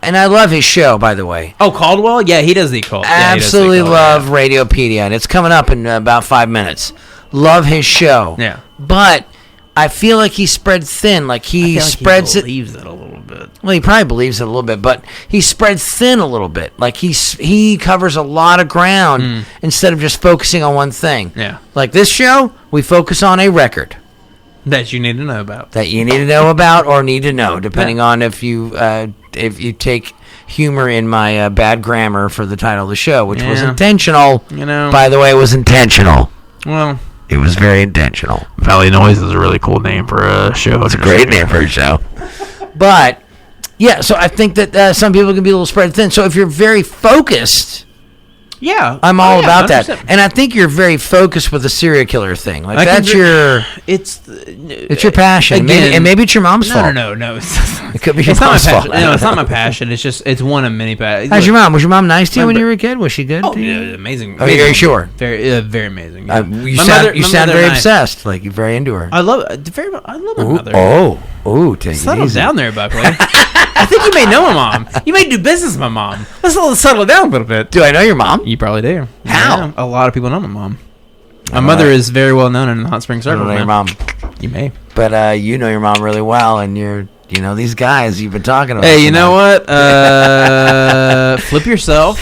[SPEAKER 2] and I love his show, by the way.
[SPEAKER 1] Oh, Caldwell? Yeah, he does the occult.
[SPEAKER 2] Absolutely love Radiopedia, and it's coming up in about 5 minutes. Love his show.
[SPEAKER 1] Yeah.
[SPEAKER 2] But I feel like he's spread thin. Like he spreads it.
[SPEAKER 1] He believes it a little bit.
[SPEAKER 2] Well, he probably believes it a little bit, but he spreads thin a little bit. Like he covers a lot of ground instead of just focusing on one thing.
[SPEAKER 1] Yeah.
[SPEAKER 2] Like this show, we focus on a record.
[SPEAKER 1] That you need to know about.
[SPEAKER 2] That you need to know about or need to know, depending on if you take humor in my bad grammar for the title of the show, which was intentional. By the way, it was intentional.
[SPEAKER 1] Well,
[SPEAKER 2] it was very intentional.
[SPEAKER 1] Valley Noise is a really cool name for a show.
[SPEAKER 2] It's a great name for a show. But yeah, so I think that some people can be a little spread thin. So if you're very focused.
[SPEAKER 1] Yeah,
[SPEAKER 2] I'm all about
[SPEAKER 1] 100%.
[SPEAKER 2] that, and I think you're very focused with the serial killer thing. Like it's your passion.
[SPEAKER 1] Again,
[SPEAKER 2] maybe it's your mom's fault.
[SPEAKER 1] No.
[SPEAKER 2] It could be your mom's fault.
[SPEAKER 1] No, it's not my passion. It's one of many passions.
[SPEAKER 2] How's your mom? Was your mom nice to you when you were a kid? Was she good?
[SPEAKER 1] Oh,
[SPEAKER 2] to you?
[SPEAKER 1] yeah, amazing.
[SPEAKER 2] Are you very sure?
[SPEAKER 1] Very amazing. Yeah.
[SPEAKER 2] You sound very obsessed. Like you're very into her.
[SPEAKER 1] I love my mother.
[SPEAKER 2] Take
[SPEAKER 1] settle
[SPEAKER 2] it easy.
[SPEAKER 1] down there, Buckley. I think you may know my mom. You may do business with my mom. Let's settle down a little bit.
[SPEAKER 2] Do I know your mom?
[SPEAKER 1] You probably do.
[SPEAKER 2] How?
[SPEAKER 1] Yeah, a lot of people know my mom. My mother is very well known in the Hot Springs circle.
[SPEAKER 2] I don't know your mom.
[SPEAKER 1] You may.
[SPEAKER 2] But you know your mom really well, and these guys you've been talking about.
[SPEAKER 1] Hey, you know what? Flip yourself.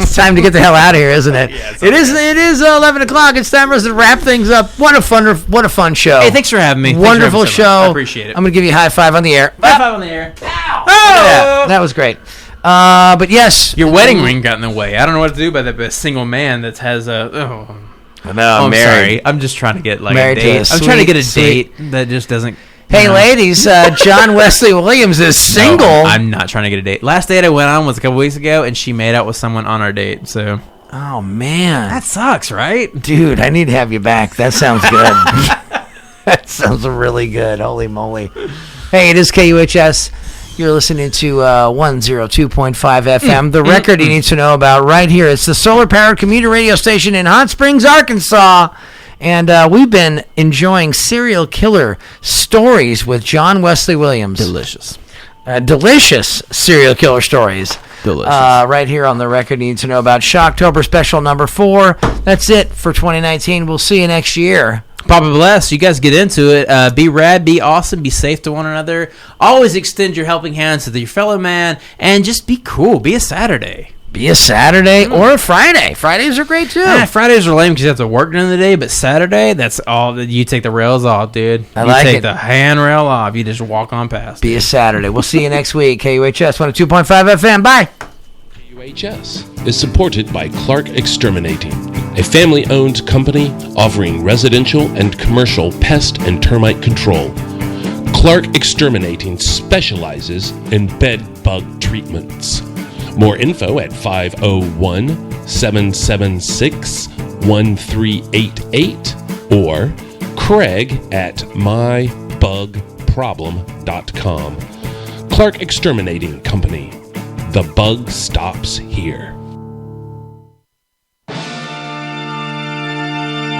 [SPEAKER 2] It's time to get the hell out of here, isn't it? Yeah, it is 11 o'clock. It's time for us to wrap things up. What a fun show.
[SPEAKER 1] Hey, thanks for having me.
[SPEAKER 2] Wonderful show. I
[SPEAKER 1] appreciate it.
[SPEAKER 2] I'm going to give you a high five on the air.
[SPEAKER 1] High five on the air. Ow!
[SPEAKER 2] Oh! That was great. But yes.
[SPEAKER 1] Your wedding ring got in the way. I don't know what to do by the single man that has a... Oh.
[SPEAKER 2] No,
[SPEAKER 1] I'm sorry. I'm just trying to get a date. I'm trying to get a date that just doesn't...
[SPEAKER 2] Hey, ladies, John Wesley Williams is single.
[SPEAKER 1] No, I'm not trying to get a date. Last date I went on was a couple weeks ago, and she made out with someone on our date, so...
[SPEAKER 2] Oh, man.
[SPEAKER 1] That sucks, right?
[SPEAKER 2] Dude, I need to have you back. That sounds good. That sounds really good. Holy moly. Hey, it is KUHS. You're listening to 102.5 FM. The record you need to know about right here. It's the solar-powered commuter radio station in Hot Springs, Arkansas. And we've been enjoying serial killer stories with John Wesley Williams.
[SPEAKER 1] Delicious.
[SPEAKER 2] Delicious serial killer stories.
[SPEAKER 1] Delicious.
[SPEAKER 2] Right here on the record you need to know about. Shocktober special number 4. That's it for 2019. We'll see you next year.
[SPEAKER 1] Papa bless. You guys get into it. Be rad, be awesome, be safe to one another. Always extend your helping hands to your fellow man, and just be cool. Be a Saturday.
[SPEAKER 2] Be a Saturday or a Friday. Fridays are great too.
[SPEAKER 1] Fridays are lame because you have to work during the day, but Saturday, that's all. You take the rails off, dude.
[SPEAKER 2] I like it.
[SPEAKER 1] You take the handrail off. You just walk on past.
[SPEAKER 2] Be a Saturday. We'll see you next week. KUHS 102.5 FM. Bye.
[SPEAKER 5] KUHS is supported by Clark Exterminating, a family-owned company offering residential and commercial pest and termite control. Clark Exterminating specializes in bed bug treatments. More info at 501-776-1388 or Craig at mybugproblem.com. Clark Exterminating Company. The bug stops here.